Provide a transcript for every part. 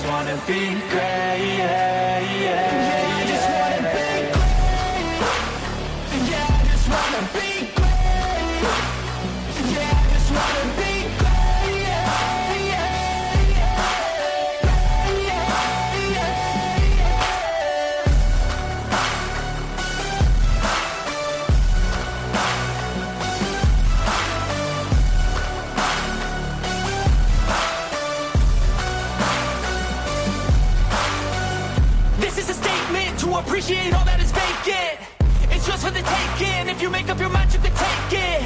just wanna be great, yeah, yeah, yeah, I just wanna be great. Yeah, I just wanna be great. Yeah, I just wanna be great, yeah, yeah, yeah, yeah, yeah, yeah. This is a statement to appreciate all that is vacant. It's just for the taking. If you make up your mind, you can take it.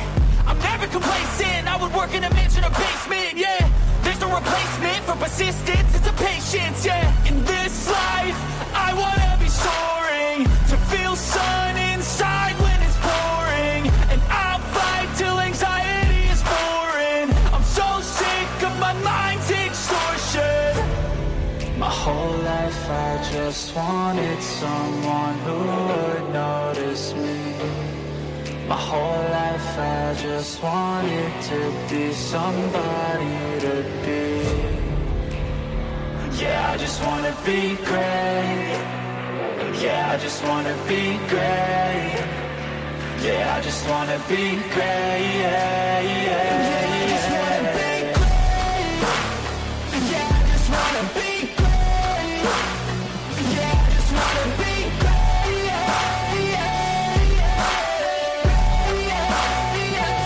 I'm never complacent. I would work in a mansion or basement, yeah. There's no replacement for persistence. It's a patience, yeah. In this life, I wanna be soaring, to feel sun inside when it's pouring. And I'll fight till anxiety is foreign. I'm so sick of my mind's extortion. My whole life I just wanted someone who would notice me. My whole life I just wanted to be somebody to be. Yeah, I just wanna be great. Yeah, I just wanna be great. Yeah, I just wanna be great, yeah, yeah, yeah, I just wanna be great. Yeah, I just wanna be great. Yeah, I just wanna be great, yeah, yeah, yeah, yeah, yeah.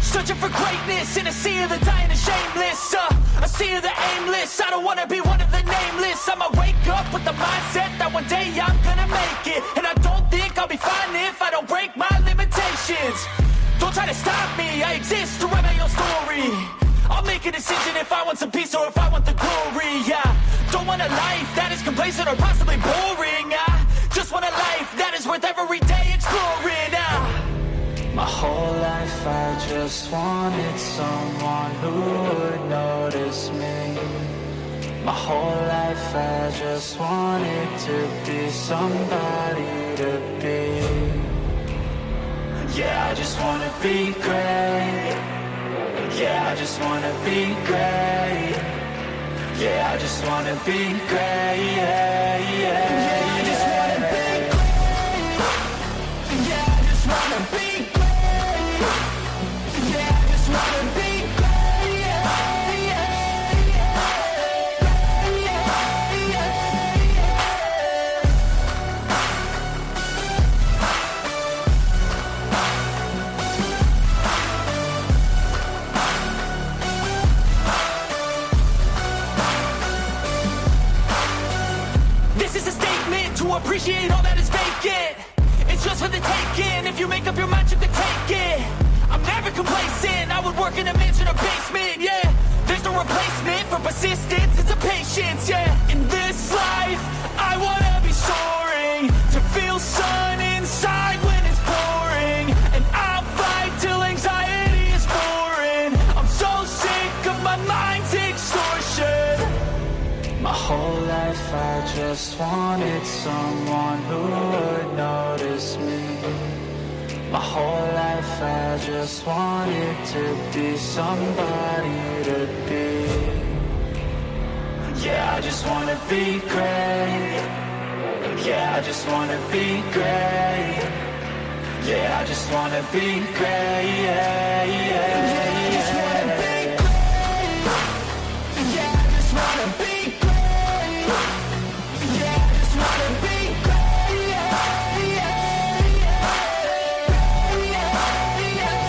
Searching for greatness in a sea of the dying and shameless, a sea of the aimless. I don't wanna be one of the nameless. I'ma wake up with the mindset that one day I'm gonna make it. And I don't think I'll be fine if I don't break my limitations. Don't try to stop me, I exist to write my own story. I'll make a decision if I want some peace or if I want the glory, yeah. Don't want a life that is complacent or possibly boring. I just want a life that is worth every day exploring. My whole life I just wanted someone who would notice me. My whole life I just wanted to be somebody to be. Yeah, I just wanna be great. Yeah, I just wanna be great. Yeah, I just wanna be great, yeah, yeah, yeah, I just wanna be great. Yeah, I just wanna be great. Yeah, I just wanna be great, yeah, yeah, yeah, yeah, yeah, yeah. This is a statement to appreciate all that is vacant. It's just for the taking. If you make up your mind, you can take it. I'm never complacent. I would work in a mansion or basement, yeah. There's no replacement for persistence. It's a patience, yeah. In this life, I wanna be soaring, to feel sun inside when it's pouring. And I'll fight till anxiety is foreign. I'm so sick of my mind's extortion. My whole life I just wanted someone who would notice me. My whole life I just wanted to be somebody to be. Yeah, I just wanna be great. Yeah, I just wanna be great. Yeah, I just wanna be great, yeah, yeah, yeah, I just wanna be great. Yeah, I just wanna be great. Yeah, I just wanna be great, yeah, yeah, yeah, yeah, yeah.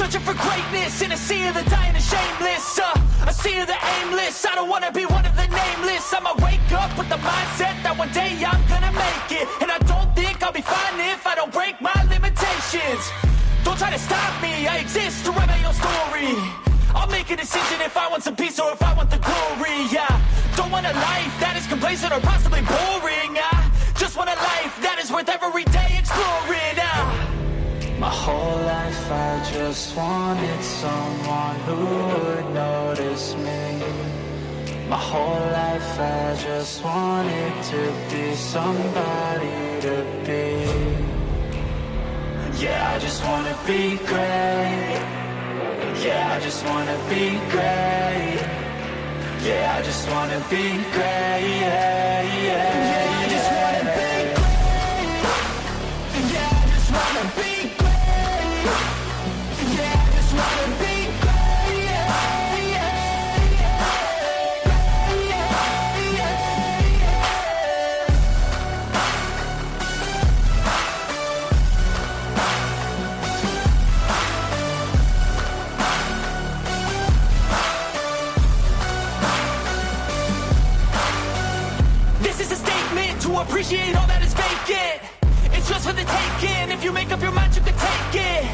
searching for greatness in a sea of the dying and shameless. A sea of the aimless. I don't wanna be one of the nameless. I'ma wake up with the mindset that one day I'm gonna make it. And I don't think I'll be fine if I don't break my limitations. Don't try to stop me, I exist to write my own story. I'll make a decision if I want some peace or if I want the glory. Yeah, don't want a life that is complacent or possibly boring. I just want a life that is worth every day exploring. My whole life I just wanted someone who would notice me. My whole life I just wanted to be somebody to be. Yeah, I just wanna be great. Yeah, I just wanna be great. Yeah, I just wanna be great. Yeah, yeah, I just wanna be great. Yeah, I just wanna be great. Yeah, I just wanna be great. Yeah, yeah, This is a statement to appreciate all that is vacant. It's just for the taking. If you make up your mind, you can take it.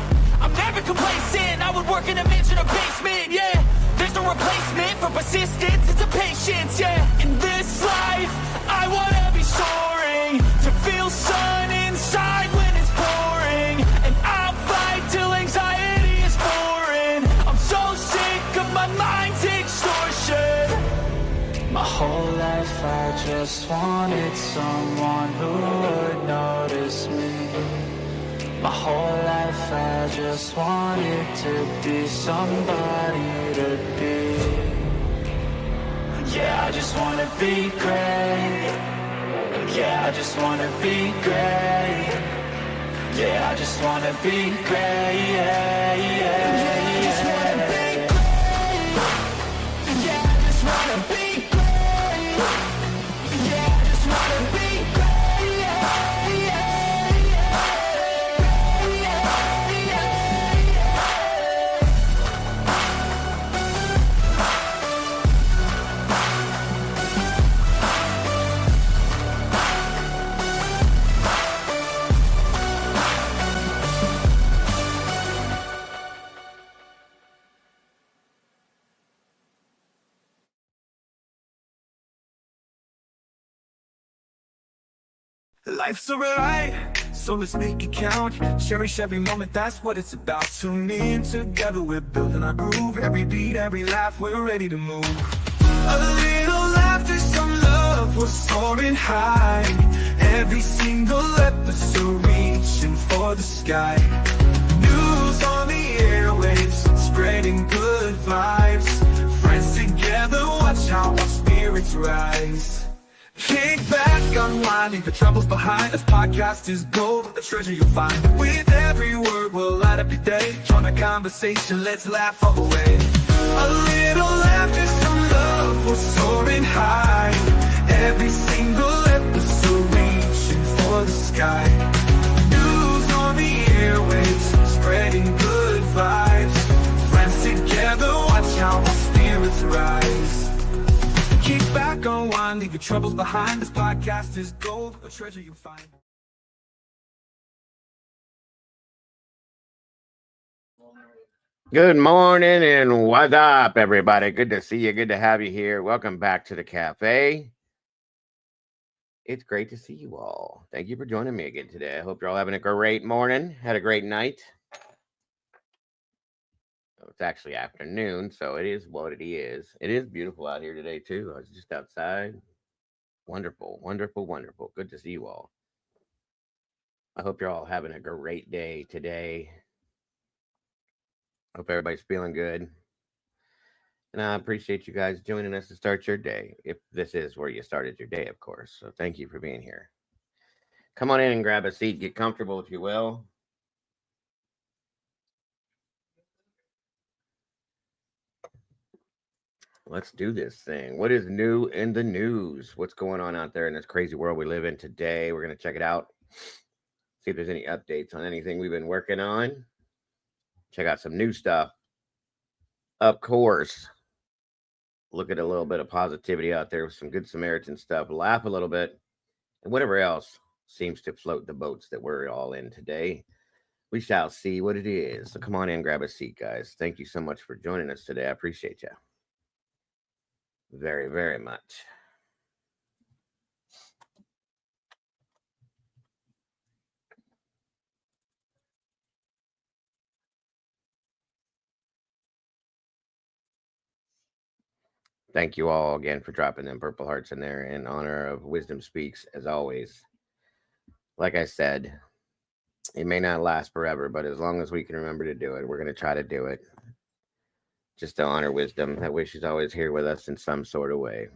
I'm never complacent. I would work in a mansion or basement, yeah. There's no replacement for persistence. It's a patience, yeah. In this life, I wanna be soaring. To feel sun inside when it's pouring. And I'll fight till anxiety is foreign. I'm so sick of my mind's extortion. My whole life I just wanted someone who would notice me. My whole life I just wanted to be somebody to be. Yeah, I just wanna be great. Yeah, I just wanna be great. Yeah, I just wanna be great. Yeah, yeah, yeah, I just wanna be great. Yeah, I just wanna be great. Yeah, I just wanna be great. Yeah, yeah, Life's a ride, so let's make it count. Cherish every moment, that's what it's about. Tune in, together we're building our groove. Every beat, every laugh, we're ready to move. A little laughter, some love, we're soaring high. Every single episode reaching for the sky. News on the airwaves, spreading good vibes. Friends together, watch how our spirits rise. Kick back, unwind, leave the troubles behind. This podcast is gold, a treasure you'll find. With every word, we'll light up your day. Join the conversation, let's laugh all the way. A little laughter, some love, we're soaring high. Every single episode reaching for the sky. News on the airwaves, spreading good vibes. Friends together, watch how our spirits rise. Kick back, unwind, leave your troubles behind. This podcast is gold, a treasure you'll find. Good morning and what's up, everybody? Good to see you. Good to have you here. Welcome back to the cafe. It's great to see you all. Thank you for joining me again today. I hope you're all having a great morning. Had a great night. It's actually afternoon, so it is what it is. It is beautiful out here today, too. I was just outside. Wonderful, wonderful, wonderful. Good to see you all. I hope you're all having a great day today. Hope everybody's feeling good. And I appreciate you guys joining us to start your day. If this is where you started your day, of course. So thank you for being here. Come on in and grab a seat. Get comfortable, if you will. Let's do this thing. What is new in the news? What's going on out there in this crazy world we live in today? We're going to check it out. See if there's any updates on anything we've been working on. Check out some new stuff. Of course, look at a little bit of positivity out there with some good Samaritan stuff. Laugh a little bit, and whatever else seems to float the boats that we're all in today. We shall see what it is. So come on in, grab a seat, guys. Thank you so much for joining us today. I appreciate you very, very much. Thank you all again for dropping them purple hearts in there in honor of Wisdom Speaks, as always. Like I said, it may not last forever, but as long as we can remember to do it, we're going to try to do it. Just to honor Wisdom. That way she's always here with us in some sort of way.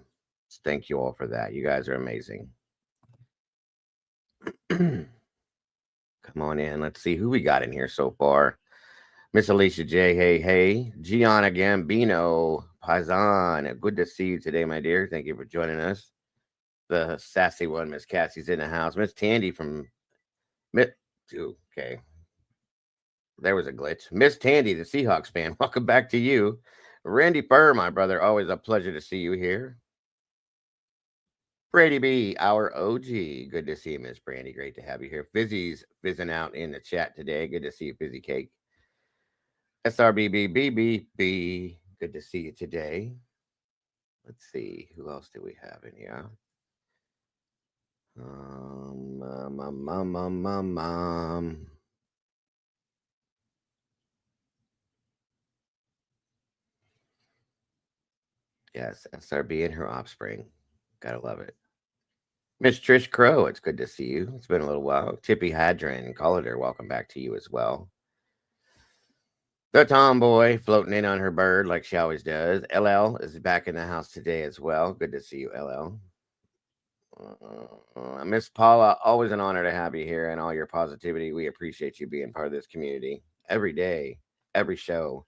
So thank you all for that. You guys are amazing. Come on in. Let's see who we got in here so far. Miss Alicia J. Hey. Gianna Gambino. Paisan. Good to see you today, my dear. Thank you for joining us. The sassy one, Miss Cassie's in the house. Miss Tandy from... Okay. There was a glitch. Miss Tandy, the Seahawks fan. Welcome back to you. Randy Furr, my brother. Always a pleasure to see you here. Brady B, our OG. Good to see you, Miss Brandy. Great to have you here. Fizzy's fizzing out in the chat today. Good to see you, Fizzy Cake. SRBBBBB. Good to see you today. Let's see. Who else do we have in here? Yes, SRB and her offspring. Gotta love it. Miss Trish Crow, it's good to see you. It's been a little while. Tippy Hadron, Colliter, welcome back to you as well. The tomboy floating in on her bird like she always does. LL is back in the house today as well. Good to see you, LL. Miss Paula, always an honor to have you here and all your positivity. We appreciate you being part of this community every day, every show.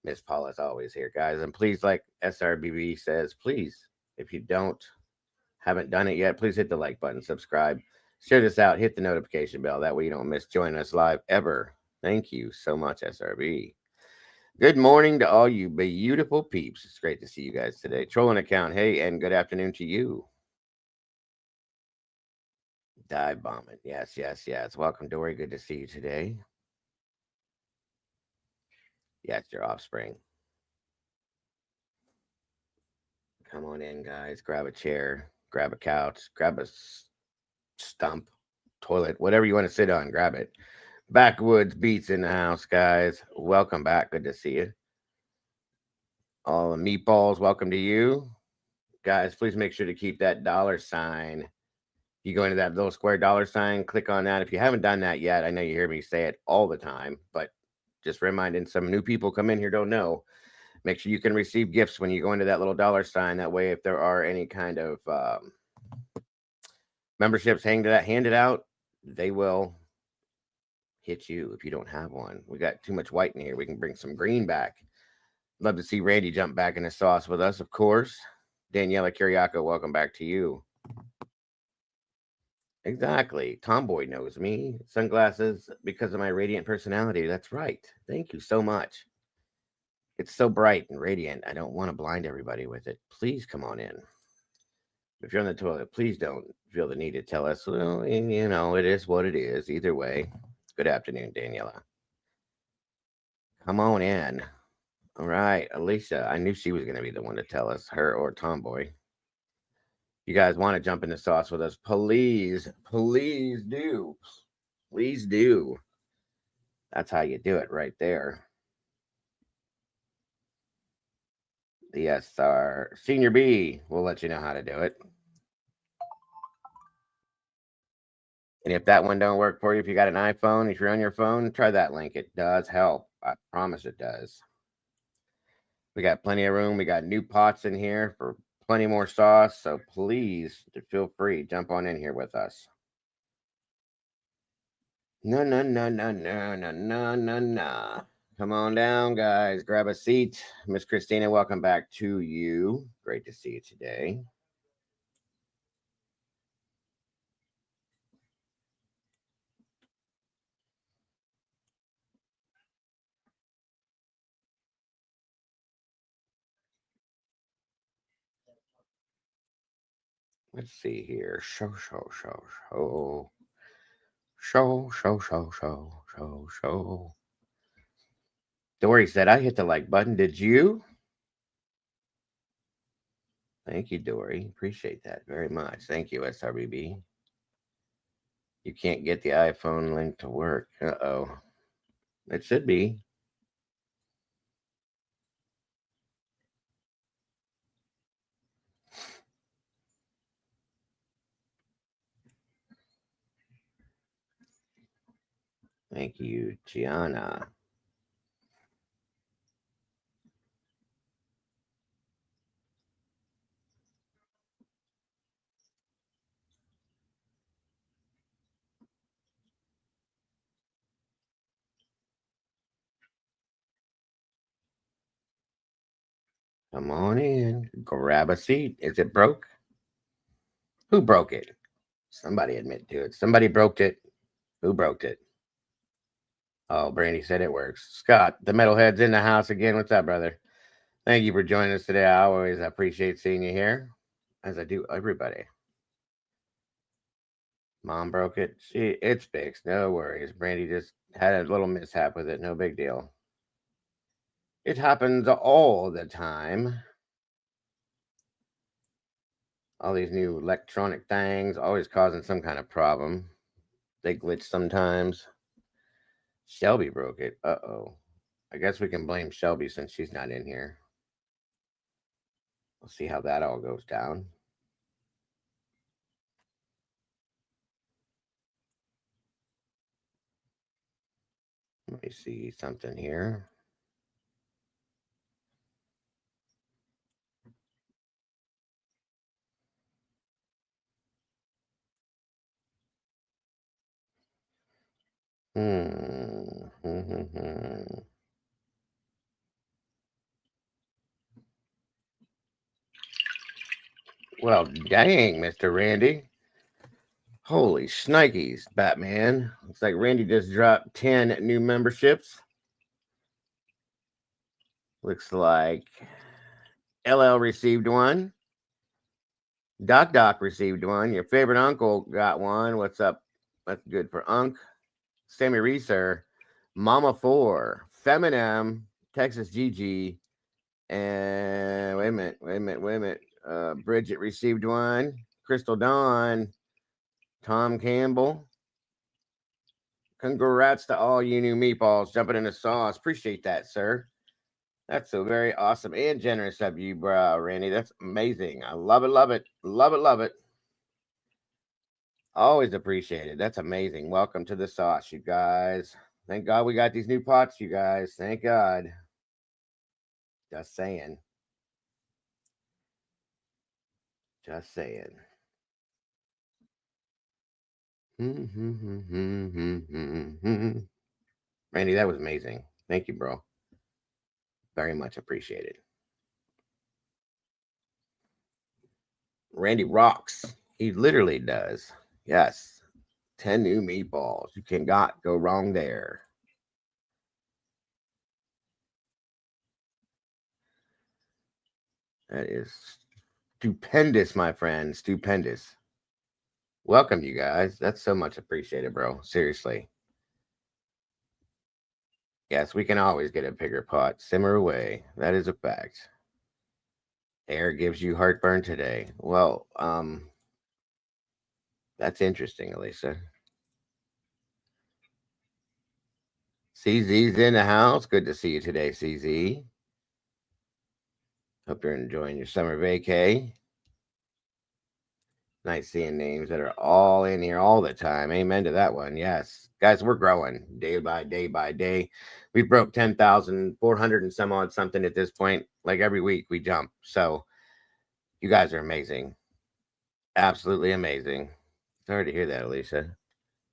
Miss Paula's always here, guys. And please, like SRBB says, please, if you haven't done it yet, please hit the like button, subscribe, share this out, hit the notification bell. That way you don't miss joining us live ever. Thank you so much, SRB. Good morning to all you beautiful peeps. It's great to see you guys today. Trolling account, hey, and good afternoon to you. Dive bombing. Yes. Welcome, Dory. Good to see you today. Yes, your offspring. Come on in, guys. Grab a chair, grab a couch, grab a stump, toilet, whatever you want to sit on, grab it. Backwoods Beats in the house, guys. Welcome back. Good to see you. All the meatballs, welcome to you. Guys, please make sure to keep that $sign. You go into that little square $sign, click on that. If you haven't done that yet, I know you hear me say it all the time, but just reminding some new people come in here don't know. Make sure you can receive gifts when you go into that little $sign. That way, if there are any kind of memberships handed out, they will hit you if you don't have one. We got too much white in here. We can bring some green back. Love to see Randy jump back in the sauce with us, of course. Daniela Kiriako, welcome back to you. Exactly. Tomboy knows me. Sunglasses because of my radiant personality. That's right. Thank you so much. It's so bright and radiant. I don't want to blind everybody with it. Please come on in. If you're on the toilet, please don't feel the need to tell us. Well, you know, it is what it is. Either way. Good afternoon, Daniela. Come on in. All right, Alicia. I knew she was going to be the one to tell us, her or Tomboy. You guys want to jump in the sauce with us? Please do. Please do. That's how you do it right there. Yes, our Senior B will let you know how to do it. And if that one don't work for you, if you got an iPhone, if you're on your phone, try that link. It does help. I promise it does. We got plenty of room. We got new pots in here for plenty more sauce. So please feel free. Jump on in here with us. No. Come on down, guys. Grab a seat. Miss Christina, welcome back to you. Great to see you today. Let's see here. Show. Dory said, I hit the like button. Did you? Thank you, Dory. Appreciate that very much. Thank you, SRBB. You can't get the iPhone link to work. Uh-oh. It should be. Thank you, Gianna. Come on in. Grab a seat. Is it broke? Who broke it? Somebody admit to it. Somebody broke it. Who broke it? Oh, Brandy said it works. Scott, the metalhead's in the house again. What's up, brother? Thank you for joining us today. I always appreciate seeing you here, as I do everybody. Mom broke it. It's fixed. No worries. Brandy just had a little mishap with it. No big deal. It happens all the time. All these new electronic things always causing some kind of problem. They glitch sometimes. Shelby broke it. Uh-oh. I guess we can blame Shelby since she's not in here. We'll see how that all goes down. Let me see something here. Well, dang, Mr. Randy. Holy shnikes, Batman. Looks like Randy just dropped 10 new memberships. Looks like LL received one. Doc received one. Your favorite uncle got one. What's up? That's good for Unc. Sammy Reeser, Mama 4, Feminem, Texas Gigi, and wait a minute. Bridget received one. Crystal Dawn, Tom Campbell. Congrats to all you new meatballs jumping in the sauce. Appreciate that, sir. That's so very awesome and generous of you, bro, Randy. That's amazing. I love it. Always appreciate it. That's amazing. Welcome to the sauce, you guys. Thank God we got these new pots, you guys. Thank God. Just saying. Randy, that was amazing. Thank you, bro. Very much appreciated. Randy rocks. He literally does. Yes. 10 new meatballs. You cannot go wrong there. That is stupendous, my friend. Stupendous. Welcome, you guys. That's so much appreciated, bro. Seriously. Yes, we can always get a bigger pot. Simmer away. That is a fact. Air gives you heartburn today. Well, that's interesting, Elisa. CZ's in the house. Good to see you today, CZ. Hope you're enjoying your summer vacay. Nice seeing names that are all in here all the time. Amen to that one. Yes. Guys, we're growing day by day. We broke 10,400 and some odd something at this point. Like every week we jump. So you guys are amazing. Absolutely amazing. Sorry to hear that, Elisa.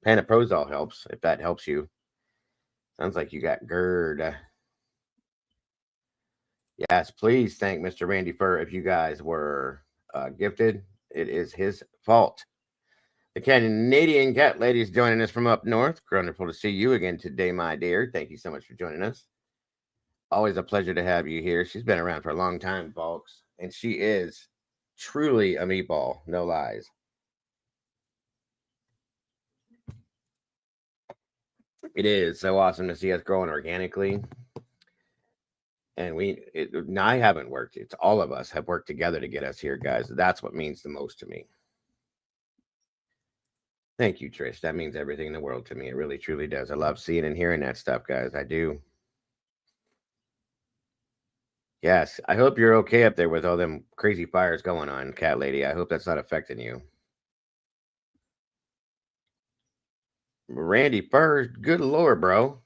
Panaprozole helps if that helps you. Sounds like you got GERD. Yes, please thank Mr. Randy Fur if you guys were gifted. It is his fault. The Canadian Cat Lady is joining us from up north. Wonderful to see you again today, my dear. Thank you so much for joining us. Always a pleasure to have you here. She's been around for a long time, folks, and she is truly a meatball. No lies. It is so awesome to see us growing organically. And I haven't worked. It's all of us have worked together to get us here, guys. That's what means the most to me. Thank you, Trish. That means everything in the world to me. It really, truly does. I love seeing and hearing that stuff, guys. I do. Yes. I hope you're okay up there with all them crazy fires going on, Cat Lady. I hope that's not affecting you. Randy Furs, good lord, bro.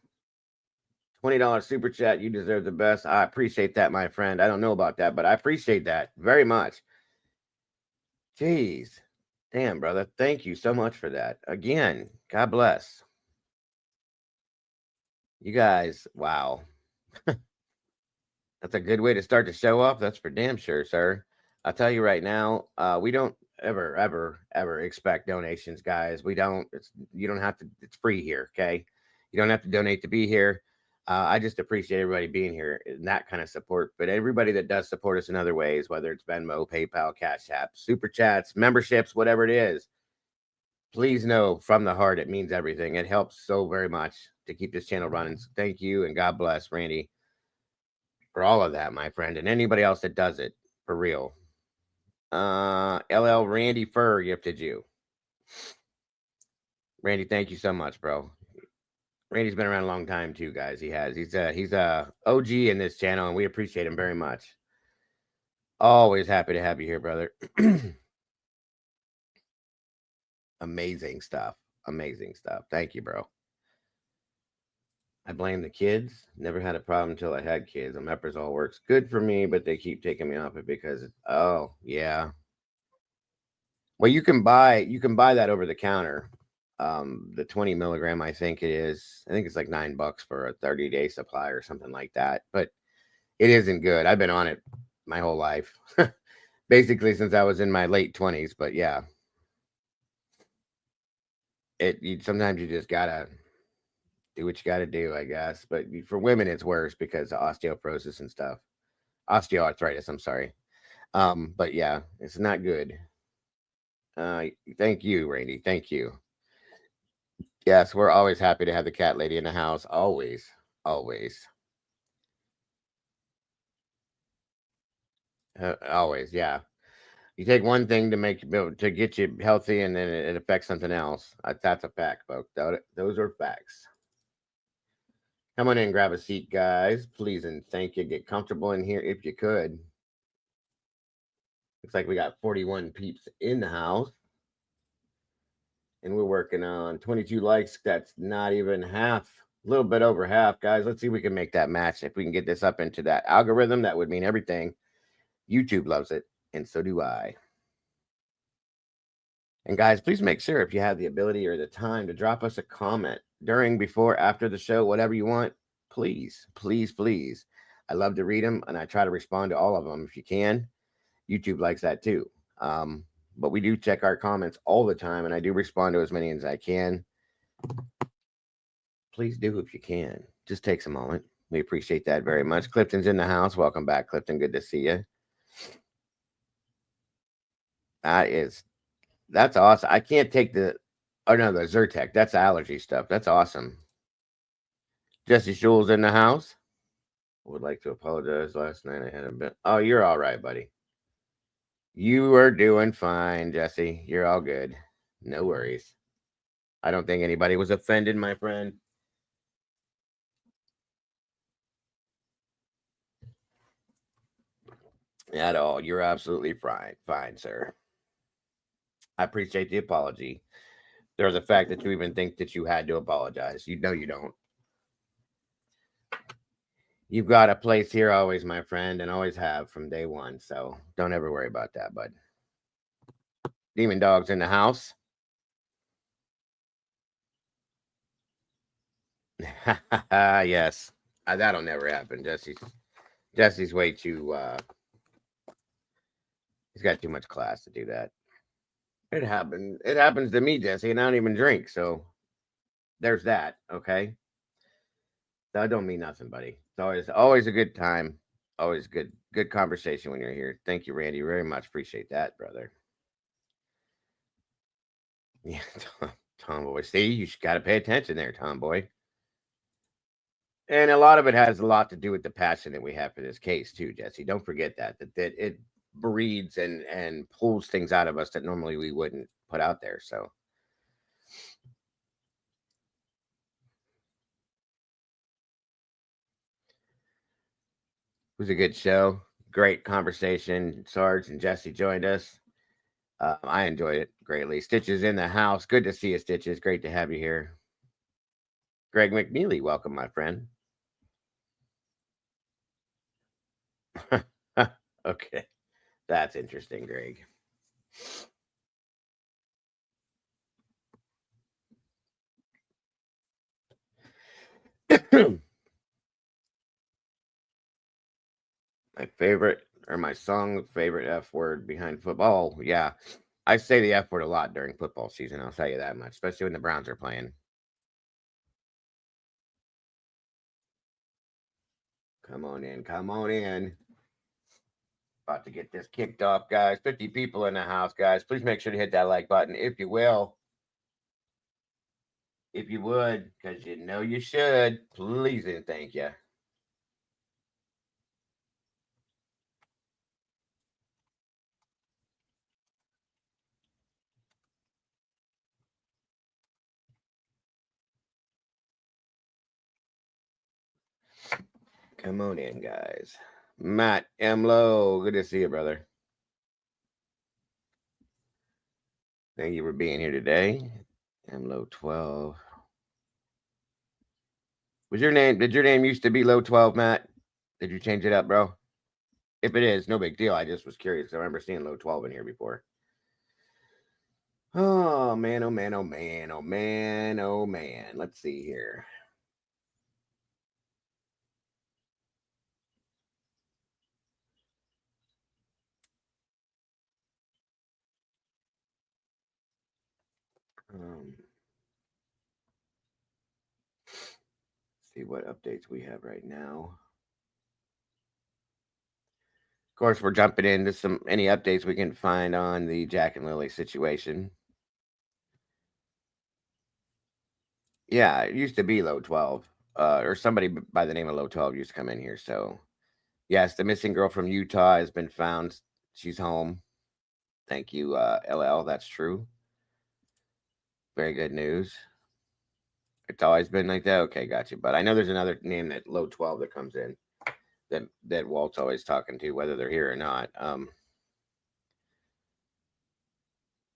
$20 super chat. You deserve the best. I appreciate that, my friend. I don't know about that, but I appreciate that very much. Jeez. Damn, brother. Thank you so much for that. Again, God bless. You guys, wow. That's a good way to start the show off. That's for damn sure, sir. I'll tell you right now, we don't ever expect donations, guys. We don't. You don't have to. It's free here, okay? You don't have to donate to be here. I just appreciate everybody being here and that kind of support. But everybody that does support us in other ways, whether it's Venmo, PayPal, Cash App, Super Chats, memberships, whatever it is, please know from the heart it means everything. It helps so very much to keep this channel running. So thank you and God bless, Randy, for all of that, my friend, and anybody else that does it for real. LL Randy Fur gifted you. Randy, thank you so much, bro. Randy's been around a long time too, guys. He's a OG in this channel, and we appreciate him very much. Always happy to have you here, brother. Amazing stuff. Amazing stuff. Thank you, bro. I blame the kids. Never had a problem until I had kids. Omeprazole works good for me, but they keep taking me off it because oh yeah. Well, you can buy that over the counter. The 20 milligram, I think it is. I think it's like $9 for a 30-day supply or something like that. But it isn't good. I've been on it my whole life, basically since I was in my late 20s. But yeah, sometimes you just gotta do what you gotta do, I guess. But for women, it's worse because of osteoporosis and stuff, osteoarthritis. I'm sorry. But yeah, it's not good. Thank you, Randy. Thank you. Yes, we're always happy to have the cat lady in the house. Always, always. Always, yeah. You take one thing to get you healthy, and then it affects something else. That's a fact, folks. Those are facts. Come on in, grab a seat, guys, please, and thank you. Get comfortable in here if you could. Looks like we got 41 peeps in the house. And we're working on 22 likes. That's not even half, a little bit over half, guys. Let's see if we can make that match. If we can get this up into that algorithm, that would mean everything. YouTube loves it, and so do I. And guys, please make sure if you have the ability or the time to drop us a comment during, before, after the show, whatever you want. Please, please, please. I love to read them, and I try to respond to all of them if you can. YouTube likes that too. But we do check our comments all the time, and I do respond to as many as I can. Please do if you can. Just takes a moment. We appreciate that very much. Clifton's in the house. Welcome back, Clifton. Good to see you. That's awesome. I can't take the Zyrtec. That's allergy stuff. That's awesome. Jesse Schul's in the house. Would like to apologize. Last night I had a bit. Oh, you're all right, buddy. You are doing fine, Jesse. You're all good. No worries. I don't think anybody was offended, my friend. At all. You're absolutely fine, sir. I appreciate the apology. There's the fact that you even think that you had to apologize. You know you don't. You've got a place here always, my friend, and always have from day one. So don't ever worry about that, bud. Demon Dog's in the house. Yes. That'll never happen. Jesse's way too he's got too much class to do that. It happens to me, Jesse, and I don't even drink, so there's that. Okay. That don't mean nothing, buddy. It's always a good time. Always good conversation when you're here. Thank you, Randy. Very much appreciate that, brother. Yeah, Tomboy. See, you got to pay attention there, Tomboy. And a lot of it has a lot to do with the passion that we have for this case too, Jesse. Don't forget that it breeds and pulls things out of us that normally we wouldn't put out there. So it was a good show. Great conversation. Sarge and Jesse joined us. I enjoyed it greatly. Stitches in the house. Good to see you, Stitches. Great to have you here. Greg McNeely, welcome, my friend. Okay. That's interesting, Greg. My favorite or my song favorite F word behind football. Yeah. I say the F word a lot during football season, I'll tell you that much, especially when the Browns are playing. Come on in, come on in. About to get this kicked off, guys. 50 people in the house, guys. Please make sure to hit that like button if you will. If you would, because you know you should. Please and thank you. Come on in, guys. Matt M. Lowe, good to see you, brother. Thank you for being here today. M. Lowe 12. Was your name, did your name used to be Low 12, Matt? Did you change it up, bro? If it is, no big deal. I just was curious. I remember seeing Low 12 in here before. Oh, man, oh, man, oh, man, oh, man, oh, man. Let's see here. See what updates we have right now. Of course, we're jumping into any updates we can find on the Jack and Lily situation. Yeah, it used to be Low 12, or somebody by the name of Low 12 used to come in here. So, yes, the missing girl from Utah has been found. She's home. Thank you, LL. That's true. Very good news. It's always been like that. Okay, got you. But I know there's another name that Low 12 that comes in that Walt's always talking to, whether they're here or not.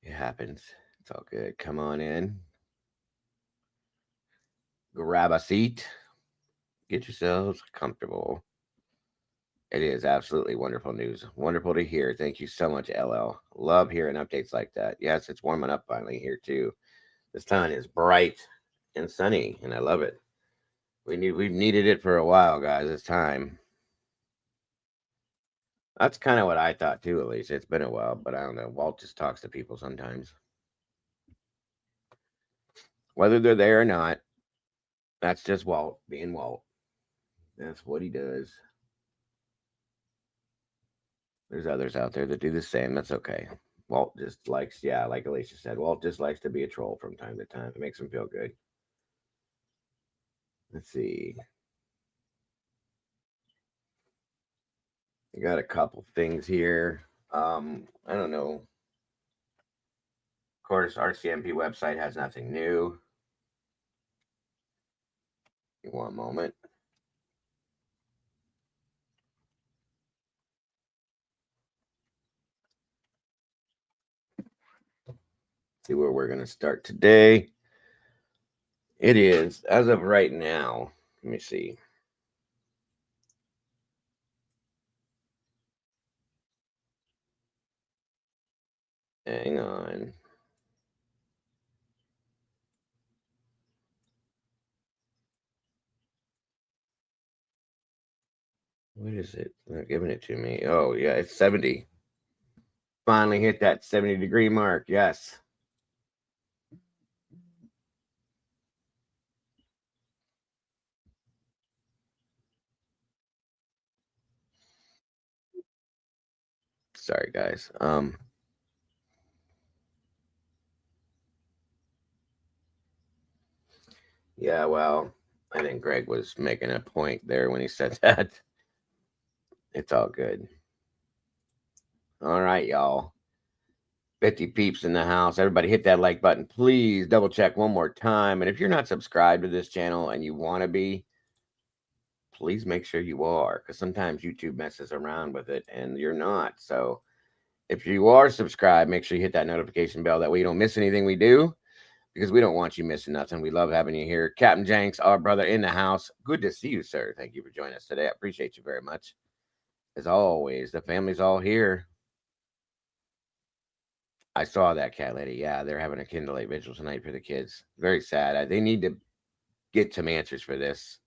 It happens. It's all good. Come on in. Grab a seat. Get yourselves comfortable. It is absolutely wonderful news. Wonderful to hear. Thank you so much, LL. Love hearing updates like that. Yes, it's warming up finally here too. The sun is bright and sunny, and I love it. We've needed it for a while, guys. It's time. That's kind of what I thought too, at least. It's been a while, but I don't know. Walt just talks to people sometimes. Whether they're there or not, that's just Walt being Walt. That's what he does. There's others out there that do the same. That's okay. Walt just likes, yeah, like Alicia said, Walt just likes to be a troll from time to time. It makes him feel good. Let's see. I got a couple things here. I don't know. Of course, RCMP website has nothing new. One moment. See where we're going to start today. It is, as of right now, let me see. Hang on. What is it? They're not giving it to me. Oh, yeah, it's 70. Finally hit that 70-degree mark. Yes. Sorry, guys. Yeah, well, I think Greg was making a point there when he said that. It's all good. All right, y'all. 50 peeps in the house. Everybody hit that like button. Please double check one more time. And if you're not subscribed to this channel and you want to be, please make sure you are, because sometimes YouTube messes around with it and you're not. So if you are subscribed, make sure you hit that notification bell. That way you don't miss anything we do, because we don't want you missing nothing. We love having you here. Captain Jenks, our brother in the house. Good to see you, sir. Thank you for joining us today. I appreciate you very much. As always, the family's all here. I saw that, cat lady. Yeah, they're having a candlelight vigil tonight for the kids. Very sad. They need to get some answers for this.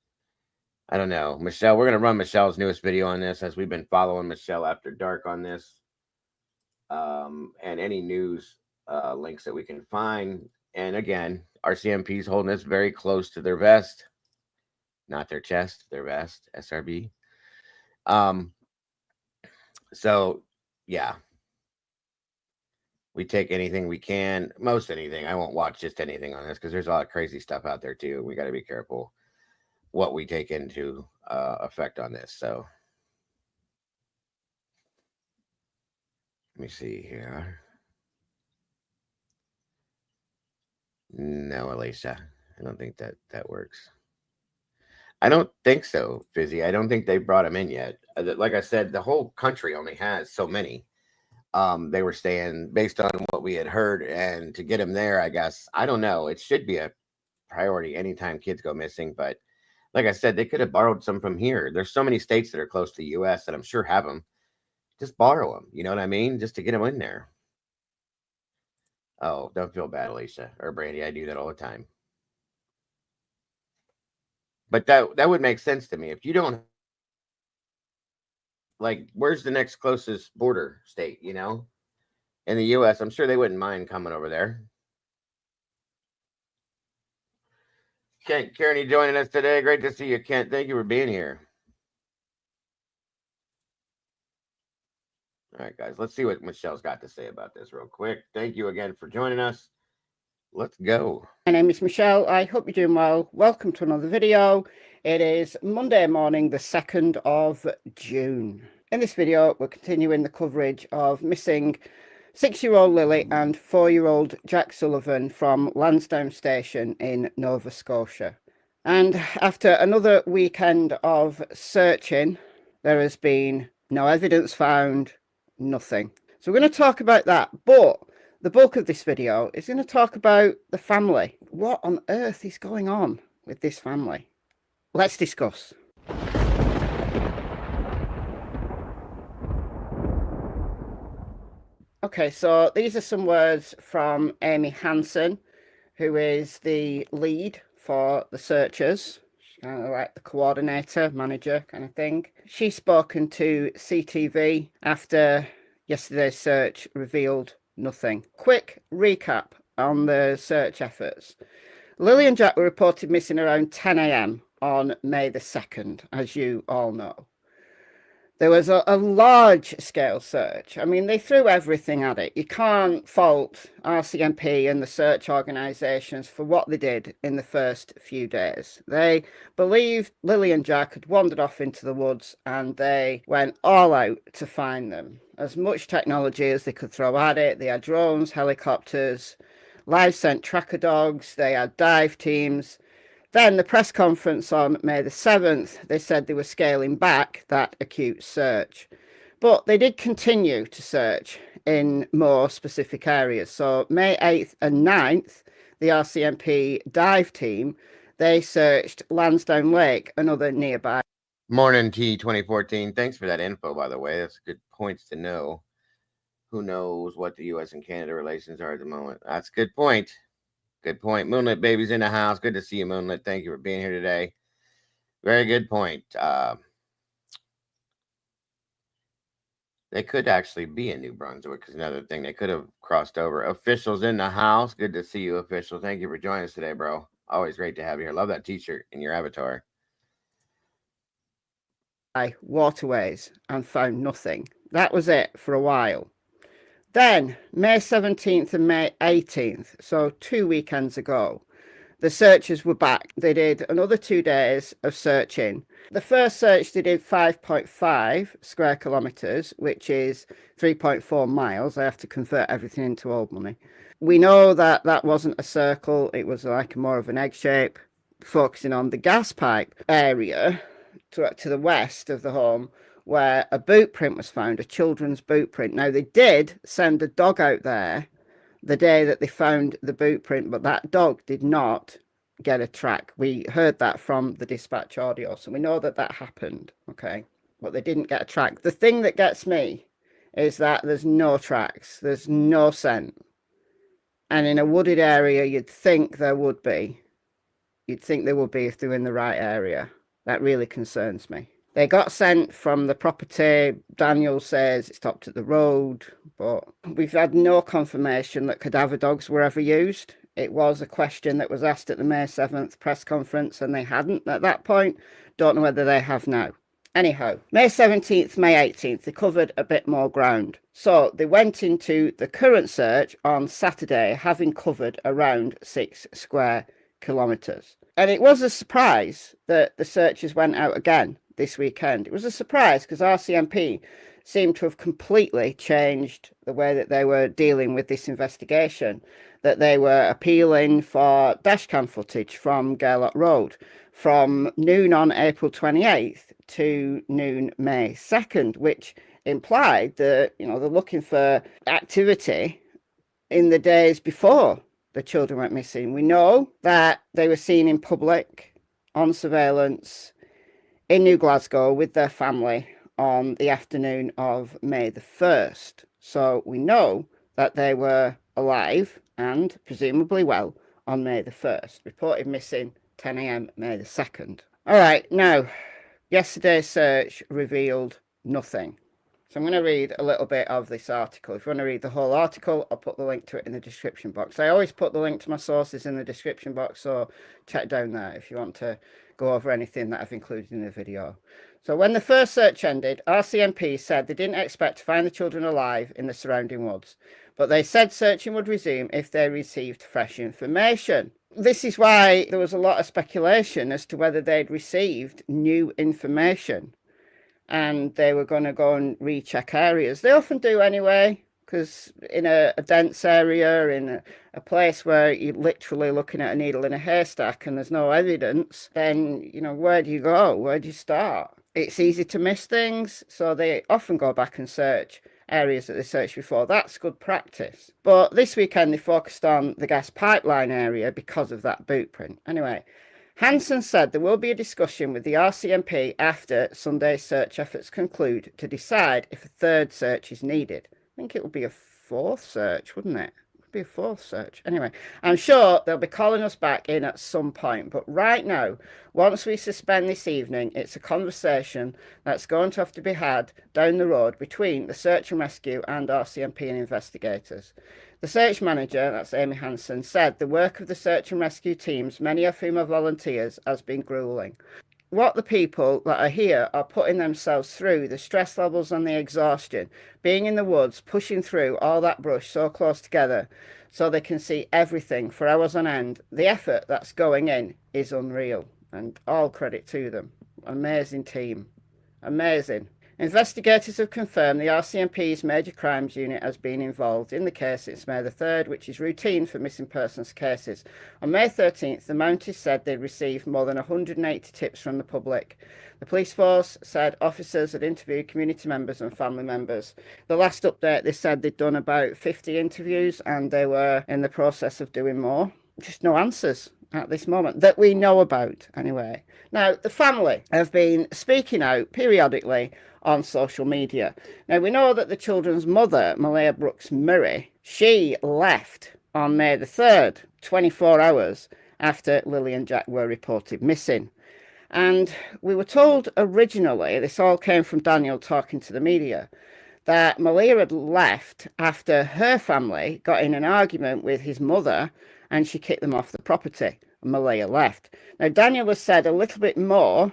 I don't know. Michelle, we're going to run Michelle's newest video on this, as we've been following Michelle After Dark on this. And any news links that we can find. And again, RCMP's holding this very close to their vest. Not their chest, their vest. SRB. So, yeah. We take anything we can, most anything. I won't watch just anything on this, because there's a lot of crazy stuff out there too. We got to be careful what we take into effect on this. So let me see here. No, Alicia, I don't think that works. I don't think so, Fizzy. I don't think they brought him in yet. Like I said, the whole country only has so many. They were saying, based on what we had heard, and to get him there, I guess, I don't know. It should be a priority anytime kids go missing. But like I said, they could have borrowed some from here. There's so many states that are close to the U.S. that I'm sure have them. Just borrow them. You know what I mean? Just to get them in there. Oh, don't feel bad, Alicia or Brandy. I do that all the time. But that would make sense to me. If you don't, like, where's the next closest border state, you know? In the U.S., I'm sure they wouldn't mind coming over there. Kent Kearney joining us today. Great to see you, Kent. Thank you for being here. All right, guys, let's see what Michelle's got to say about this real quick. Thank you again for joining us. Let's go. My name is Michelle. I hope you're doing well. Welcome to another video. It is Monday morning, the 2nd of June. In this video, we're continuing the coverage of missing 6-year-old Lily and 4-year-old Jack Sullivan from Lansdowne Station in Nova Scotia. And after another weekend of searching, there has been no evidence found, nothing. So we're going to talk about that, but the bulk of this video is going to talk about the family. What on earth is going on with this family? Let's discuss. Okay, so these are some words from Amy Hansen, who is the lead for the searchers. She's kind of like the coordinator, manager kind of thing. She's spoken to CTV after yesterday's search revealed nothing. Quick recap on the search efforts. Lily and Jack were reported missing around 10 a.m. on May the 2nd, as you all know. There was a large-scale search. I mean, they threw everything at it. You can't fault RCMP and the search organisations for what they did in the first few days. They believed Lily and Jack had wandered off into the woods, and they went all out to find them. As much technology as they could throw at it. They had drones, helicopters, live-sent tracker dogs. They had dive teams. Then the press conference on May the 7th, they said they were scaling back that acute search. But they did continue to search in more specific areas. So May 8th and 9th, the RCMP dive team, they searched Lansdowne Lake, another nearby. Morning, T2014. Thanks for that info, by the way. That's good points to know. Who knows what the U.S. and Canada relations are at the moment? That's a good point. Good point. Moonlit Baby's in the house. Good to see you, Moonlit. Thank you for being here today. Very good point. They could actually be in New Brunswick, is another thing. They could have crossed over. Officials in the house. Good to see you, Official. Thank you for joining us today, bro. Always great to have you here. Love that t-shirt in your avatar. Waterways and found nothing. That was it for a while. Then, May 17th and May 18th, so 2 weekends ago, the searchers were back. They did another 2 days of searching. The first search they did 5.5 square kilometres, which is 3.4 miles. I have to convert everything into old money. We know that that wasn't a circle. It was like more of an egg shape, focusing on the gas pipe area to the west of the home, where a boot print was found, a children's boot print. Now, they did send a dog out there the day that they found the boot print, but that dog did not get a track. We heard that from the dispatch audio, so we know that that happened, okay? But they didn't get a track. The thing that gets me is that there's no tracks, there's no scent. And in a wooded area, you'd think there would be. You'd think there would be if they're in the right area. That really concerns me. They got sent from the property. Daniel says it stopped at the road, but we've had no confirmation that cadaver dogs were ever used. It was a question that was asked at the May 7th press conference, and they hadn't at that point. Don't know whether they have now. Anyhow, May 17th, May 18th, they covered a bit more ground. So they went into the current search on Saturday, having covered around 6 square kilometres. And it was a surprise that the searchers went out again this weekend. It was a surprise because RCMP seemed to have completely changed the way that they were dealing with this investigation, that they were appealing for dashcam footage from Gaylord Road from noon on April 28th to noon May 2nd, which implied that, they're looking for activity in the days before the children went missing. We know that they were seen in public on surveillance in New Glasgow with their family on the afternoon of May the 1st. So we know that they were alive and presumably well on May the 1st. Reported missing 10 a.m. May the 2nd. All right, now, yesterday's search revealed nothing. So I'm going to read a little bit of this article. If you want to read the whole article, I'll put the link to it in the description box. I always put the link to my sources in the description box, so check down there if you want to go over anything that I've included in the video. So when the first search ended, RCMP said they didn't expect to find the children alive in the surrounding woods, but they said searching would resume if they received fresh information. This is why there was a lot of speculation as to whether they'd received new information and they were going to go and recheck areas. They often do anyway, because in a dense area, in a place where you're literally looking at a needle in a haystack and there's no evidence, then, where do you go? Where do you start? It's easy to miss things, so they often go back and search areas that they searched before. That's good practice. But this weekend, they focused on the gas pipeline area because of that boot print. Anyway, Hansen said there will be a discussion with the RCMP after Sunday's search efforts conclude to decide if a third search is needed. I think it would be a fourth search, wouldn't it? It would be a fourth search. Anyway, I'm sure they'll be calling us back in at some point. But right now, once we suspend this evening, it's a conversation that's going to have to be had down the road between the search and rescue and RCMP and investigators. The search manager, that's Amy Hansen, said the work of the search and rescue teams, many of whom are volunteers, has been grueling. What the people that are here are putting themselves through, the stress levels and the exhaustion, being in the woods, pushing through all that brush so close together so they can see everything for hours on end. The effort that's going in is unreal, and all credit to them. Amazing team. Amazing. Investigators have confirmed the RCMP's Major Crimes Unit has been involved in the case since May the 3rd, which is routine for missing persons cases. On May 13th, the Mounties said they'd received more than 180 tips from the public. The police force said officers had interviewed community members and family members. The last update, they said they'd done about 50 interviews and they were in the process of doing more. Just no answers at this moment that we know about, anyway. Now, the family have been speaking out periodically on social media. Now, we know that the children's mother, Malaya Brooks Murray, she left on May the 3rd, 24 hours after Lily and Jack were reported missing. And we were told originally, this all came from Daniel talking to the media, that Malaya had left after her family got in an argument with his mother and she kicked them off the property. And Malaya left. Now, Daniel has said a little bit more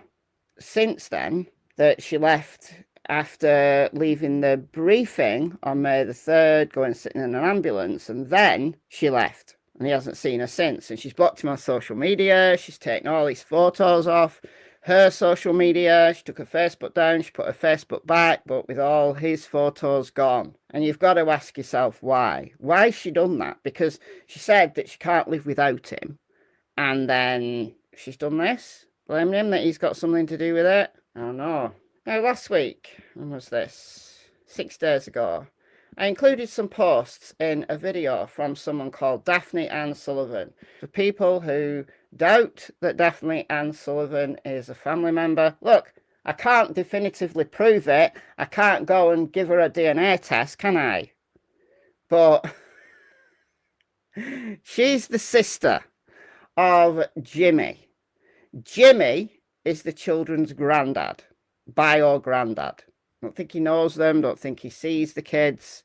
since then, that she left after leaving the briefing on May the 3rd, going sitting in an ambulance, and then she left. And he hasn't seen her since. And she's blocked him on social media. She's taken all his photos off her social media. She took her Facebook down. She put her Facebook back, but with all his photos gone. And you've got to ask yourself why. Why has she done that? Because she said that she can't live without him. And then she's done this. Blaming him that he's got something to do with it. I don't know. Now, last week, when was this? 6 days ago, I included some posts in a video from someone called Daphne Ann Sullivan. For people who doubt that Daphne Ann Sullivan is a family member, look, I can't definitively prove it. I can't go and give her a DNA test, can I? But she's the sister of Jimmy. Jimmy is the children's granddad, bio granddad. Don't think he knows them, don't think he sees the kids.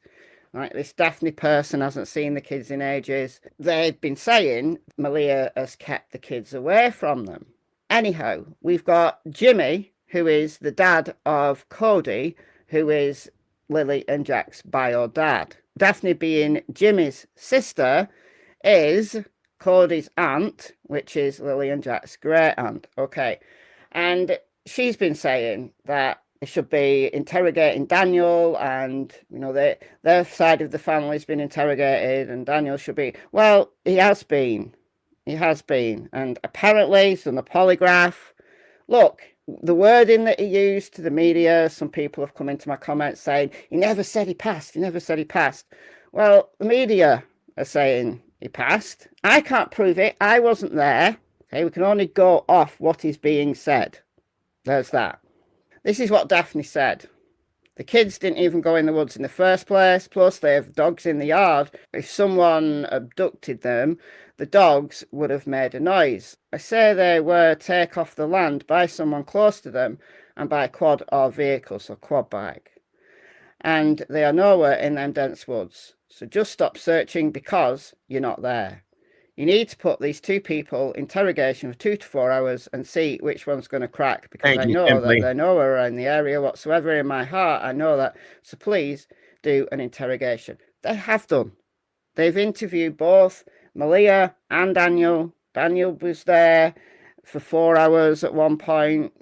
Like, this Daphne person hasn't seen the kids in ages. They've been saying Malia has kept the kids away from them. Anyhow, we've got Jimmy, who is the dad of Cody, who is Lily and Jack's bio dad. Daphne, being Jimmy's sister, is Cody's aunt, which is Lily and Jack's great aunt. Okay. And she's been saying that they should be interrogating Daniel, and, you know, their side of the family's been interrogated, and Daniel should be. Well, he has been. He has been. And apparently he's done a polygraph. Look, the wording that he used to the media, some people have come into my comments saying, he never said he passed. He never said he passed. Well, the media are saying he passed. I can't prove it. I wasn't there. Okay, we can only go off what is being said. There's that. This is what Daphne said. The kids didn't even go in the woods in the first place. Plus, they have dogs in the yard. If someone abducted them, the dogs would have made a noise. I say they were taken off the land by someone close to them and by quad or vehicle, so quad bike. And they are nowhere in them dense woods. So just stop searching because you're not there. You need to put these two people interrogation for 2 to 4 hours and see which one's going to crack, because I know that they're nowhere around the area whatsoever. In my heart, I know that. So please do an interrogation. They have done. They've interviewed both Malia and Daniel. Daniel was there for 4 hours at one point.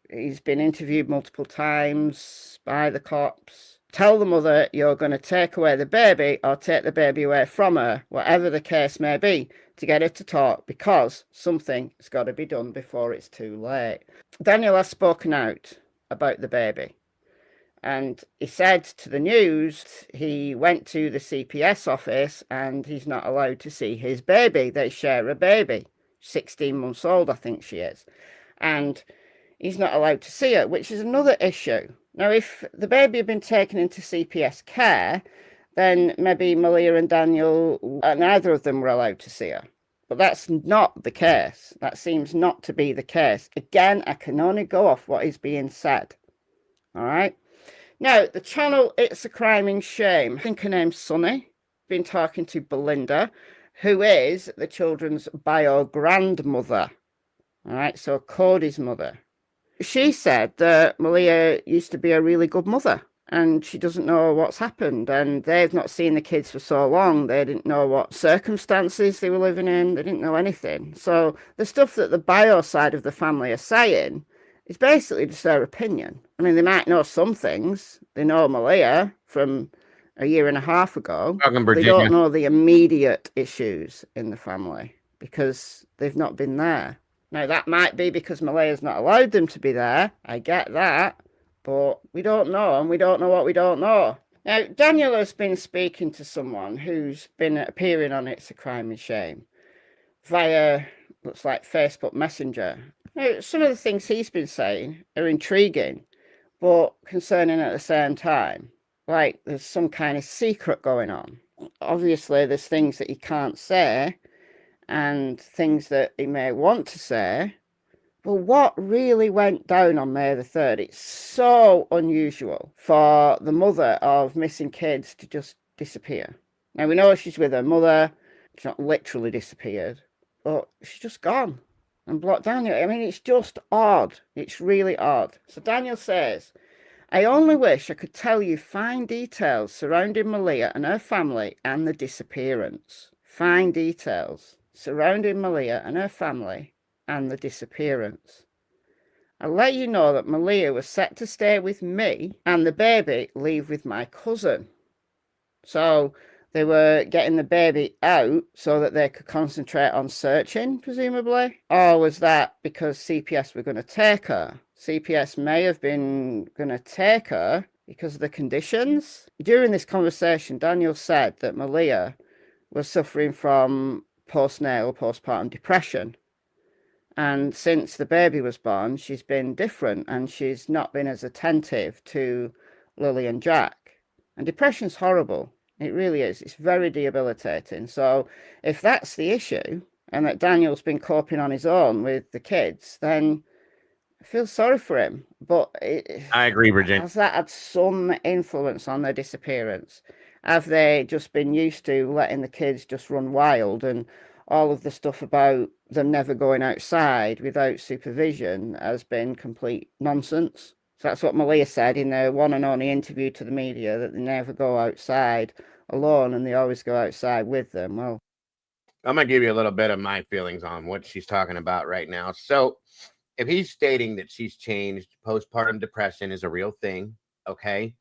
He's been interviewed multiple times by the cops. Tell the mother you're going to take away the baby or take the baby away from her, whatever the case may be, to get her to talk, because something has got to be done before it's too late. Daniel has spoken out about the baby, and he said to the news he went to the CPS office and he's not allowed to see his baby. They share a baby, 16 months old, I think she is, and he's not allowed to see her, which is another issue. Now, if the baby had been taken into CPS care, then maybe Malia and Daniel, neither of them were allowed to see her. But that's not the case. That seems not to be the case. Again, I can only go off what is being said. All right? Now, the channel It's a Crime in Shame, I think her name's Sunny, been talking to Belinda, who is the children's bio grandmother. All right? So Cody's mother. She said that Malia used to be a really good mother and she doesn't know what's happened, and they've not seen the kids for so long. They didn't know what circumstances they were living in. They didn't know anything. So the stuff that the bio side of the family are saying is basically just their opinion. I mean, they might know some things. They know Malia from a year and a half ago. They don't know the immediate issues in the family because they've not been there. Now, that might be because Malia's not allowed them to be there. I get that. But we don't know, and we don't know what we don't know. Now, Daniel has been speaking to someone who's been appearing on It's a Crime and Shame via, looks like, Facebook Messenger. Now, some of the things he's been saying are intriguing, but concerning at the same time. Like, there's some kind of secret going on. Obviously, there's things that he can't say, and things that he may want to say. Well, what really went down on May the 3rd? It's so unusual for the mother of missing kids to just disappear. Now, we know she's with her mother. She's not literally disappeared, but she's just gone and blocked Daniel. I mean, it's just odd. It's really odd. So Daniel says, I only wish I could tell you fine details surrounding Malia and her family and the disappearance. Fine details surrounding Malia and her family and the disappearance. I'll let you know that Malia was set to stay with me and the baby leave with my cousin. So they were getting the baby out so that they could concentrate on searching, presumably. Or was that because CPS were going to take her? CPS may have been going to take her because of the conditions. During this conversation, Daniel said that Malia was suffering from postpartum depression. And since the baby was born, she's been different and she's not been as attentive to Lily and Jack. And depression's horrible. It really is. It's very debilitating. So if that's the issue and that Daniel's been coping on his own with the kids, then I feel sorry for him. But I agree, Virginia. Has that had some influence on their disappearance? Have they just been used to letting the kids just run wild, and all of the stuff about them never going outside without supervision has been complete nonsense? So that's what Malia said in their one and only interview to the media, that they never go outside alone and they always go outside with them. Well, I'm going to give you a little bit of my feelings on what she's talking about right now. So if he's stating that she's changed, postpartum depression is a real thing, okay?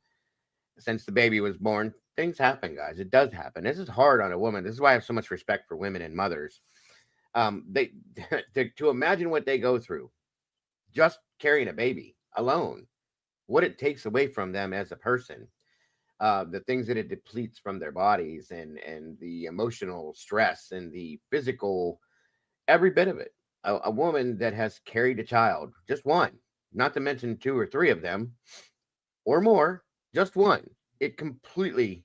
Since the baby was born, things happen, guys. It does happen. This is hard on a woman. This is why I have so much respect for women and mothers. They to imagine what they go through just carrying a baby alone, what it takes away from them as a person, the things that it depletes from their bodies, and the emotional stress and the physical, every bit of it. A woman that has carried a child, just one, not to mention 2 or 3 of them or more, just one, it completely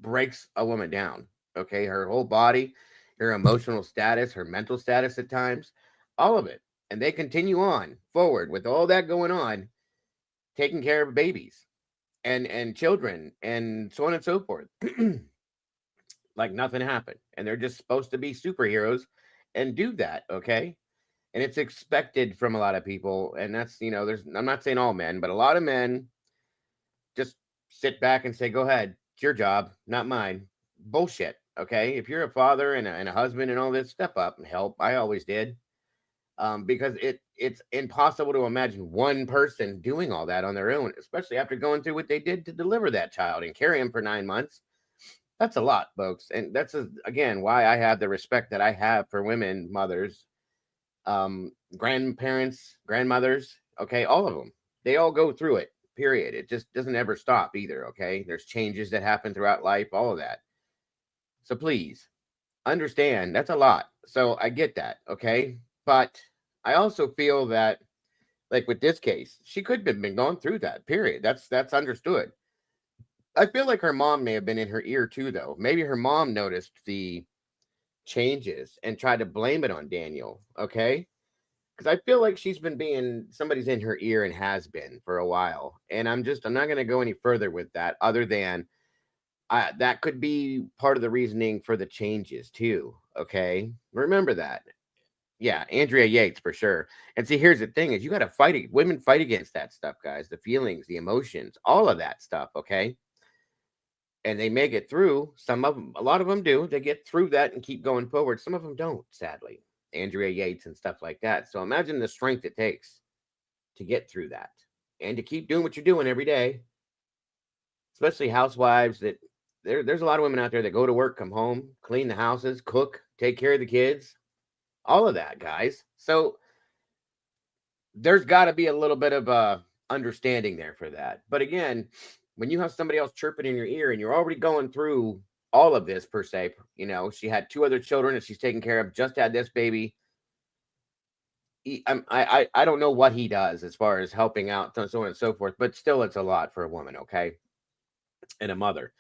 breaks a woman down. Okay, her whole body, her emotional status, her mental status at times, all of it. And they continue on forward with all that going on, taking care of babies and children and so on and so forth. Like nothing happened. And they're just supposed to be superheroes and do that, okay? And it's expected from a lot of people. And that's, I'm not saying all men, but a lot of men just sit back and say, go ahead, it's your job, not mine. Bullshit. Okay. If you're a father and a husband and all this, step up and help. I always did. Because it's impossible to imagine one person doing all that on their own, especially after going through what they did to deliver that child and carry him for 9 months. That's a lot, folks. And that's, again, why I have the respect that I have for women, mothers, grandparents, grandmothers. Okay. All of them, they all go through it, period. It just doesn't ever stop either. Okay. There's changes that happen throughout life, all of that. So please understand that's a lot. So I get that. Okay. But I also feel that, like with this case, she could have been going through that, period. That's understood. I feel like her mom may have been in her ear too, though. Maybe her mom noticed the changes and tried to blame it on Daniel, okay? Because I feel like somebody's in her ear and has been for a while. And I'm not going to go any further with that other than that could be part of the reasoning for the changes too, okay? Remember that. Yeah, Andrea Yates for sure. And see, here's the thing: is you got to fight it. Women fight against that stuff, guys. The feelings, the emotions, all of that stuff. Okay, and they make it through. Some of them, a lot of them do. They get through that and keep going forward. Some of them don't, sadly. Andrea Yates and stuff like that. So imagine the strength it takes to get through that and to keep doing what you're doing every day. Especially housewives. There's a lot of women out there that go to work, come home, clean the houses, cook, take care of the kids. All of that, guys. So there's got to be a little bit of understanding there for that. But again, when you have somebody else chirping in your ear and you're already going through all of this per se, she had 2 other children that she's taking care of, just had this baby. I don't know what he does as far as helping out, so on and so forth, but still it's a lot for a woman, okay? And a mother.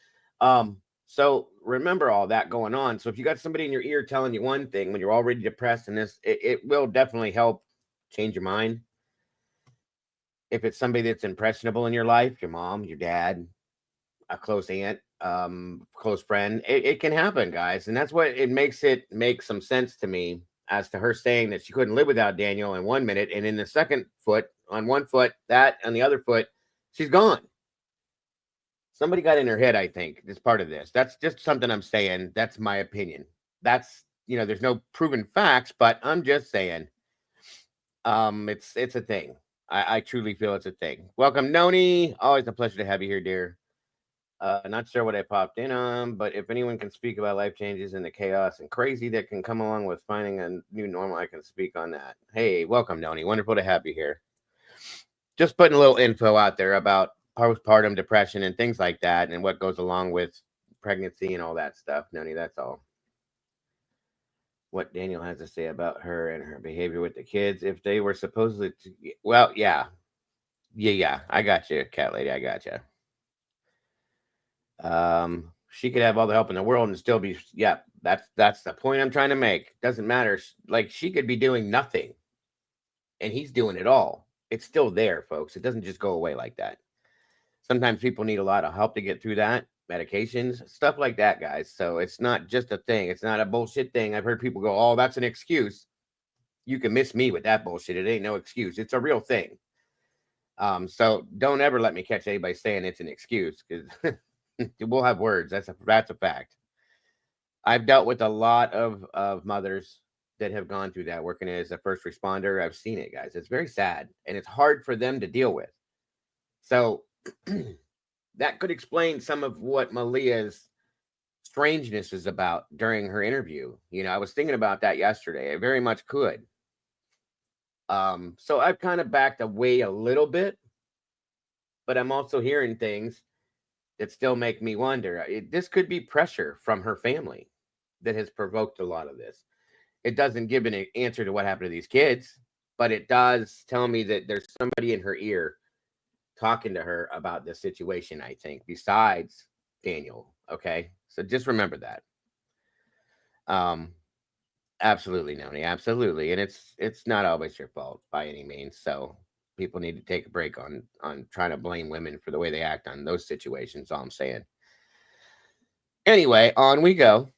So remember all that going on. So if you got somebody in your ear telling you one thing when you're already depressed, and it will definitely help change your mind. If it's somebody that's impressionable in your life, your mom, your dad, a close aunt, close friend, it can happen, guys. And that's what it makes it make some sense to me as to her saying that she couldn't live without Daniel in 1 minute. And in the second foot, on one foot, that on the other foot, She's gone. Somebody got in her head, I think, is part of this. That's just something I'm saying. That's my opinion. That's, there's no proven facts, but I'm just saying, it's a thing. I truly feel it's a thing. Welcome, Noni. Always a pleasure to have you here, dear. Not sure what I popped in on, but if anyone can speak about life changes and the chaos and crazy that can come along with finding a new normal, I can speak on that. Hey, welcome, Noni. Wonderful to have you here. Just putting a little info out there about postpartum depression and things like that and what goes along with pregnancy and all that stuff, Noni. That's all. What Daniel has to say about her and her behavior with the kids. If they were supposedly well, yeah. I got you, cat lady. I got you. She could have all the help in the world and still be, that's the point I'm trying to make. Doesn't matter. Like, she could be doing nothing and he's doing it all. It's still there, folks. It doesn't just go away like that. Sometimes people need a lot of help to get through that. Medications, stuff like that, guys. So it's not just a thing. It's not a bullshit thing. I've heard people go, oh, that's an excuse. You can miss me with that bullshit. It ain't no excuse. It's a real thing. So don't ever let me catch anybody saying it's an excuse, because we'll have words. That's a fact. I've dealt with a lot of mothers that have gone through that, working as a first responder. I've seen it, guys. It's very sad, and it's hard for them to deal with. So that could explain some of what Malia's strangeness is about during her interview. I was thinking about that yesterday. I very much could. So I've kind of backed away a little bit, but I'm also hearing things that still make me wonder. This could be pressure from her family that has provoked a lot of this. It doesn't give an answer to what happened to these kids, but it does tell me that there's somebody in her ear talking to her about this situation, I think, besides Daniel. Okay, so just remember that. Absolutely, Noni, absolutely. And it's not always your fault by any means. So people need to take a break on trying to blame women for the way they act on those situations. All I'm saying. Anyway, on we go.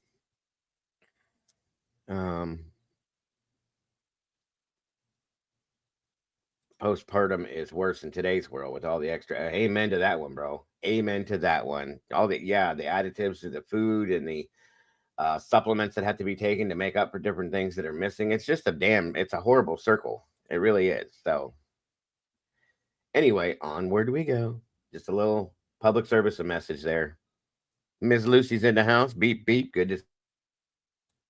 Postpartum is worse in today's world with all the extra. Amen to that one, bro. Amen to that one. All the additives to the food and the supplements that have to be taken to make up for different things that are missing. It's just it's a horrible circle. It really is. So anyway, onward we go. Just a little public service message there. Ms. Lucy's in the house. Beep, beep. Good to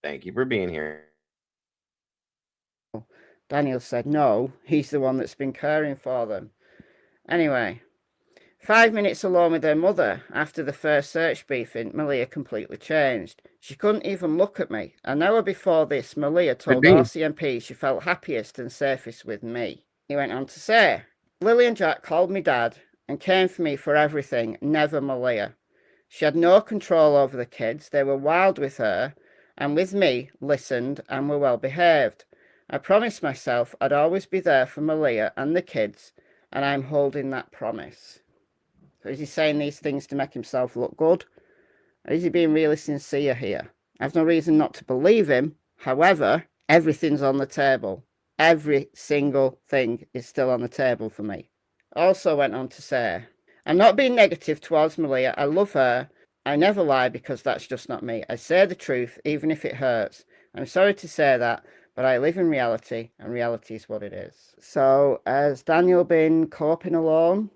thank you for being here. Daniel said no, he's the one that's been caring for them. Anyway, 5 minutes alone with her mother after the first search briefing, Malia completely changed. She couldn't even look at me. An hour before this, Malia told RCMP she felt happiest and safest with me. He went on to say, Lily and Jack called me dad and came for me for everything, never Malia. She had no control over the kids. They were wild with her and with me, listened and were well behaved. I promised myself I'd always be there for Malia and the kids, and I'm holding that promise. So is he saying these things to make himself look good? Or is he being really sincere here? I have no reason not to believe him. However, everything's on the table. Every single thing is still on the table for me. Also went on to say, I'm not being negative towards Malia. I love her. I never lie because that's just not me. I say the truth, even if it hurts. I'm sorry to say that, but I live in reality, and reality is what it is. So has Daniel been coping alone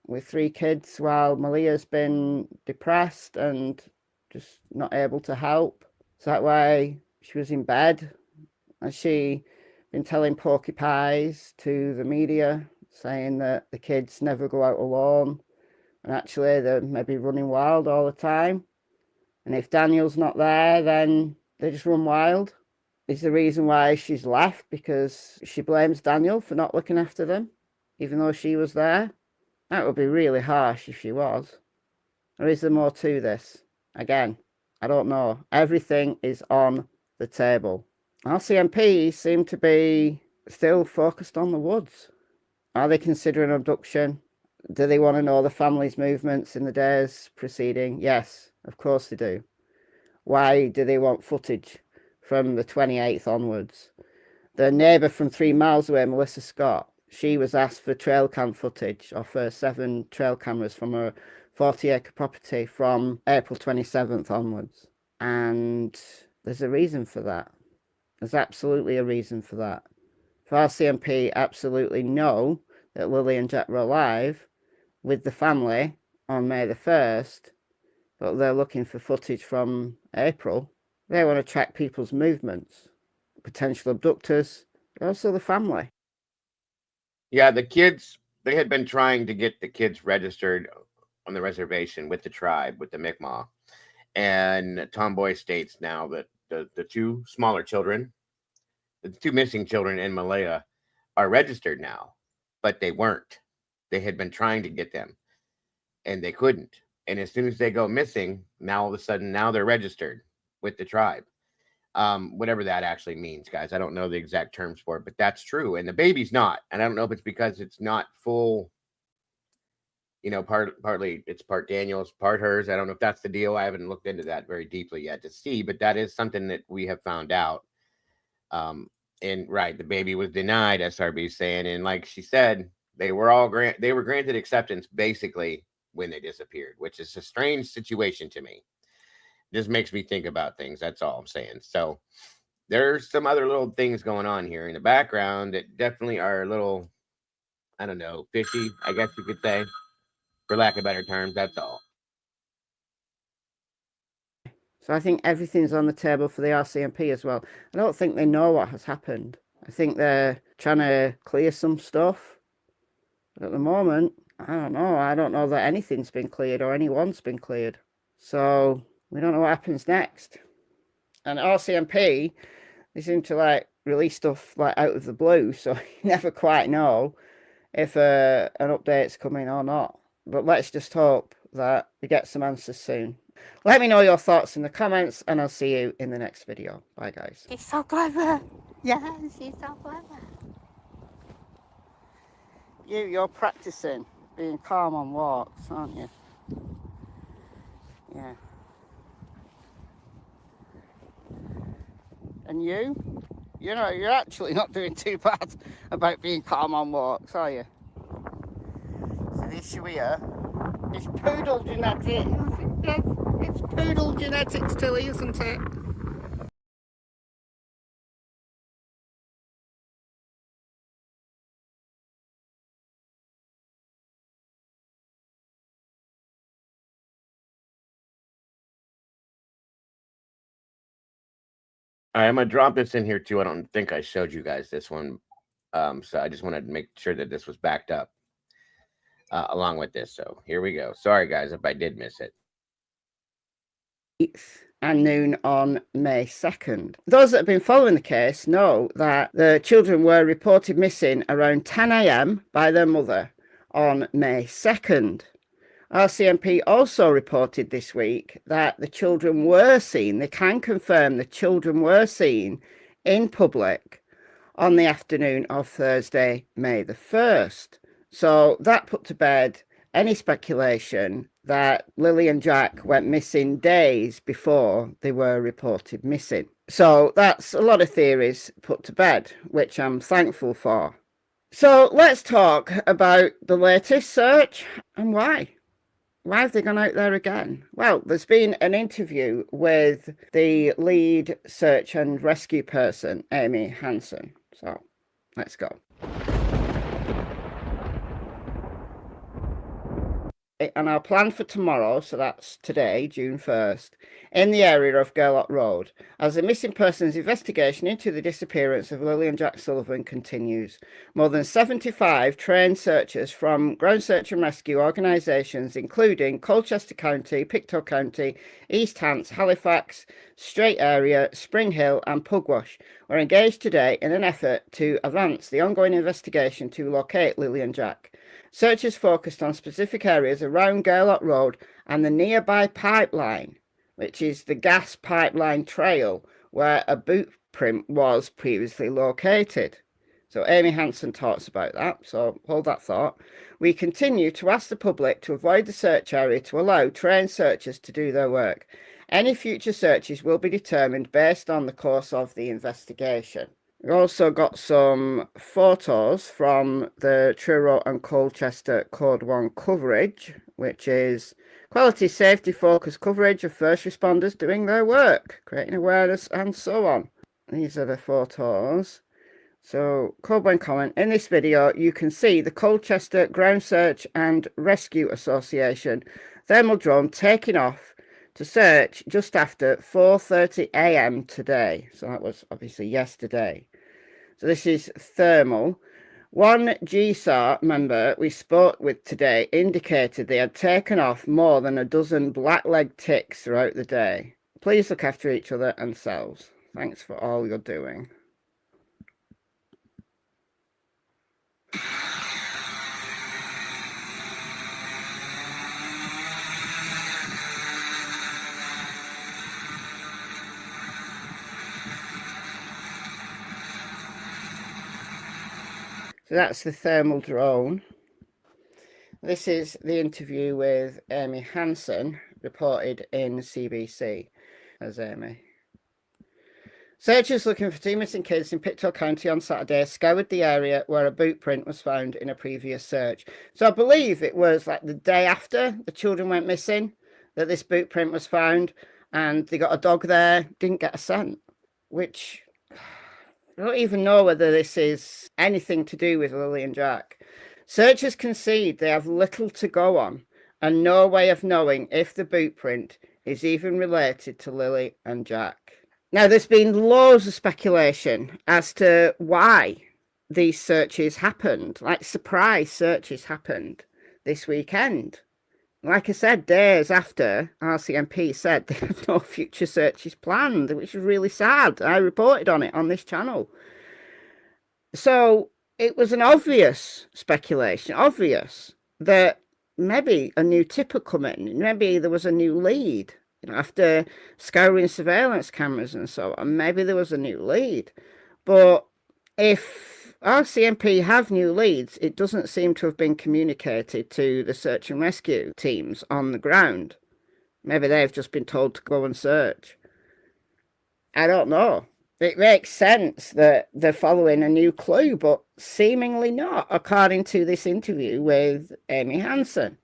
with 3 kids while Malia's been depressed and just not able to help? Is that why she was in bed? Has she been telling porcupines to the media, saying that the kids never go out alone, and actually they're maybe running wild all the time? And if Daniel's not there, then they just run wild? Is the reason why she's left because she blames Daniel for not looking after them, even though she was there? That would be really harsh if she was. Or is there more to this? Again, I don't know. Everything is on the table. RCMP seem to be still focused on the woods. Are they considering abduction? Do they want to know the family's movements in the days preceding? Yes, of course they do. Why do they want footage from the 28th onwards? The neighbour from 3 miles away, Melissa Scott, she was asked for trail cam footage of her 7 trail cameras from her 40-acre property from April 27th onwards. And there's a reason for that. There's absolutely a reason for that. If RCMP absolutely know that Lily and Jack were alive with the family on May the 1st, but they're looking for footage from April, they want to track people's movements, potential abductors, also the family. Yeah, the kids, they had been trying to get the kids registered on the reservation with the tribe, with the Mi'kmaq. And Tomboy states now that the 2 smaller children, the 2 missing children in Malaya, are registered now, but they weren't. They had been trying to get them, and they couldn't. And as soon as they go missing, now all of a sudden, now they're registered with the tribe. Whatever that actually means, guys. I don't know the exact terms for it, but that's true. And the baby's not. And I don't know if it's because it's not full, you know, partly it's part Daniel's, part hers. I don't know if that's the deal. I haven't looked into that very deeply yet to see, but that is something that we have found out. And right, the baby was denied, SRB saying, and like she said, they were granted acceptance basically when they disappeared, which is a strange situation to me. Just makes me think about things. That's all I'm saying. So there's some other little things going on here in the background that definitely are a little, I don't know, fishy, I guess you could say, for lack of better terms. That's all. So I think everything's on the table for the RCMP as well. I don't think they know what has happened. I think they're trying to clear some stuff. But at the moment, I don't know. I don't know that anything's been cleared or anyone's been cleared. So we don't know what happens next. And RCMP, they seem to like release stuff like out of the blue, so you never quite know if an update's coming or not. But let's just hope that we get some answers soon. Let me know your thoughts in the comments, and I'll see you in the next video. Bye, guys. She's so clever. Yeah, she's so clever. You're practicing being calm on walks, aren't you? Yeah. And you know, you're actually not doing too bad about being calm on walks, are you? So this shoe here is poodle genetics. Yes, it's poodle genetics, Tilly, isn't it? All right, I'm going to drop this in here too. I don't think I showed you guys this one. So I just wanted to make sure that this was backed up along with this. So here we go. Sorry, guys, if I did miss it. And noon on May 2nd. Those that have been following the case know that the children were reported missing around 10 a.m. by their mother on May 2nd. RCMP also reported this week that the children were seen, they can confirm the children were seen in public on the afternoon of Thursday, May the 1st. So that put to bed any speculation that Lily and Jack went missing days before they were reported missing. So that's a lot of theories put to bed, which I'm thankful for. So let's talk about the latest search and why. Why have they gone out there again? Well, there's been an interview with the lead search and rescue person, Amy Hansen. So let's go. And our plan for tomorrow, so that's today, June 1st, in the area of Gerlach Road, as the missing persons investigation into the disappearance of Lily and Jack Sullivan continues. More than 75 trained searchers from ground search and rescue organisations, including Colchester County, Pictou County, East Hants, Halifax, Strait Area, Spring Hill and Pugwash, were engaged today in an effort to advance the ongoing investigation to locate Lily and Jack. Searchers focused on specific areas around Gerlach Road and the nearby pipeline, which is the gas pipeline trail where a boot print was previously located. So Amy Hansen talks about that, so hold that thought. We continue to ask the public to avoid the search area to allow trained searchers to do their work. Any future searches will be determined based on the course of the investigation. We also got some photos from the Truro and Colchester Code 1 coverage, which is quality safety focused coverage of first responders doing their work, creating awareness and so on. These are the photos. So, Code 1 comment. In this video, you can see the Colchester Ground Search and Rescue Association thermal drone taking off to search just after 4:30 a.m. today. So that was obviously yesterday. So this is thermal. One GSAR member we spoke with today indicated they had taken off more than a dozen black-legged ticks throughout the day. Please look after each other and selves. Thanks for all you're doing. So that's the thermal drone. This is the interview with Amy Hansen, reported in CBC as Amy. Searchers looking for two missing kids in Pictou County on Saturday scoured the area where a boot print was found in a previous search. So I believe it was like the day after the children went missing that this boot print was found, and they got a dog there, didn't get a scent, which I don't even know whether this is anything to do with Lily and Jack. Searchers concede they have little to go on and no way of knowing if the boot print is even related to Lily and Jack. Now, there's been loads of speculation as to why these searches happened, like surprise searches happened this weekend. Like I said, days after RCMP said they had no future searches planned, which was really sad. I reported on it on this channel. So it was an obvious speculation, obvious, that maybe a new tip had come in, maybe there was a new lead. You know, after scouring surveillance cameras and so on, maybe there was a new lead. But if RCMP have new leads, it doesn't seem to have been communicated to the search and rescue teams on the ground. Maybe they've just been told to go and search. I don't know. It makes sense that they're following a new clue, but seemingly not, according to this interview with Amy Hansen.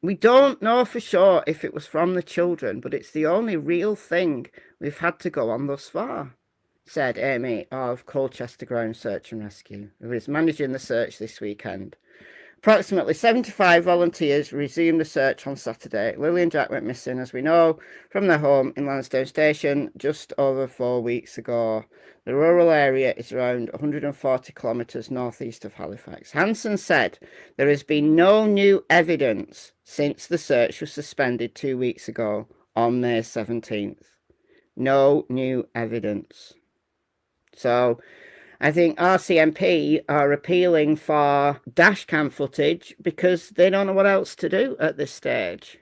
We don't know for sure if it was from the children, but it's the only real thing we've had to go on thus far, said Amy of Colchester Ground Search and Rescue, who is managing the search this weekend. Approximately 75 volunteers resumed the search on Saturday. Lily and Jack went missing, as we know, from their home in Lansdowne Station just over 4 weeks ago. The rural area is around 140 kilometres northeast of Halifax. Hansen said there has been no new evidence since the search was suspended 2 weeks ago on May 17th. No new evidence. So I think RCMP are appealing for dashcam footage because they don't know what else to do at this stage.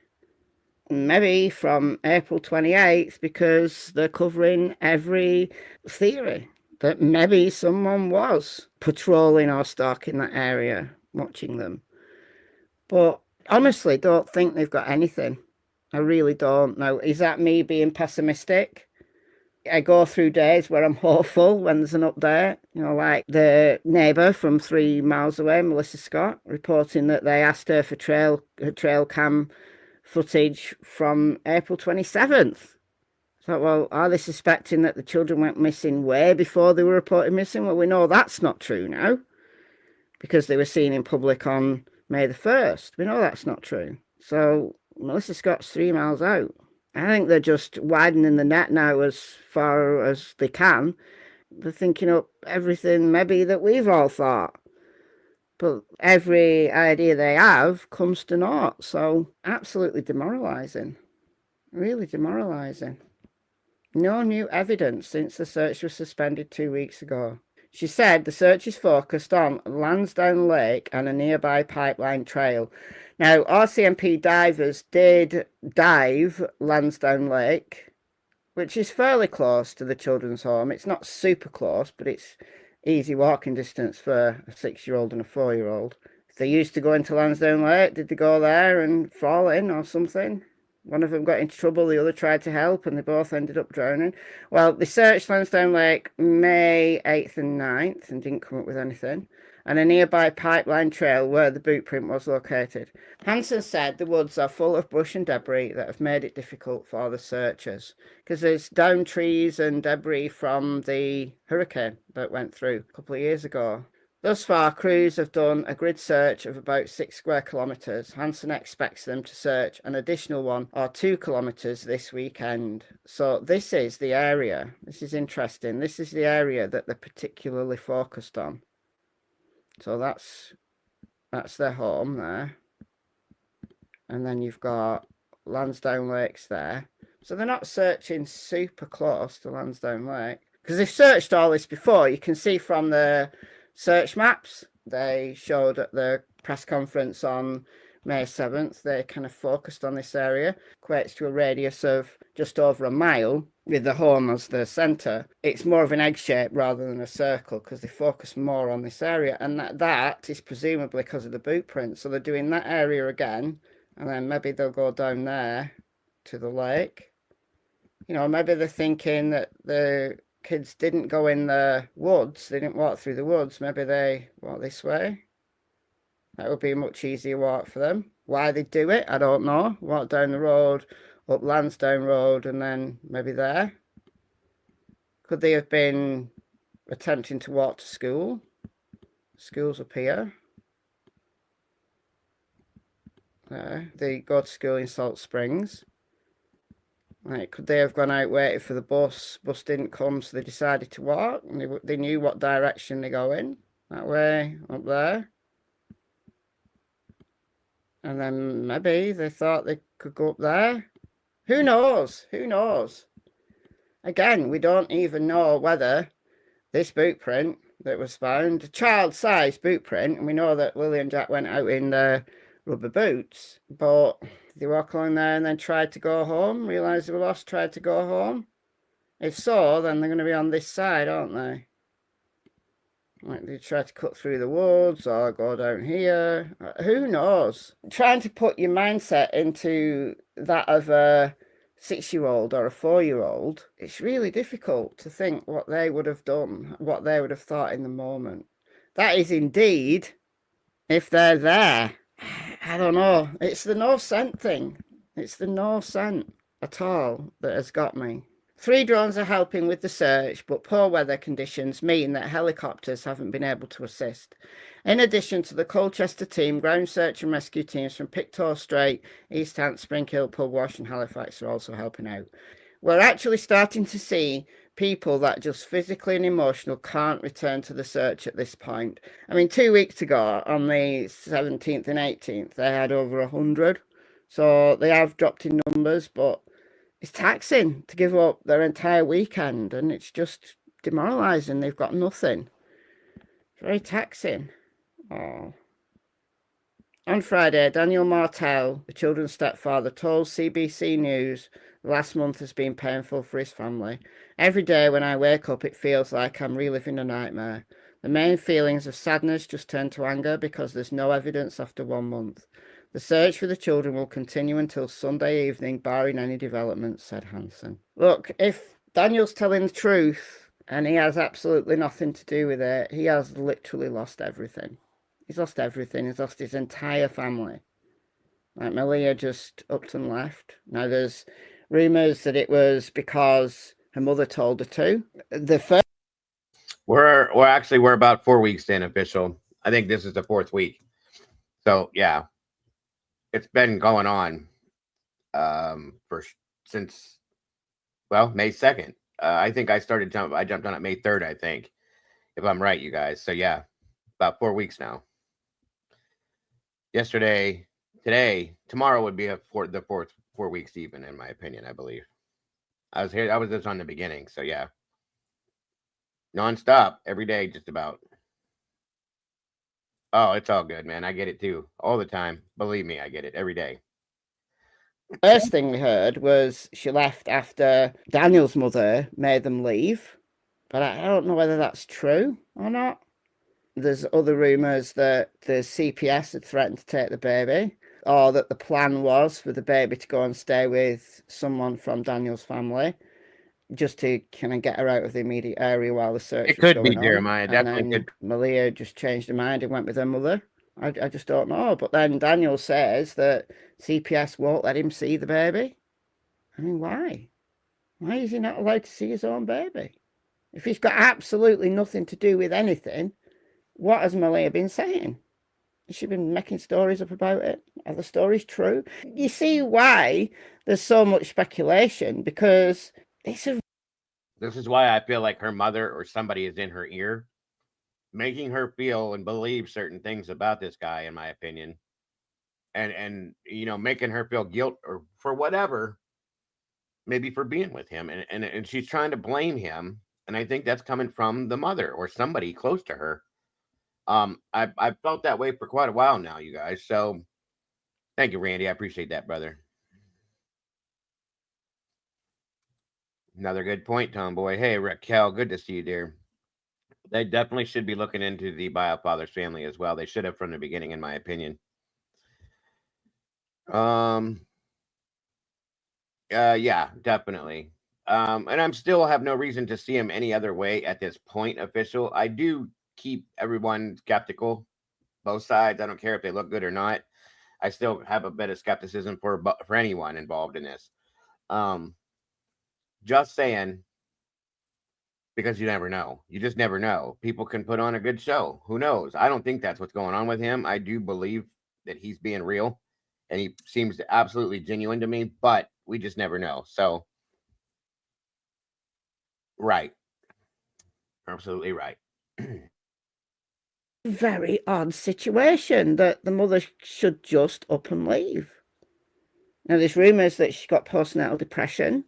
Maybe from April 28th because they're covering every theory that maybe someone was patrolling or stalking that area, watching them. But honestly, don't think they've got anything. I really don't. Now, is that me being pessimistic? I go through days where I'm hopeful when there's an update, you know, like the neighbour from 3 miles away, Melissa Scott, reporting that they asked her for trail cam footage from April 27th. So, well, are they suspecting that the children went missing way before they were reported missing? Well, we know that's not true now because they were seen in public on May the 1st. We know that's not true. So Melissa Scott's 3 miles out. I think they're just widening the net now as far as they can. They're thinking up everything maybe that we've all thought. But every idea they have comes to naught. So absolutely demoralising. Really demoralising. No new evidence since the search was suspended 2 weeks ago. She said the search is focused on Lansdowne Lake and a nearby pipeline trail. Now, RCMP divers did dive Lansdowne Lake, which is fairly close to the children's home. It's not super close, but it's easy walking distance for a 6-year-old and a 4-year-old. If they used to go into Lansdowne Lake, did they go there and fall in or something? One of them got into trouble, the other tried to help, and they both ended up drowning. Well, they searched Lansdowne Lake May 8th and 9th and didn't come up with anything. And a nearby pipeline trail where the boot print was located. Hansen said the woods are full of brush and debris that have made it difficult for the searchers because there's downed trees and debris from the hurricane that went through a couple of years ago. Thus far, crews have done a grid search of about 6 square kilometres. Hansen expects them to search an additional 1 or 2 kilometres this weekend. So this is the area. This is interesting. This is the area that they're particularly focused on. So that's their home there. And then you've got Lansdowne Lakes there. So they're not searching super close to Lansdowne Lake. Because they've searched all this before. You can see from the search maps they showed at the press conference on May 7th, they kind of focused on this area. Equates to a radius of just over a mile with the home as the centre. It's more of an egg shape rather than a circle because they focus more on this area, and that is presumably because of the boot print. So they're doing that area again, and then maybe they'll go down there to the lake. You know, maybe they're thinking that the kids didn't go in the woods, they didn't walk through the woods, maybe they walk this way. That would be a much easier walk for them. Why they do it, I don't know. Walk down the road, up Lansdowne Road, and then maybe there. Could they have been attempting to walk to school? School's up here. There. They go to school in Salt Springs. Right, could they have gone out waiting for the bus? Bus didn't come, so they decided to walk. And they knew what direction they go in. That way, up there. And then maybe they thought they could go up there. Who knows? Who knows? Again, we don't even know whether this boot print that was found, a child-sized boot print, and we know that Lily and Jack went out in their rubber boots, but they walk along there and then tried to go home, realised they were lost, tried to go home. If so, then they're going to be on this side, aren't they? Like they try to cut through the woods or go down here. Who knows? Trying to put your mindset into that of a 6-year-old or a 4-year-old, it's really difficult to think what they would have done, what they would have thought in the moment. That is indeed, if they're there. I don't know. It's the no scent thing. It's the no scent at all that has got me. 3 drones are helping with the search, but poor weather conditions mean that helicopters haven't been able to assist. In addition to the Colchester team, ground search and rescue teams from Pictou Strait, East Hants, Springhill, Pugwash and Halifax are also helping out. We're actually starting to see people that just physically and emotional can't return to the search at this point. I mean, 2 weeks ago, on the 17th and 18th, they had over 100. So they have dropped in numbers, but it's taxing to give up their entire weekend, and it's just demoralising. They've got nothing. It's very taxing. Oh. On Friday, Daniel Martel, the children's stepfather, told CBC News the last month has been painful for his family. Every day when I wake up, it feels like I'm reliving a nightmare. The main feelings of sadness just turn to anger because there's no evidence after 1 month. The search for the children will continue until Sunday evening, barring any developments, said Hansen. Look, if Daniel's telling the truth and he has absolutely nothing to do with it, he has literally lost everything. He's lost everything. He's lost his entire family. Like Malia just upped and left. Now there's rumours that it was because her mother told her to. The first We're about 4 weeks in official. I think this is the 4th week. So yeah. It's been going on since May 2nd. I think I jumped on it May 3rd, I think, if I'm right, you guys. So yeah, about 4 weeks now. Yesterday, today, tomorrow would be the fourth 4 weeks even, in my opinion, I believe. I was just on the beginning, so yeah. Nonstop, every day, just about. Oh, it's all good, man. I get it too. All the time. Believe me, I get it every day. First thing we heard was she left after Daniel's mother made them leave. But I don't know whether that's true or not. There's other rumours that the CPS had threatened to take the baby. or that the plan was for the baby to go and stay with someone from Daniel's family, just to kind of get her out of the immediate area while the search It was could be going on. Jeremiah. And Definitely then could. Malia just changed her mind and went with her mother. I just don't know. But then Daniel says that CPS won't let him see the baby. I mean, why? Why is he not allowed to see his own baby? If he's got absolutely nothing to do with anything, what has Malia been saying? Has she been making stories up about it? Are the stories true? You see why there's so much speculation, because it's a... This is why I feel like her mother or somebody is in her ear, making her feel and believe certain things about this guy, in my opinion. And you know, making her feel guilt or for whatever, maybe for being with him. And she's trying to blame him. And I think that's coming from the mother or somebody close to her. I've felt that way for quite a while now, you guys. So thank you, Randy. I appreciate that, brother. Another good point, Tomboy. Hey, Raquel, good to see you, dear. They definitely should be looking into the bio father's family as well. They should have from the beginning, in my opinion. Yeah, definitely. And I'm still have no reason to see him any other way at this point, official. I do keep everyone skeptical, both sides. I don't care if they look good or not. I still have a bit of skepticism for anyone involved in this. Just saying, because you never know. You just never know. People can put on a good show. Who knows? I don't think that's what's going on with him. I do believe that he's being real, and he seems absolutely genuine to me, but we just never know. So, right. Absolutely right. very odd situation that the mother should just up and leave. Now, there's rumours that she's got postnatal depression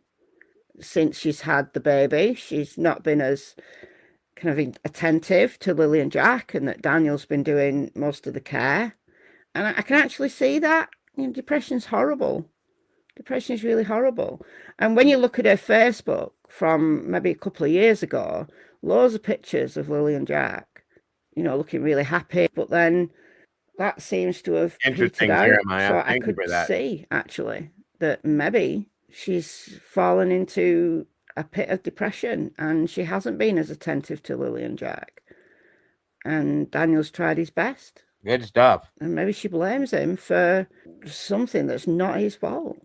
since she's had the baby. She's not been as kind of attentive to Lily and Jack, and that Daniel's been doing most of the care. And I can actually see that. You know, depression's horrible. Depression is really horrible. And when you look at her Facebook from maybe a couple of years ago, loads of pictures of Lily and Jack, you know, looking really happy. But then that seems to have Interesting, petered out. Jeremiah. So I Thank you could for that. see, actually, that maybe she's fallen into a pit of depression and she hasn't been as attentive to Lily and Jack. And Daniel's tried his best. Good stuff. And maybe she blames him for something that's not his fault.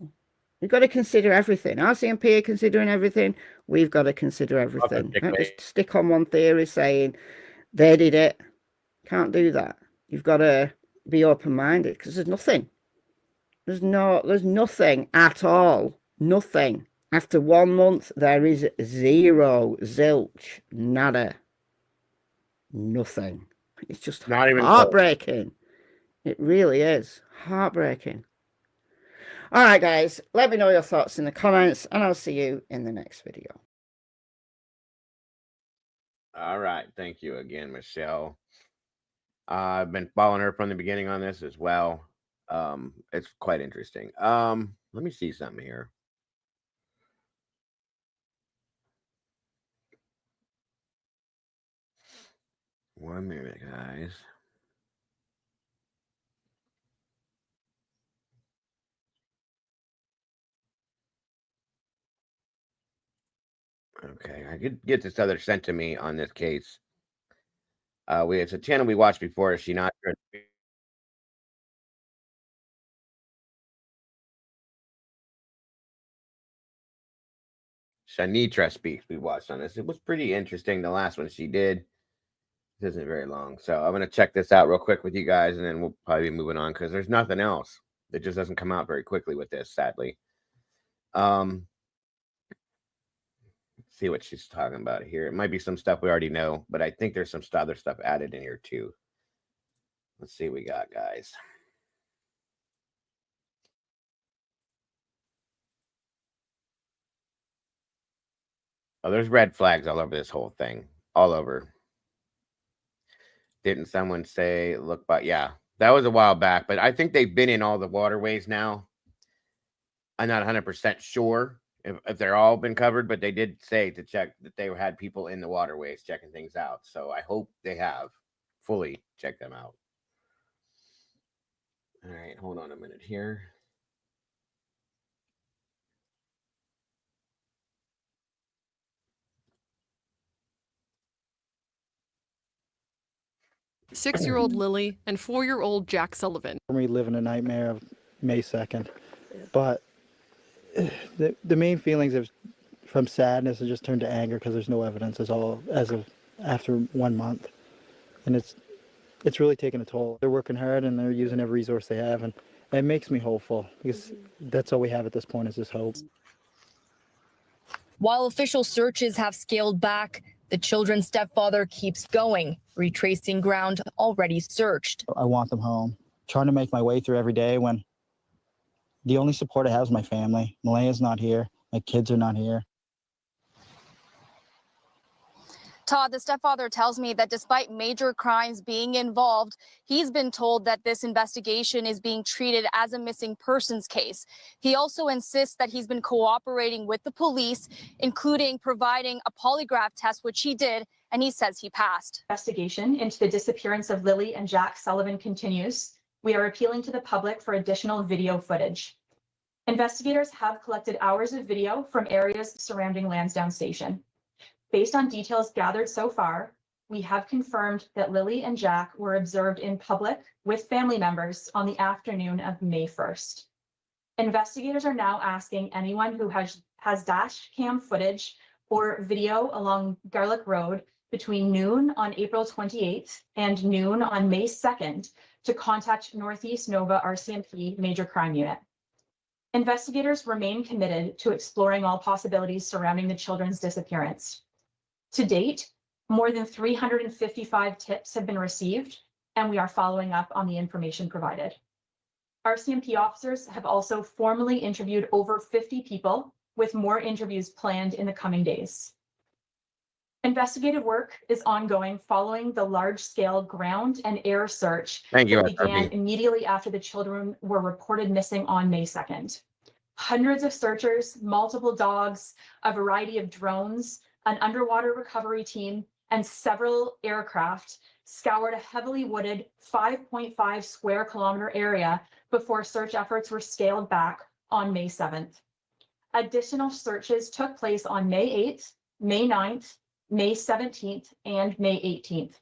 We've got to consider everything. RCMP are considering everything. We've got to consider everything. Can't just stick on one theory saying they did it. Can't do that. You've got to be open-minded, because there's nothing. There's nothing at all. Nothing. After 1 month, there is zero, zilch, nada. Nothing. It's just Not even heartbreaking. It really is heartbreaking. All right, guys, let me know your thoughts in the comments, and I'll see you in the next video. All right. Thank you again, Michelle. I've been following her from the beginning on this as well. It's quite interesting. Let me see something here. One minute, guys. Okay, I could get this other sent to me on this case. It's a channel we watched before. Is she not? Shanitra Speaks. We watched on this. It was pretty interesting. The last one she did. This isn't very long, so I'm gonna check this out real quick with you guys, and then we'll probably be moving on because there's nothing else. It just doesn't come out very quickly with this, sadly. See what she's talking about here. It might be some stuff we already know, but I think there's some other stuff added in here too. Let's see what we got, guys. Oh, there's red flags all over this whole thing. All over. Didn't someone say, look, but yeah, that was a while back, but I think they've been in all the waterways now. I'm not 100% sure if they're all been covered, but they did say to check that they had people in the waterways checking things out. So I hope they have fully checked them out. All right, hold on a minute here. Six-year-old Lily and 4-year-old Jack Sullivan. For me, living a nightmare of May 2nd. But the main feelings from sadness have just turned to anger because there's no evidence as of after 1 month. And it's really taken a toll. They're working hard and they're using every resource they have, and it makes me hopeful because that's all we have at this point is this hope. While official searches have scaled back, the children's stepfather keeps going, retracing ground already searched. I want them home. Trying to make my way through every day when the only support I have is my family. Malaya's not here. My kids are not here. Todd, the stepfather tells me that despite major crimes being involved, he's been told that this investigation is being treated as a missing persons case. He also insists that he's been cooperating with the police, including providing a polygraph test, which he did, and he says he passed. Investigation into the disappearance of Lily and Jack Sullivan continues. We are appealing to the public for additional video footage. Investigators have collected hours of video from areas surrounding Lansdowne Station. Based on details gathered so far, we have confirmed that Lily and Jack were observed in public with family members on the afternoon of May 1st. Investigators are now asking anyone who has dash cam footage or video along Garlick Road between noon on April 28th and noon on May 2nd to contact Northeast Nova RCMP Major Crime Unit. Investigators remain committed to exploring all possibilities surrounding the children's disappearance. To date, more than 355 tips have been received, and we are following up on the information provided. RCMP officers have also formally interviewed over 50 people, with more interviews planned in the coming days. Investigative work is ongoing following the large-scale ground and air search that began immediately after the children were reported missing on May 2nd. Hundreds of searchers, multiple dogs, a variety of drones, an underwater recovery team, and several aircraft scoured a heavily wooded 5.5 square kilometer area before search efforts were scaled back on May 7th. Additional searches took place on May 8th, May 9th, May 17th, and May 18th.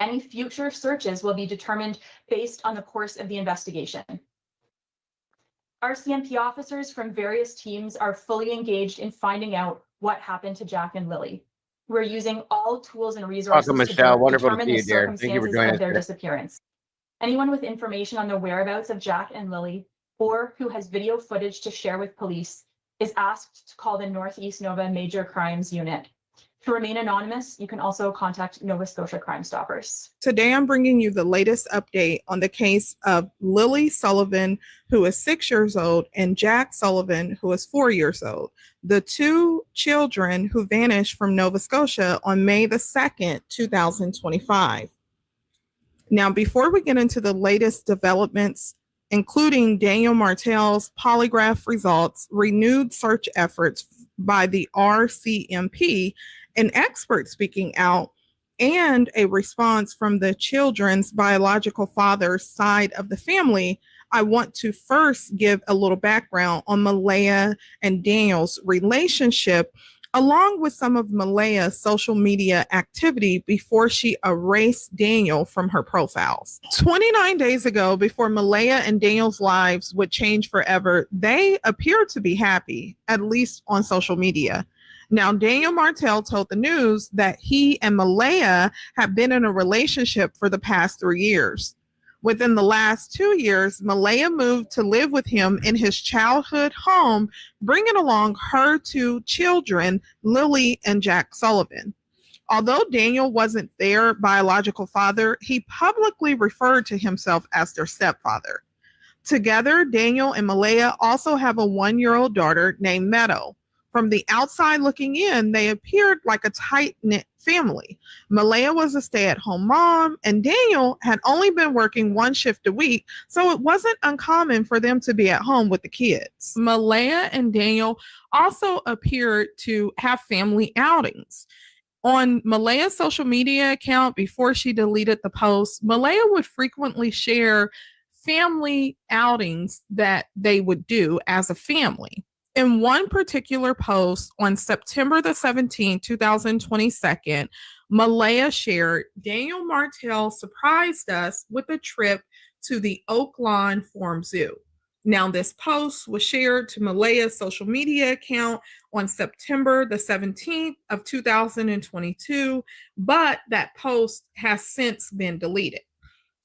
Any future searches will be determined based on the course of the investigation. RCMP officers from various teams are fully engaged in finding out what happened to Jack and Lily. We're using all tools and resources Welcome, Michelle. to Wonderful determine to see the you, dear. Thank you for circumstances joining of us their today. disappearance. Anyone with information on the whereabouts of Jack and Lily or who has video footage to share with police is asked to call the Northeast Nova Major Crimes Unit. To remain anonymous, you can also contact Nova Scotia Crime Stoppers. Today, I'm bringing you the latest update on the case of Lily Sullivan, who is 6 years old, and Jack Sullivan, who is 4 years old, the two children who vanished from Nova Scotia on May the 2nd, 2025. Now, before we get into the latest developments, including Daniel Martel's polygraph results, renewed search efforts by the RCMP, an expert speaking out, and a response from the children's biological father's side of the family, I want to first give a little background on Malaya and Daniel's relationship, along with some of Malaya's social media activity before she erased Daniel from her profiles. 29 days ago, before Malaya and Daniel's lives would change forever, they appeared to be happy, at least on social media. Now, Daniel Martel told the news that he and Malaya have been in a relationship for the past 3 years. Within the last 2 years, Malaya moved to live with him in his childhood home, bringing along her two children, Lily and Jack Sullivan. Although Daniel wasn't their biological father, he publicly referred to himself as their stepfather. Together, Daniel and Malaya also have a 1-year-old daughter named Meadow. From the outside looking in, they appeared like a tight-knit family. Malaya was a stay-at-home mom, and Daniel had only been working 1 shift a week, so it wasn't uncommon for them to be at home with the kids. Malaya and Daniel also appeared to have family outings. On Malaya's social media account, before she deleted the post, Malaya would frequently share family outings that they would do as a family. In one particular post on September the 17th, 2022, Malaya shared, Daniel Martell surprised us with a trip to the Oak Lawn Farm Zoo. Now, this post was shared to Malaya's social media account on September the 17th of 2022, but that post has since been deleted.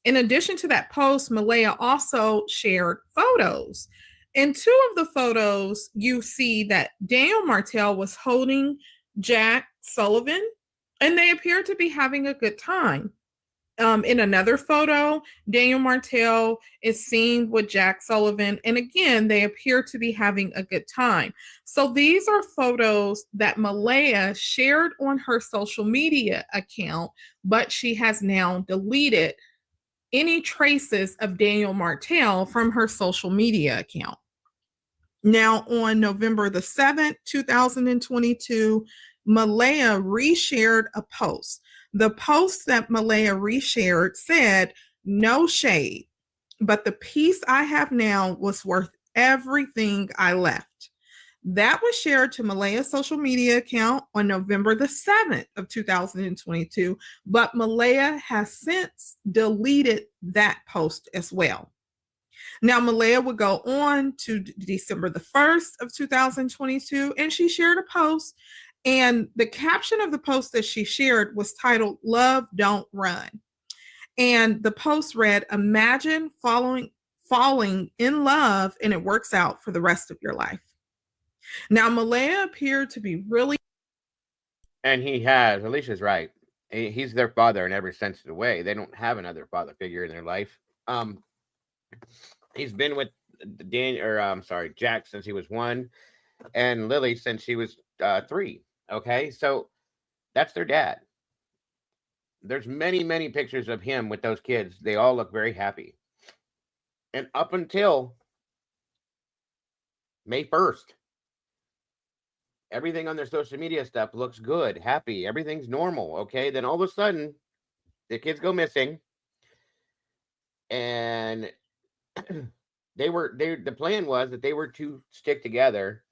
In addition to that post, Malaya also shared photos. In two of the photos, you see that Daniel Martell was holding Jack Sullivan, and they appear to be having a good time. In another photo, Daniel Martell is seen with Jack Sullivan, and again, they appear to be having a good time. So these are photos that Malaya shared on her social media account, but she has now deleted any traces of Daniel Martell from her social media account. Now, on November the 7th, 2022, Malaya reshared a post. The post that Malaya reshared said, no shade, but the peace I have now was worth everything I left. That was shared to Malaya's social media account on November the 7th of 2022, but Malaya has since deleted that post as well. Now, Malaya would go on to December the 1st of 2022, and she shared a post, and the caption of the post that she shared was titled, Love Don't Run. And the post read, imagine falling in love and it works out for the rest of your life. Now, Malaya appeared to be really... And he has, Alicia's right. He's their father in every sense of the way. They don't have another father figure in their life. He's been with Jack since he was 1, and Lily since she was 3. Okay, so that's their dad. There's many, many pictures of him with those kids. They all look very happy. And up until May 1st, everything on their social media stuff looks good, happy. Everything's normal. Okay, then all of a sudden, the kids go missing, and the plan was that they were to stick together,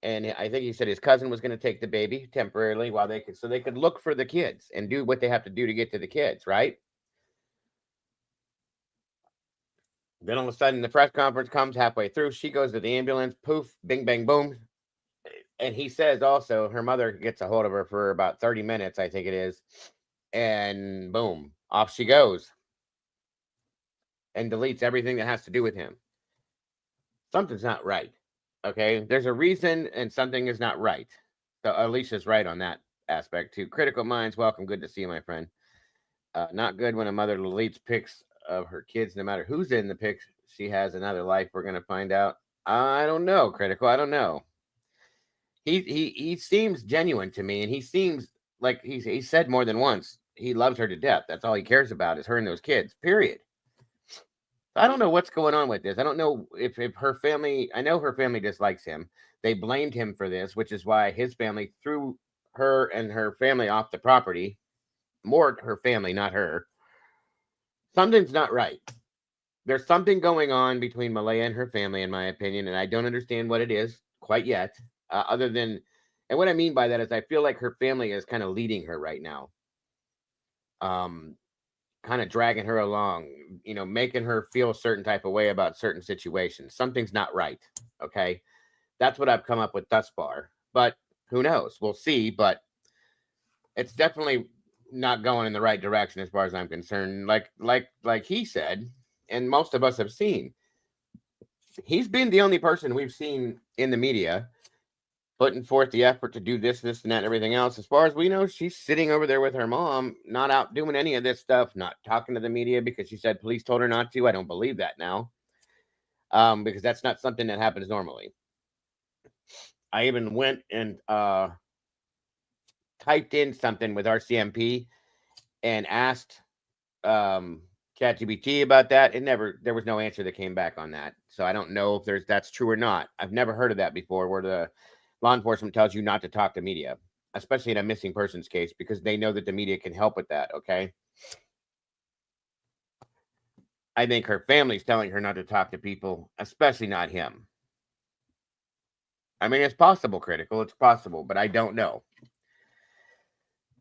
and I think he said his cousin was going to take the baby temporarily while they could look for the kids and do what they have to do to get to the kids, right? Then all of a sudden the press conference comes halfway through, she goes to the ambulance, poof, bing bang boom, and he says also her mother gets a hold of her for about 30 minutes, I think it is, and boom, off she goes and deletes everything that has to do with him. Something's not right. Okay, there's a reason, and something is not right. So Alicia's right on that aspect too. Critical Minds, welcome. Good to see you, my friend. Not good when a mother deletes pics of her kids, no matter who's in the pics. She has another life. We're gonna find out. I don't know, Critical. I don't know. He seems genuine to me, and he seems like he said more than once he loves her to death. That's all he cares about is her and those kids. Period. I don't know what's going on with this. I don't know if her family, I know her family dislikes him. They blamed him for this, which is why his family threw her and her family off the property. More her family, not her. Something's not right. There's something going on between Malaya and her family, in my opinion, and I don't understand what it is quite yet. Other than, and what I mean by that is I feel like her family is kind of leading her right now. Kind of dragging her along, making her feel a certain type of way about certain situations. Something's not right. Okay. That's what I've come up with thus far, but who knows? We'll see, but it's definitely not going in the right direction as far as I'm concerned. Like he said, and most of us have seen, he's been the only person we've seen in the media putting forth the effort to do this, and that, and everything else. As far as we know, she's sitting over there with her mom, not out doing any of this stuff, not talking to the media because she said police told her not to. I don't believe that now, because that's not something that happens normally. I even went and typed in something with RCMP and asked ChatGPT about that. There was no answer that came back on that. So I don't know if that's true or not. I've never heard of that before, where the law enforcement tells you not to talk to media, especially in a missing persons case, because they know that the media can help with that. Okay. I think her family's telling her not to talk to people, especially not him. I mean, it's possible, Critical. It's possible, but I don't know.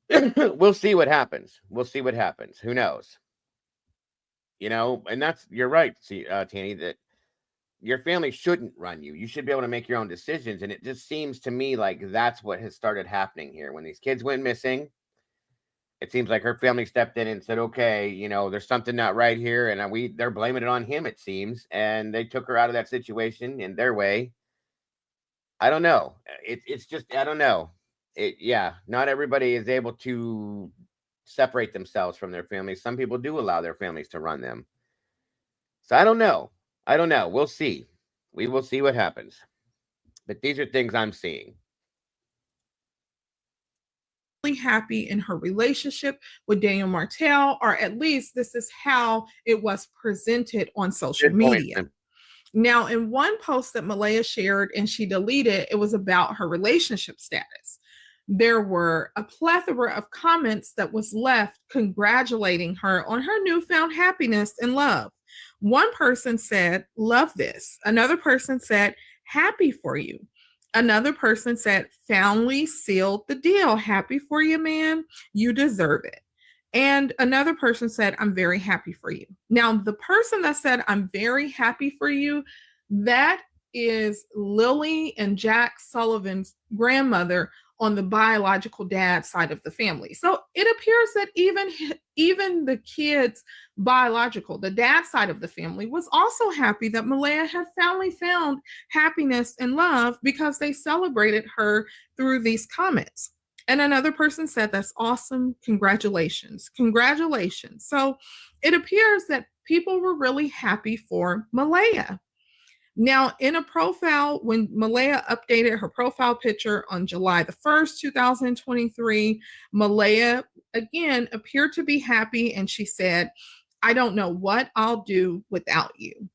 We'll see what happens. We'll see what happens. Who knows? You know, and you're right, Tanny, that your family shouldn't run you. You should be able to make your own decisions. And it just seems to me like that's what has started happening here. When these kids went missing, it seems like her family stepped in and said, okay, you know, there's something not right here. And they're blaming it on him, it seems. And they took her out of that situation in their way. I don't know. It's just, I don't know. Not everybody is able to separate themselves from their families. Some people do allow their families to run them. So I don't know. We'll see. We will see what happens. But these are things I'm seeing. Happy in her relationship with Daniel Martell, or at least this is how it was presented on social media. Now, in one post that Malaya shared and she deleted, it was about her relationship status. There were a plethora of comments that was left congratulating her on her newfound happiness and love. One person said, "Love this." Another person said, "Happy for you." Another person said, "Finally sealed the deal. Happy for you, man. You deserve it." And another person said, "I'm very happy for you." Now, the person that said, "I'm very happy for you," that is Lily and Jack Sullivan's grandmother on the biological dad side of the family. So it appears that even the kids' the dad side of the family, was also happy that Malaya had finally found happiness and love, because they celebrated her through these comments. And another person said, "That's awesome. Congratulations. Congratulations." So it appears that people were really happy for Malaya. Now, in a profile, when Malaya updated her profile picture on July the 1st, 2023, Malaya again appeared to be happy, and she said, "I don't know what I'll do without you."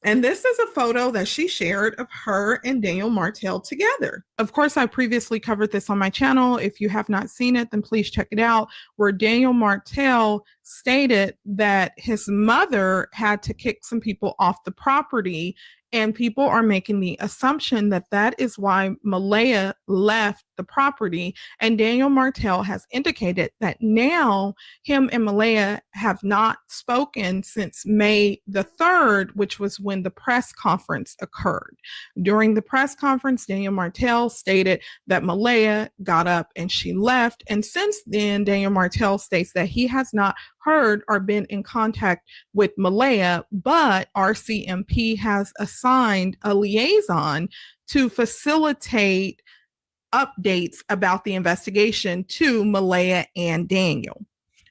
And this is a photo that she shared of her and Daniel Martell together. Of course, I previously covered this on my channel. If you have not seen it, then please check it out, where Daniel Martell stated that his mother had to kick some people off the property, and people are making the assumption that that is why Malaya left the property. And Daniel Martell has indicated that now him and Malaya have not spoken since May the 3rd, which was when the press conference occurred. During the press conference, Daniel Martell stated that Malaya got up and she left. And since then, Daniel Martell states that he has not heard or been in contact with Malaya, but RCMP has assigned a liaison to facilitate updates about the investigation to Malaya and Daniel.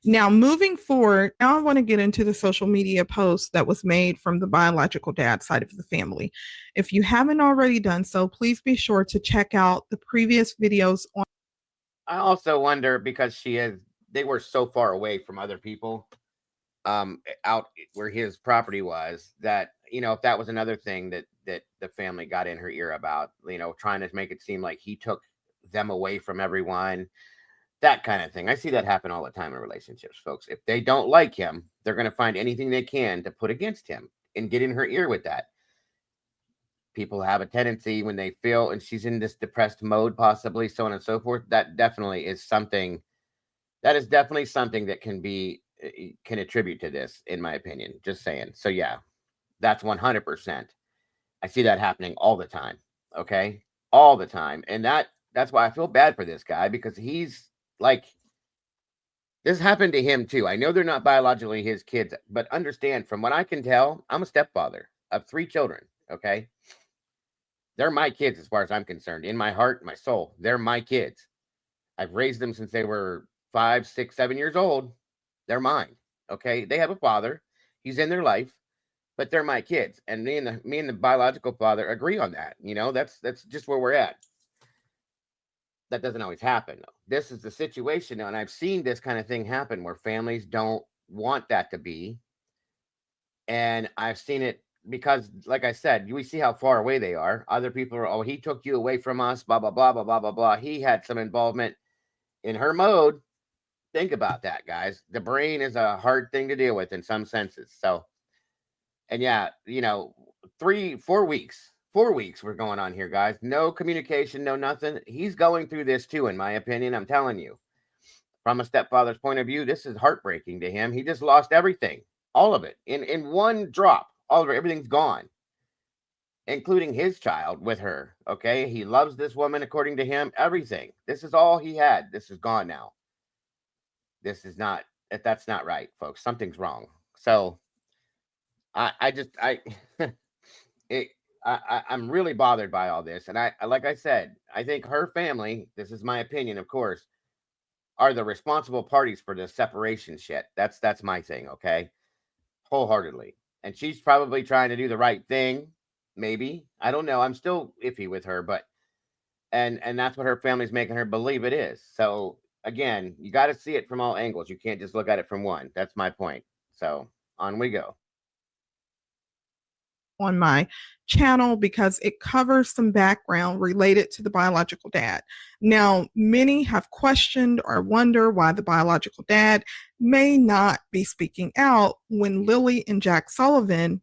Now, moving forward, now I want to get into the social media post that was made from the biological dad side of the family. If you haven't already done so, please be sure to check out the previous videos on. I also wonder, because they were so far away from other people, out where his property was, that, you know, if that was another thing that the family got in her ear about, you know, trying to make it seem like he took them away from everyone, that kind of thing. I see that happen all the time in relationships, folks. If they don't like him, they're going to find anything they can to put against him and get in her ear with that. People have a tendency, when they feel, and she's in this depressed mode, possibly, so on and so forth, that definitely is something that can attribute to this, in my opinion. Just saying. So yeah, that's 100%. I see that happening all the time. Okay, all the time, and that's why I feel bad for this guy, because he's like, this happened to him too. I know they're not biologically his kids, but understand, from what I can tell, I'm a stepfather of 3 children. Okay, they're my kids as far as I'm concerned. In my heart, my soul, they're my kids. I've raised them since they were 5, 6, 7 years old. They're mine. Okay, they have a father. He's in their life, but they're my kids. And me and the biological father agree on that. You know, that's just where we're at. That doesn't always happen, though. This is the situation, and I've seen this kind of thing happen where families don't want that to be. And I've seen it because, like I said, we see how far away they are. Other people are, "Oh, he took you away from us, blah, blah, blah, blah, blah, blah, blah." He had some involvement in her mode. Think about that, guys. The brain is a hard thing to deal with in some senses. So And yeah, 4 weeks we're going on here, guys. No communication, no nothing. He's going through this too, in my opinion. I'm telling you, from a stepfather's point of view, this is heartbreaking to him. He just lost everything, all of it, in one drop. All of it, everything's gone, including his child with her. Okay, he loves this woman, according to him. Everything. This is all he had. This is gone now. This is not. That's not right, folks. Something's wrong. So I'm really bothered by all this, and like I said, I think her family. This is my opinion, of course, are the responsible parties for the separation shit. That's my thing. Okay, wholeheartedly. And she's probably trying to do the right thing. Maybe, I don't know. I'm still iffy with her, but and that's what her family's making her believe it is. So again, you got to see it from all angles. You can't just look at it from one. That's my point. So on we go. On my channel because it covers some background related to the biological dad. Now, many have questioned or wonder why the biological dad may not be speaking out when Lily and Jack Sullivan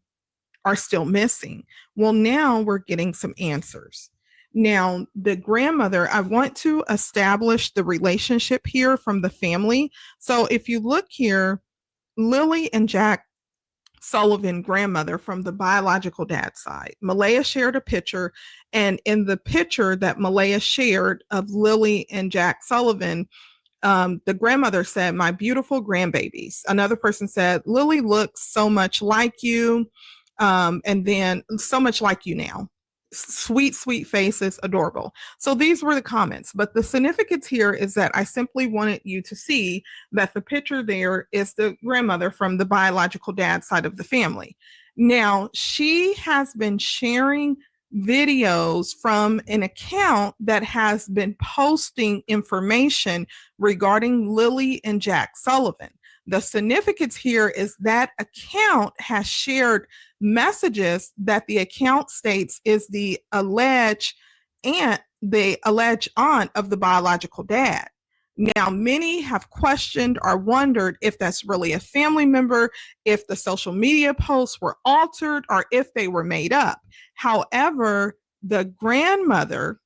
are still missing. Well, now we're getting some answers. Now, the grandmother, I want to establish the relationship here from the family. So if you look here, Lily and Jack Sullivan grandmother from the biological dad's side. Malaya shared a picture, and in the picture that Malaya shared of Lily and Jack Sullivan, the grandmother said, "My beautiful grandbabies." Another person said, "Lily looks so much like you," and then "so much like you now. Sweet, sweet faces, adorable." So these were the comments. But the significance here is that I simply wanted you to see that the picture there is the grandmother from the biological dad side of the family. Now, she has been sharing videos from an account that has been posting information regarding Lily and Jack Sullivan. The significance here is that account has shared messages that the account states is the alleged aunt of the biological dad. Now, many have questioned or wondered if that's really a family member, if the social media posts were altered, or if they were made up. However, the grandmother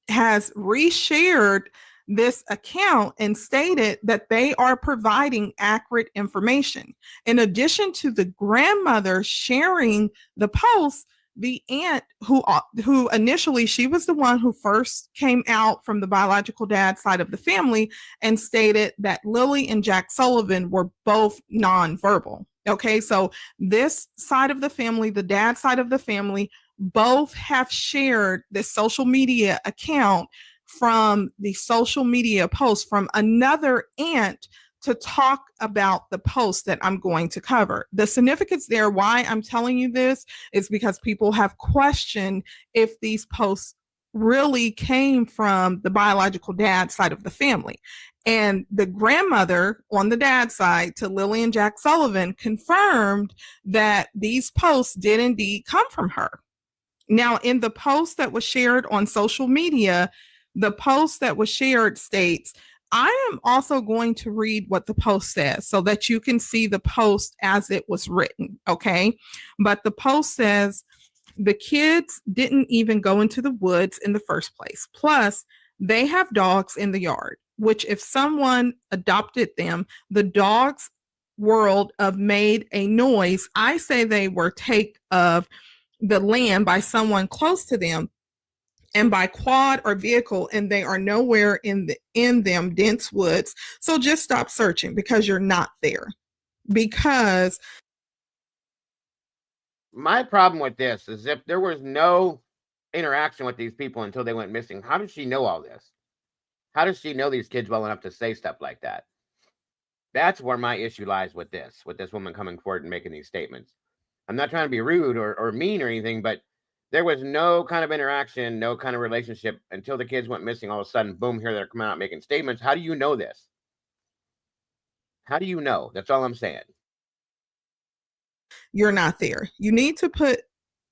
has reshared this account and stated that they are providing accurate information. In addition to the grandmother sharing the post, the aunt who initially, she was the one who first came out from the biological dad side of the family and stated that Lily and Jack Sullivan were both nonverbal. Okay, so this side of the family, the dad side of the family, both have shared this social media account from the social media post from another aunt to talk about the post that I'm going to cover. The significance there, why I'm telling you this, is because people have questioned if these posts really came from the biological dad side of the family. And the grandmother on the dad side to Lily and Jack Sullivan confirmed that these posts did indeed come from her. Now, in the post that was shared on social media, the post that was shared states, I am also going to read what the post says so that you can see the post as it was written, okay? But the post says, the kids didn't even go into the woods in the first place. Plus, they have dogs in the yard, which if someone adopted them, the dogs world of made a noise. I say they were take of the land by someone close to them and by quad or vehicle, and they are nowhere in them dense woods. So just stop searching because you're not there. Because my problem with this is if there was no interaction with these people until they went missing, how does she know all this? How does she know these kids well enough to say stuff like that? That's where my issue lies with this woman coming forward and making these statements. I'm not trying to be rude or mean or anything, but there was no kind of interaction, no kind of relationship until the kids went missing. All of a sudden, boom, here they're coming out making statements. How do you know this? How do you know? That's all I'm saying. You're not there. You need to put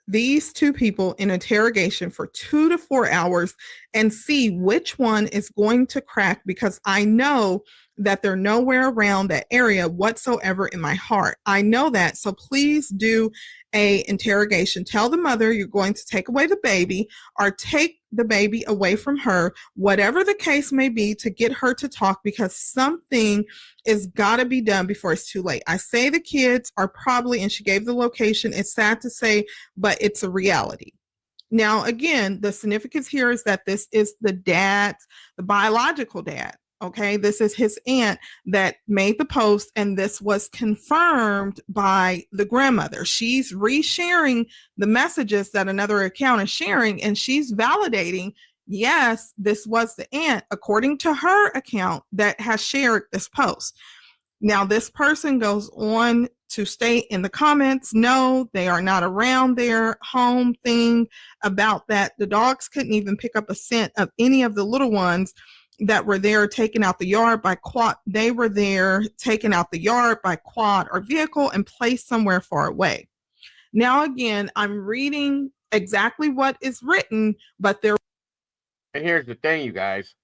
these two people in interrogation for 2 to 4 hours and see which one is going to crack, because I know that they're nowhere around that area whatsoever in my heart. I know that. So please do a interrogation. Tell the mother you're going to take away the baby or take the baby away from her, whatever the case may be, to get her to talk, because something is got to be done before it's too late. I say the kids are probably, and she gave the location. It's sad to say, but it's a reality. Now, again, the significance here is that this is the biological dad. Okay, this is his aunt that made the post, and this was confirmed by the grandmother. She's resharing the messages that another account is sharing, and she's validating, yes, this was the aunt, according to her account, that has shared this post. Now, this person goes on to state in the comments, no, they are not around their home thing about that. The dogs couldn't even pick up a scent of any of the little ones that were there taken out the yard by quad. They were there taken out the yard by quad or vehicle and placed somewhere far away. Now, again, I'm reading exactly what is written, but there. And here's the thing, you guys.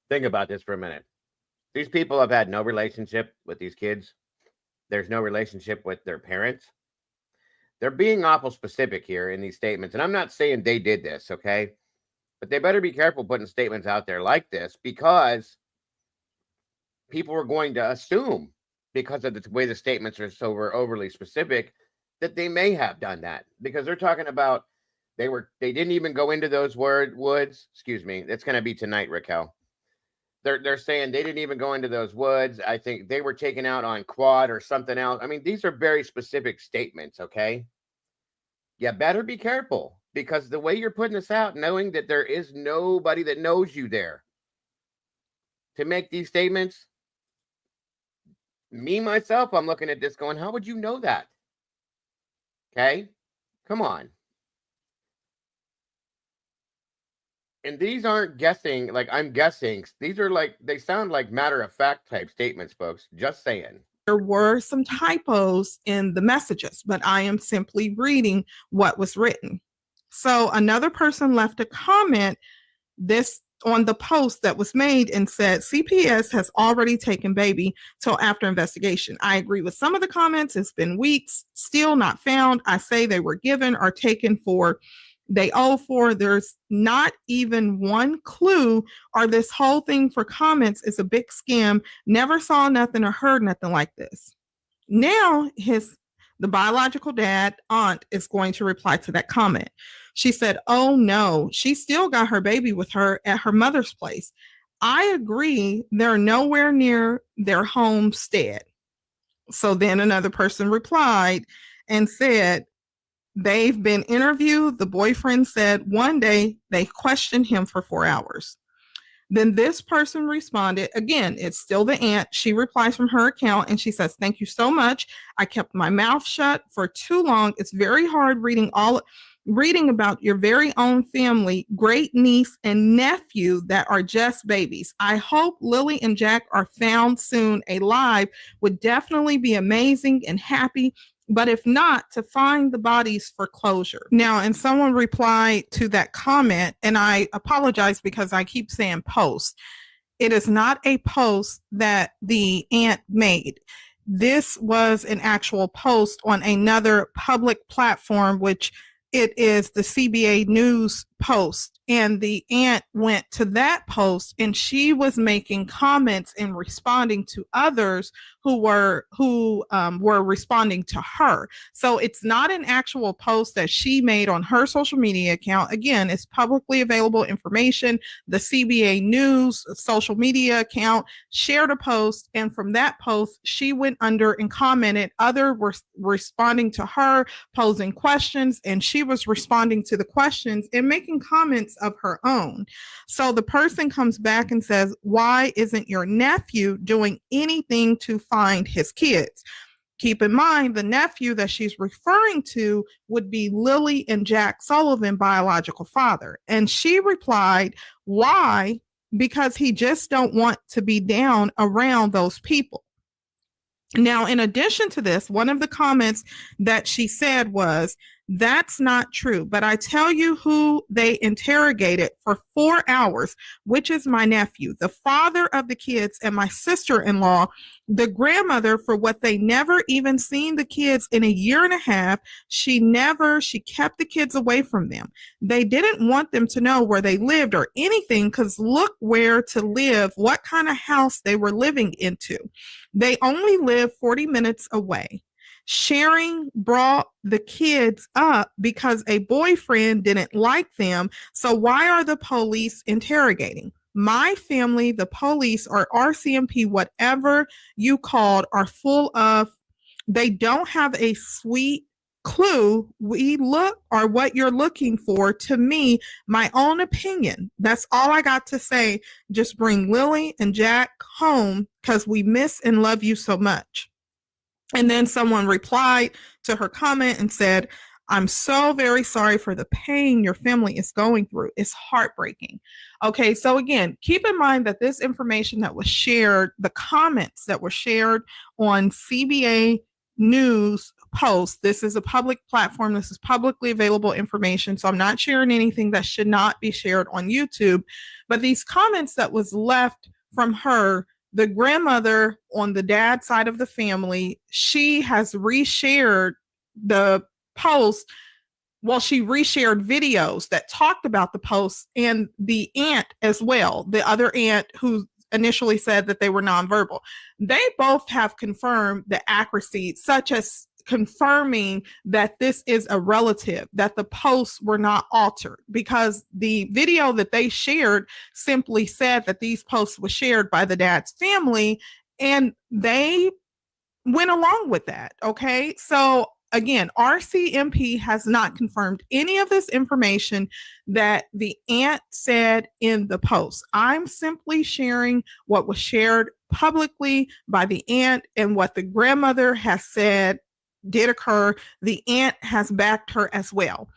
Think about this for a minute. These people have had no relationship with these kids. There's no relationship with their parents. They're being awful specific here in these statements. And I'm not saying they did this, okay? But they better be careful putting statements out there like this, because people are going to assume, because of the way the statements are so overly specific, that they may have done that, because they're talking about they didn't even go into those woods. Excuse me. It's going to be tonight, Raquel. They're saying they didn't even go into those woods. I think they were taken out on quad or something else. I mean, these are very specific statements, okay? You better be careful, because the way you're putting this out, knowing that there is nobody that knows you there to make these statements, me, myself, I'm looking at this going, how would you know that? Okay? Come on. And these aren't guessing, like I'm guessing. These are like, they sound like matter-of-fact type statements, folks. Just saying. There were some typos in the messages, but I am simply reading what was written. So another person left a comment on the post that was made and said, CPS has already taken baby till after investigation. I agree with some of the comments. It's been weeks, still not found. I say they were given or taken for they owe for. There's not even one clue, or this whole thing for comments is a big scam. Never saw nothing or heard nothing like this. Now the biological dad aunt is going to reply to that comment. She said, oh no, she still got her baby with her at her mother's place. I agree, they're nowhere near their homestead. So then another person replied and said, they've been interviewed. The boyfriend said one day they questioned him for 4 hours. Then this person responded, again, it's still the aunt. She replies from her account and she says, thank you so much. I kept my mouth shut for too long. It's very hard reading about your very own family, great niece and nephew that are just babies. I hope Lily and Jack are found soon. Alive would definitely be amazing and happy. But if not, to find the bodies for closure. Now, and someone replied to that comment, and I apologize because I keep saying post. It is not a post that the aunt made. This was an actual post on another public platform, which it is the CBA News post. And the aunt went to that post and she was making comments and responding to others who were responding to her. So it's not an actual post that she made on her social media account. Again, it's publicly available information. The CBA News social media account shared a post, and from that post, she went under and commented. Others were responding to her, posing questions, and she was responding to the questions and making comments of her own. So the person comes back and says, why isn't your nephew doing anything to find his kids? Keep in mind, the nephew that she's referring to would be Lily and Jack Sullivan, biological father. And she replied, why? Because he just don't want to be down around those people. Now, in addition to this, one of the comments that she said was, That's not true. But I tell you who they interrogated for 4 hours, which is my nephew, the father of the kids, and my sister-in-law, the grandmother, for what they never even seen the kids in a year and a half. She kept the kids away from them. They didn't want them to know where they lived or anything, because look where to live, what kind of house they were living into. They only lived 40 minutes away. Sharing brought the kids up because a boyfriend didn't like them. So why are the police interrogating? My family, the police, or RCMP, whatever you called, are full of, they don't have a sweet clue what you're looking for. To me, my own opinion, that's all I got to say. Just bring Lily and Jack home, because we miss and love you so much. And then someone replied to her comment and said, I'm so very sorry for the pain your family is going through. It's heartbreaking. Okay, so again, keep in mind that this information that was shared, the comments that were shared on CBA News posts, this is a public platform. This is publicly available information. So I'm not sharing anything that should not be shared on YouTube. But these comments that was left from her, the grandmother on the dad side of the family, she has reshared the post. Well, she reshared videos that talked about the post, and the aunt as well, the other aunt who initially said that they were nonverbal. They both have confirmed the accuracy, such as confirming that this is a relative, that the posts were not altered, because the video that they shared simply said that these posts were shared by the dad's family, and they went along with that. Okay, so again, RCMP has not confirmed any of this information that the aunt said in the post. I'm simply sharing what was shared publicly by the aunt, and what the grandmother has said did occur. The aunt has backed her as well.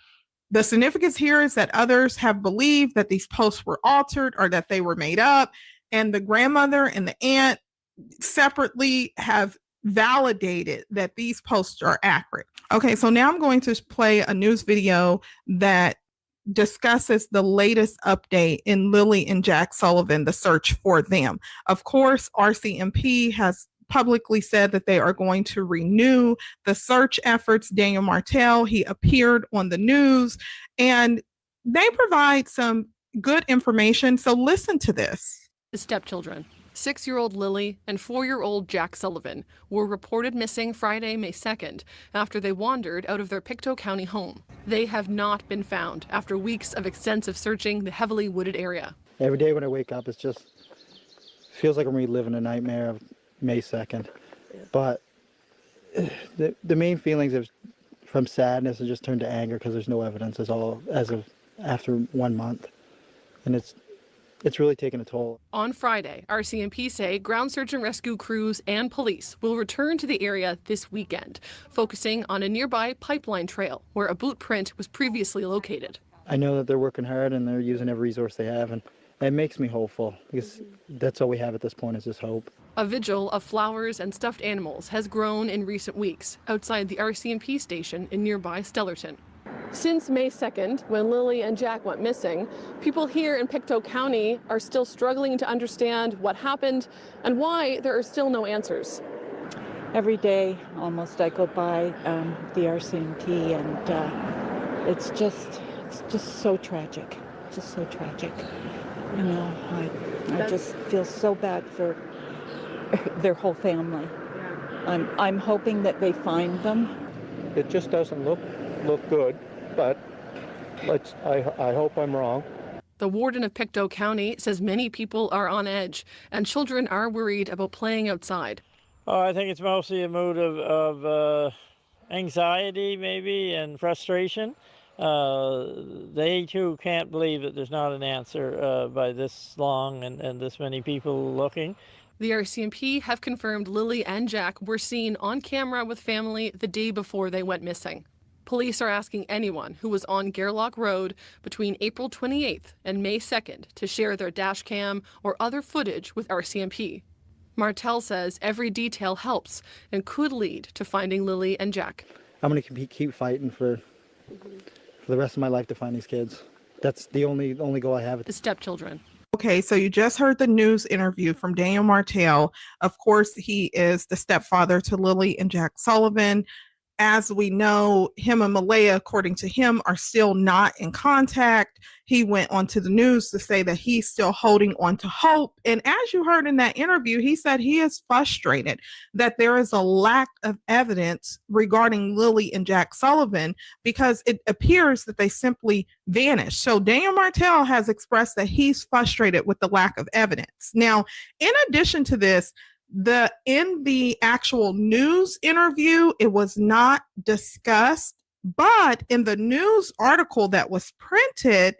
The significance here is that others have believed that these posts were altered or that they were made up, and the grandmother and the aunt separately have validated that these posts are accurate. Okay, so now I'm going to play a news video that discusses the latest update in Lily and Jack Sullivan, the search for them. Of course, RCMP has publicly said that they are going to renew the search efforts. Daniel Martell, he appeared on the news, and they provide some good information. So listen to this. The stepchildren, 6-year-old Lily and 4-year-old Jack Sullivan, were reported missing Friday, May 2nd, after they wandered out of their Pictou County home. They have not been found after weeks of extensive searching the heavily wooded area. Every day when I wake up, it just feels like I'm reliving a nightmare of May 2nd. But the main feelings of from sadness have just turned to anger because there's no evidence as of after 1 month. And it's really taken a toll. On Friday, RCMP say ground search and rescue crews and police will return to the area this weekend, focusing on a nearby pipeline trail where a boot print was previously located. I know that they're working hard and they're using every resource they have, and it makes me hopeful because that's all we have at this point is just hope. A vigil of flowers and stuffed animals has grown in recent weeks outside the RCMP station in nearby Stellarton. Since May 2nd, when Lily and Jack went missing, people here in Pictou County are still struggling to understand what happened and why there are still no answers. Every day, almost, I go by the RCMP, and it's just so tragic, just so tragic. You know, I just feel so bad for their whole family. I'm hoping that they find them. It just doesn't look good, but I hope I'm wrong. The warden of Pictou County says many people are on edge and children are worried about playing outside. Oh, I think it's mostly a mood of anxiety maybe and frustration. They too can't believe that there's not an answer by this long and this many people looking. The RCMP have confirmed Lily and Jack were seen on camera with family the day before they went missing. Police are asking anyone who was on Gairloch Road between April 28th and May 2nd to share their dash cam or other footage with RCMP. Martell says every detail helps and could lead to finding Lily and Jack. I'm going to keep fighting for for the rest of my life to find these kids. That's the only goal I have. The stepchildren. Okay, so you just heard the news interview from Daniel Martell. Of course, he is the stepfather to Lily and Jack Sullivan. As we know, him and Malaya, according to him, are still not in contact. He went onto the news to say that he's still holding on to hope. And as you heard in that interview, he said he is frustrated that there is a lack of evidence regarding Lily and Jack Sullivan because it appears that they simply vanished. So Daniel Martell has expressed that he's frustrated with the lack of evidence. Now, in addition to this, in the actual news interview, it was not discussed, but in the news article that was printed,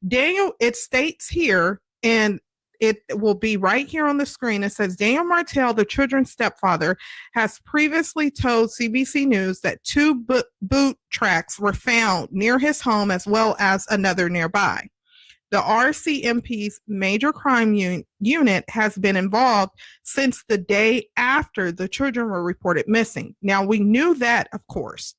Daniel, it states here, and it will be right here on the screen. It says Daniel Martell, the children's stepfather, has previously told CBC News that 2 boot tracks were found near his home as well as another nearby. The RCMP's major crime unit has been involved since the day after the children were reported missing. Now, we knew that, of course.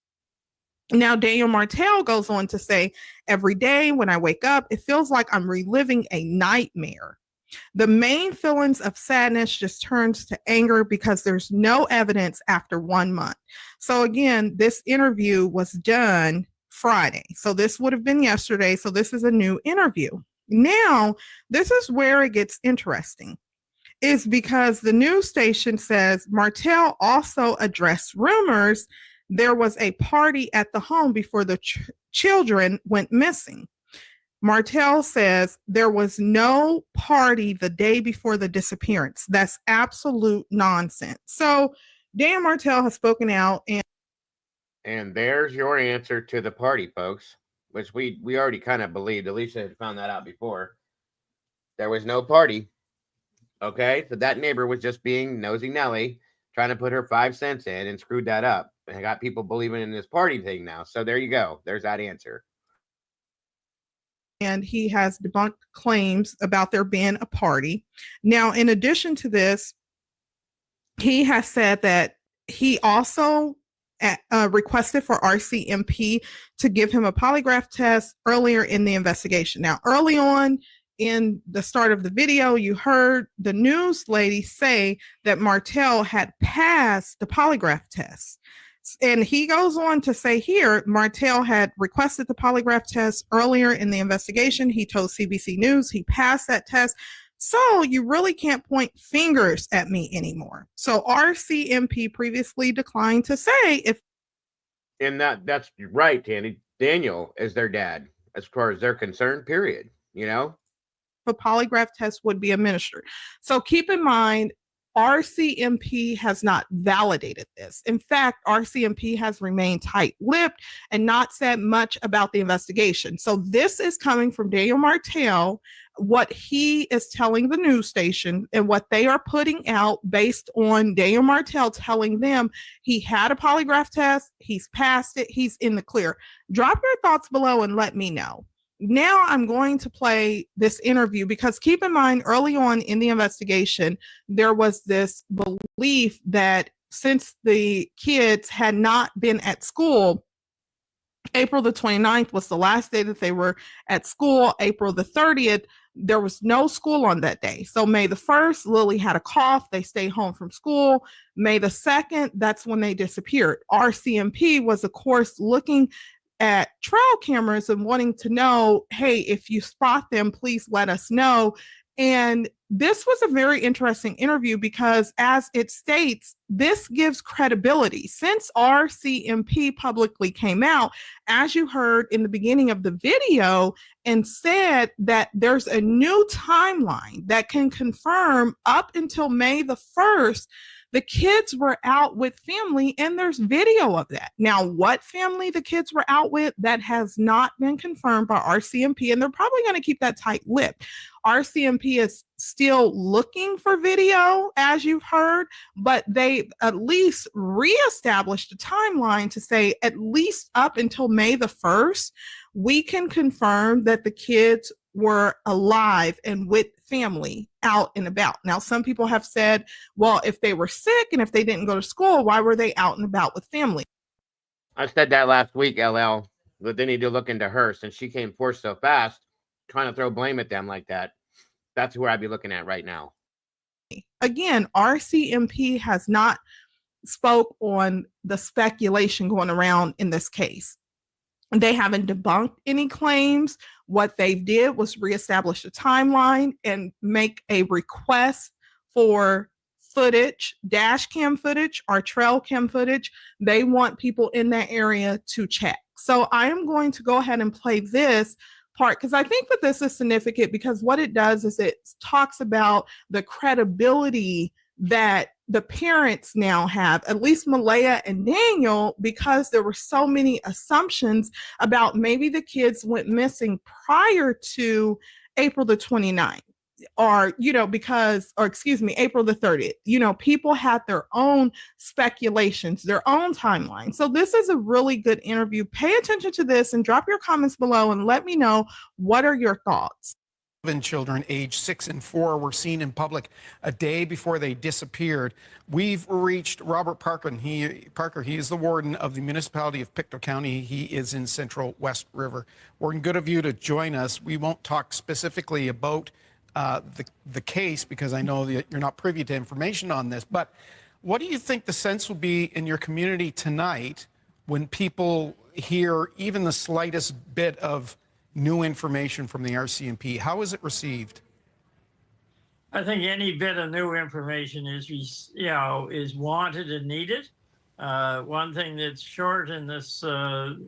Now, Daniel Martell goes on to say, every day when I wake up, it feels like I'm reliving a nightmare. The main feelings of sadness just turns to anger because there's no evidence after 1 month. So again, this interview was done Friday. So this would have been yesterday. So this is a new interview. Now, this is where it gets interesting, is because the news station says Martell also addressed rumors there was a party at the home before the children went missing. Martell says there was no party the day before the disappearance. That's absolute nonsense. So Dan Martell has spoken out, and there's your answer to the party, folks, which we already kind of believed. Alicia had found that out before. There was no party. Okay, so that neighbor was just being nosy Nelly, trying to put her 5 cents in and screwed that up. And I got people believing in this party thing now. So there you go. There's that answer. And he has debunked claims about there being a party. Now, in addition to this, he has said that he also requested for RCMP to give him a polygraph test earlier in the investigation. Now, early on in the start of the video, you heard the news lady say that Martell had passed the polygraph test. And he goes on to say here, Martell had requested the polygraph test earlier in the investigation. He told CBC News he passed that test. So you really can't point fingers at me anymore. So RCMP previously declined to say if. And that's right, Tandy. Daniel is their dad, as far as they're concerned, period. You know? A polygraph test would be administered. So keep in mind, RCMP has not validated this. In fact, RCMP has remained tight-lipped and not said much about the investigation. So this is coming from Daniel Martell, what he is telling the news station and what they are putting out based on Daniel Martell telling them he had a polygraph test, he's passed it, he's in the clear. Drop your thoughts below and let me know. Now I'm going to play this interview because keep in mind, early on in the investigation, there was this belief that since the kids had not been at school, April the 29th was the last day that they were at school. April the 30th, there was no school on that day. So May the 1st, Lily had a cough. They stayed home from school. May the 2nd, that's when they disappeared. RCMP was, of course, looking at trail cameras and wanting to know, hey, if you spot them, please let us know. And this was a very interesting interview because, as it states, this gives credibility. Since RCMP publicly came out, as you heard in the beginning of the video, and said that there's a new timeline that can confirm up until May the 1st, the kids were out with family, and there's video of that. Now, what family the kids were out with, that has not been confirmed by RCMP, and they're probably going to keep that tight-lipped. RCMP is still looking for video, as you've heard, but they at least reestablished a timeline to say at least up until May the 1st, we can confirm that the kids were alive and with family out and about. Now, some people have said, well, if they were sick and if they didn't go to school, why were they out and about with family? I said that last week, LL. but they need to look into her since she came forth so fast, trying to throw blame at them like that. That's where I'd be looking at right now. Again, RCMP has not spoke on the speculation going around in this case. They haven't debunked any claims. What they did was reestablish a timeline and make a request for footage, dash cam footage or trail cam footage. They want people in that area to check. So I am going to go ahead and play this part because I think that this is significant because what it does is it talks about the credibility that the parents now have, at least Malaya and Daniel, because there were so many assumptions about maybe the kids went missing prior to April the 29th. Or, April the 30th. People had their own speculations, their own timeline. So this is a really good interview. Pay attention to this and drop your comments below and let me know what are your thoughts. Children aged 6 and 4 were seen in public a day before they disappeared. We've reached Robert Parker. He is the warden of the municipality of Pictou County. He is in Central West River. Warden, good of you to join us. We won't talk specifically about the case because I know that you're not privy to information on this, but what do you think the sense will be in your community tonight when people hear even the slightest bit of new information from the RCMP? How is it received? I think any bit of new information is wanted and needed. One thing that's short in this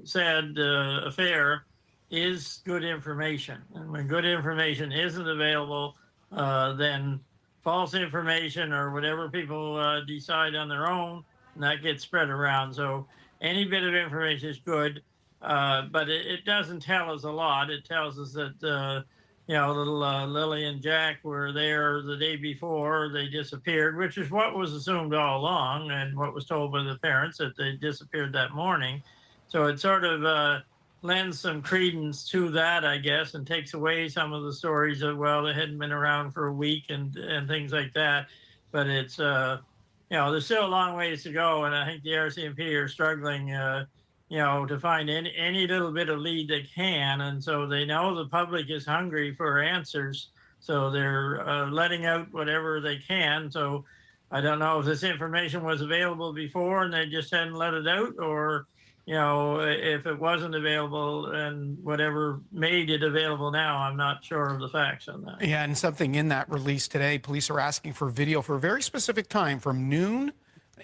sad affair is good information. And when good information isn't available, then false information or whatever people decide on their own, and that gets spread around. So any bit of information is good. But it doesn't tell us a lot. It tells us that, little Lily and Jack were there the day before they disappeared, which is what was assumed all along and what was told by the parents, that they disappeared that morning. So it sort of lends some credence to that, I guess, and takes away some of the stories of, well, they hadn't been around for a week and things like that. But it's, there's still a long ways to go. And I think the RCMP are struggling to find any little bit of lead they can. And so they know the public is hungry for answers. So they're letting out whatever they can. So I don't know if this information was available before and they just hadn't let it out, or, if it wasn't available and whatever made it available now. I'm not sure of the facts on that. Yeah, and something in that release today, police are asking for video for a very specific time from noon,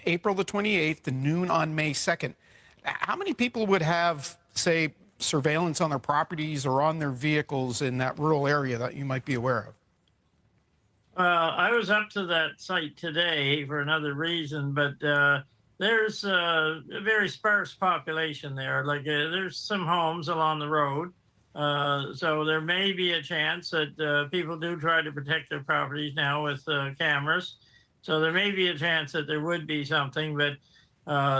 April the 28th to noon on May 2nd. How many people would have, say, surveillance on their properties or on their vehicles in that rural area that you might be aware of? I was up to that site today for another reason, but there's a very sparse population there. Like there's some homes along the road. So there may be a chance that people do try to protect their properties now with cameras. So there may be a chance that there would be something, but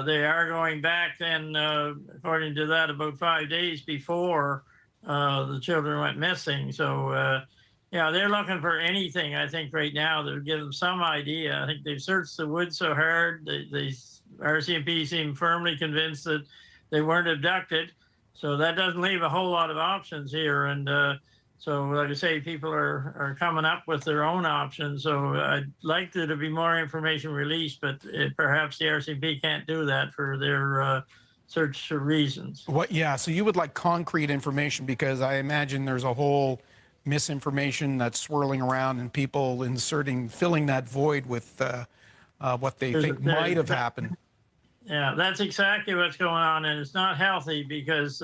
they are going back then, according to that, about 5 days before the children went missing. So, they're looking for anything, I think, right now that would give them some idea. I think they've searched the woods so hard. RCMP seem firmly convinced that they weren't abducted. So that doesn't leave a whole lot of options here. And so, like I say, people are coming up with their own options. So I'd like there to be more information released, but perhaps the RCMP can't do that for their search reasons. So you would like concrete information, because I imagine there's a whole misinformation that's swirling around and people filling that void with what they think might have happened. Yeah, that's exactly what's going on, and it's not healthy because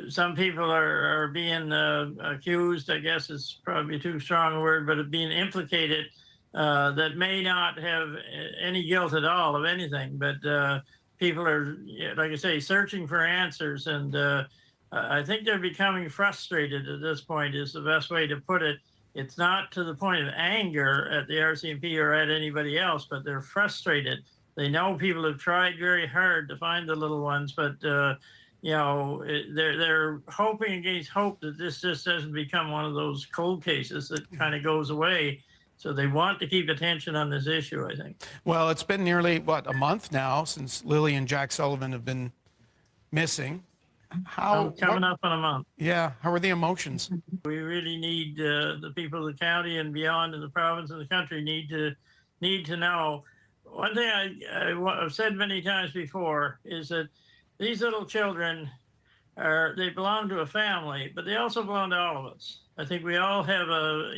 some people are being accused, I guess is probably too strong a word, but of being implicated that may not have any guilt at all of anything. But people are, like I say, searching for answers, and I think they're becoming frustrated at this point is the best way to put it. It's not to the point of anger at the RCMP or at anybody else, but they're frustrated. They know people have tried very hard to find the little ones, but they're hoping against hope that this just doesn't become one of those cold cases that kind of goes away. So they want to keep attention on this issue, I think. Well, it's been nearly, a month now since Lily and Jack Sullivan have been missing. How coming up in a month. Yeah, how are the emotions? We really need the people of the county and beyond in the province and the country need to know. One thing I've said many times before is that these little children they belong to a family, but they also belong to all of us. I think we all have a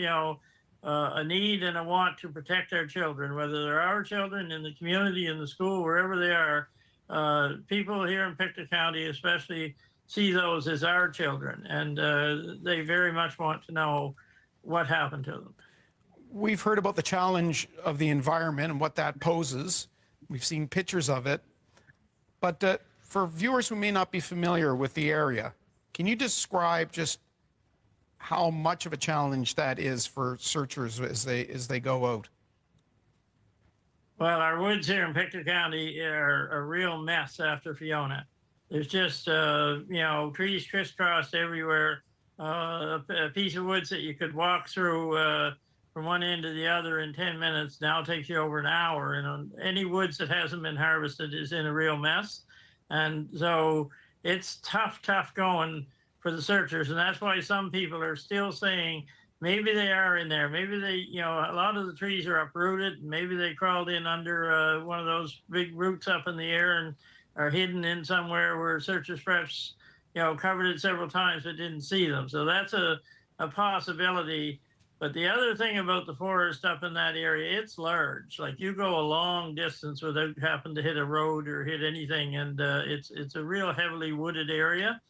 need and a want to protect our children, whether they're our children in the community, in the school, wherever they are. People here in Pictou County, especially, see those as our children, and they very much want to know what happened to them. We've heard about the challenge of the environment and what that poses. We've seen pictures of it. But for viewers who may not be familiar with the area, can you describe just how much of a challenge that is for searchers as they go out? Well, our woods here in Pictou County are a real mess after Fiona. There's just, trees crisscrossed everywhere. A piece of woods that you could walk through from one end to the other in 10 minutes now takes you over an hour. And any woods that hasn't been harvested is in a real mess. And so it's tough going for the searchers. And that's why some people are still saying, maybe they are in there. Maybe they, a lot of the trees are uprooted. Maybe they crawled in under one of those big roots up in the air and are hidden in somewhere where searchers perhaps, covered it several times but didn't see them. So that's a possibility. But the other thing about the forest up in that area, it's large. Like you go a long distance without having to hit a road or hit anything. And it's a real heavily wooded area.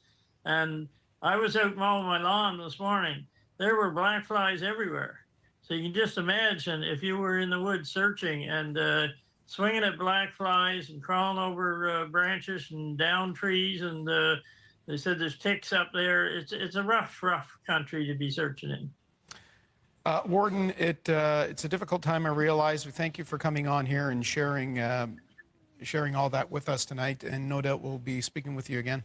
And I was out mowing my lawn this morning. There were black flies everywhere. So you can just imagine if you were in the woods searching and swinging at black flies and crawling over branches and down trees. And they said there's ticks up there. It's a rough country to be searching in. Warden, it's a difficult time, I realize. We thank you for coming on here and sharing all that with us tonight. And no doubt we'll be speaking with you again.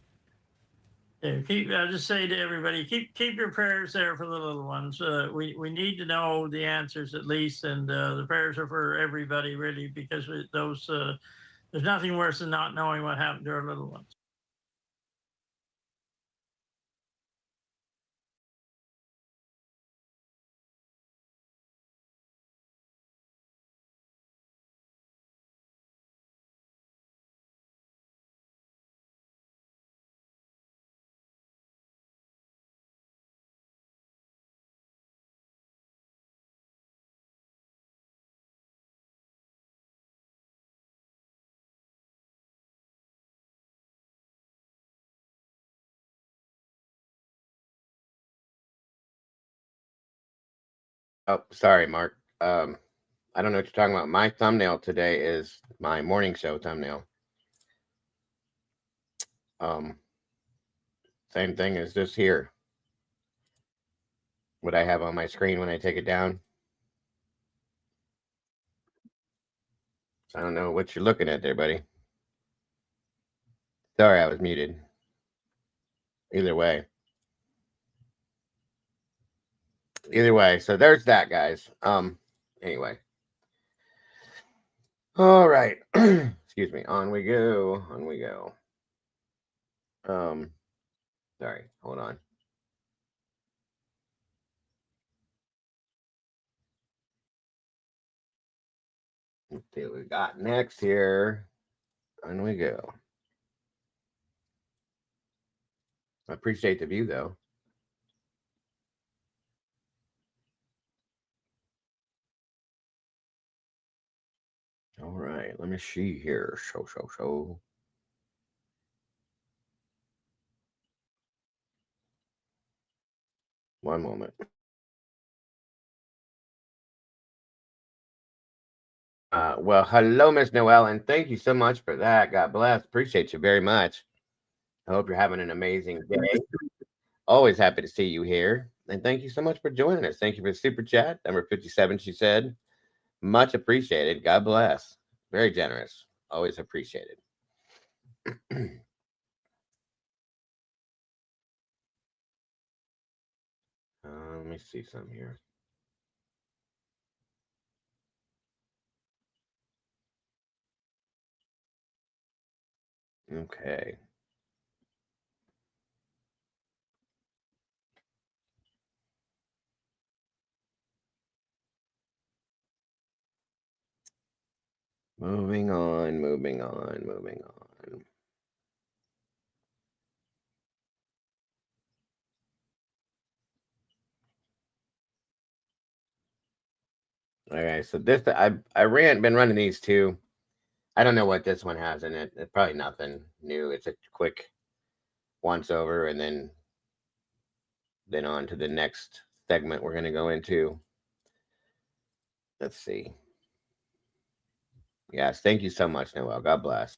I'll just say to everybody, keep your prayers there for the little ones. We need to know the answers at least, and the prayers are for everybody really, because there's nothing worse than not knowing what happened to our little ones. Oh, sorry, Mark. I don't know what you're talking about. My thumbnail today is my morning show thumbnail. Same thing as this here. What I have on my screen when I take it down. So I don't know what you're looking at there, buddy. Sorry, I was muted. Either way, so there's that, guys. Anyway. All right. Excuse me. On we go. Sorry, hold on. Let's see what we got next here. On we go. I appreciate the view, though. All right, let me see here. Show. One moment. Well, hello, Miss Noel, and thank you so much for that. God bless. Appreciate you very much. I hope you're having an amazing day. Always happy to see you here. And thank you so much for joining us. Thank you for the super chat. Number 57, she said. Much appreciated. God bless. Very generous. Always appreciated. Let me see some here. Okay. Moving on, moving on, moving on. Okay, so this been running these two. I don't know what this one has in it. It's probably nothing new. It's a quick once over, and then on to the next segment we're going to go into. Let's see. Yes, thank you so much, Noel. God bless.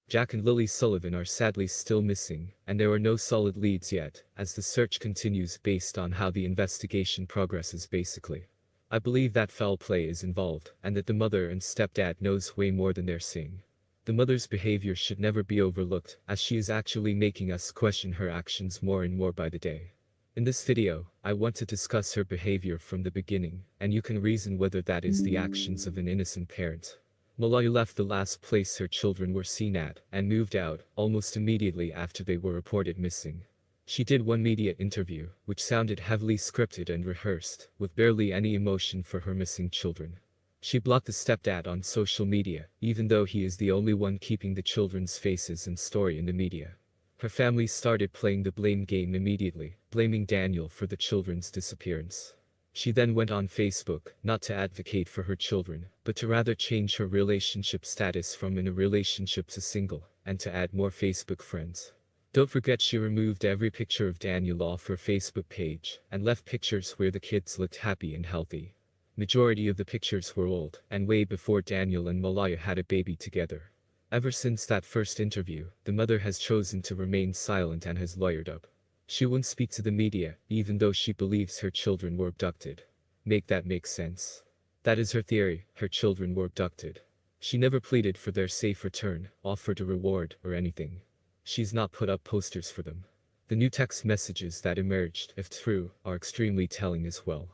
Jack and Lily Sullivan are sadly still missing, and there are no solid leads yet, as the search continues based on how the investigation progresses basically. I believe that foul play is involved, and that the mother and stepdad knows way more than they're seeing. The mother's behavior should never be overlooked, as she is actually making us question her actions more and more by the day. In this video, I want to discuss her behavior from the beginning, and you can reason whether that is the actions of an innocent parent. Malaya left the last place her children were seen at, and moved out, almost immediately after they were reported missing. She did one media interview, which sounded heavily scripted and rehearsed, with barely any emotion for her missing children. She blocked the stepdad on social media, even though he is the only one keeping the children's faces and story in the media. Her family started playing the blame game immediately, blaming Daniel for the children's disappearance. She then went on Facebook, not to advocate for her children, but to rather change her relationship status from in a relationship to single, and to add more Facebook friends. Don't forget she removed every picture of Daniel off her Facebook page, and left pictures where the kids looked happy and healthy. Majority of the pictures were old, and way before Daniel and Malaya had a baby together. Ever since that first interview, the mother has chosen to remain silent and has lawyered up. She won't speak to the media, even though she believes her children were abducted. Make that make sense? That is her theory, her children were abducted. She never pleaded for their safe return, offered a reward, or anything. She's not put up posters for them. The new text messages that emerged, if true, are extremely telling as well.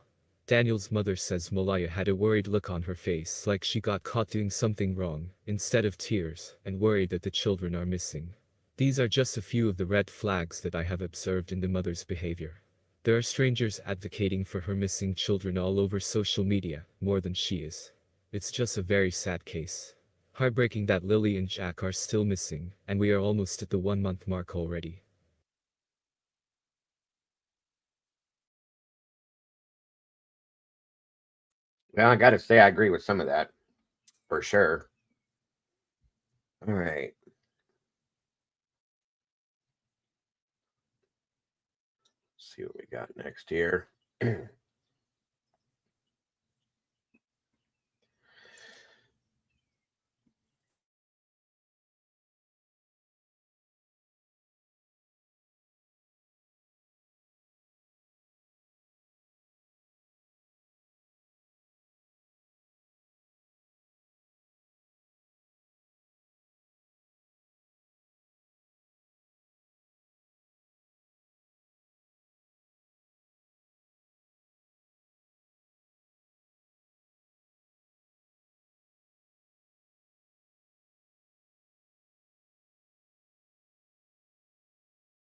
Daniel's mother says Malaya had a worried look on her face, like she got caught doing something wrong, instead of tears, and worried that the children are missing. These are just a few of the red flags that I have observed in the mother's behavior. There are strangers advocating for her missing children all over social media, more than she is. It's just a very sad case. Heartbreaking that Lily and Jack are still missing, and we are almost at the 1-month mark already. Well, I got to say, I agree with some of that, for sure. All right. Let's see what we got next here.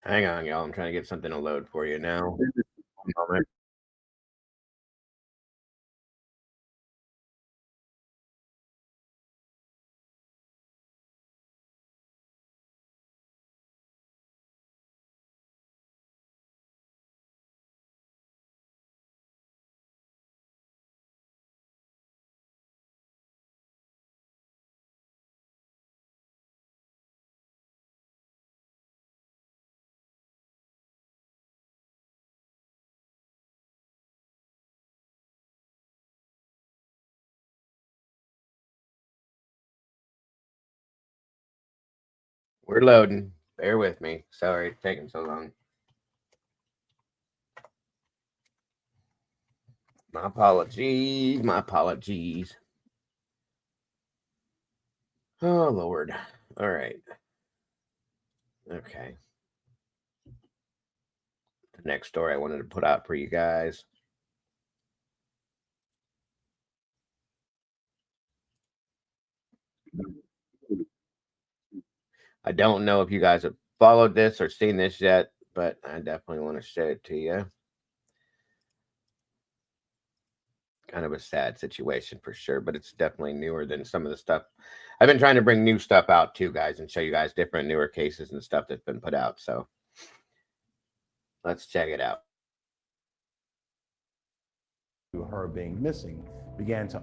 Hang on, y'all. I'm trying to get something to load for you now. One moment. We're loading. Bear with me. Sorry it's taking so long. My apologies. My apologies. Oh, Lord. All right. Okay. The next story I wanted to put out for you guys. I don't know if you guys have followed this or seen this yet, but I definitely want to show it to you. kind of a sad situation for sure, but it's definitely newer than some of the stuff. I've been trying to bring new stuff out too, guys, and show you guys different newer cases and stuff that's been put out. So let's check it out. Her being missing began to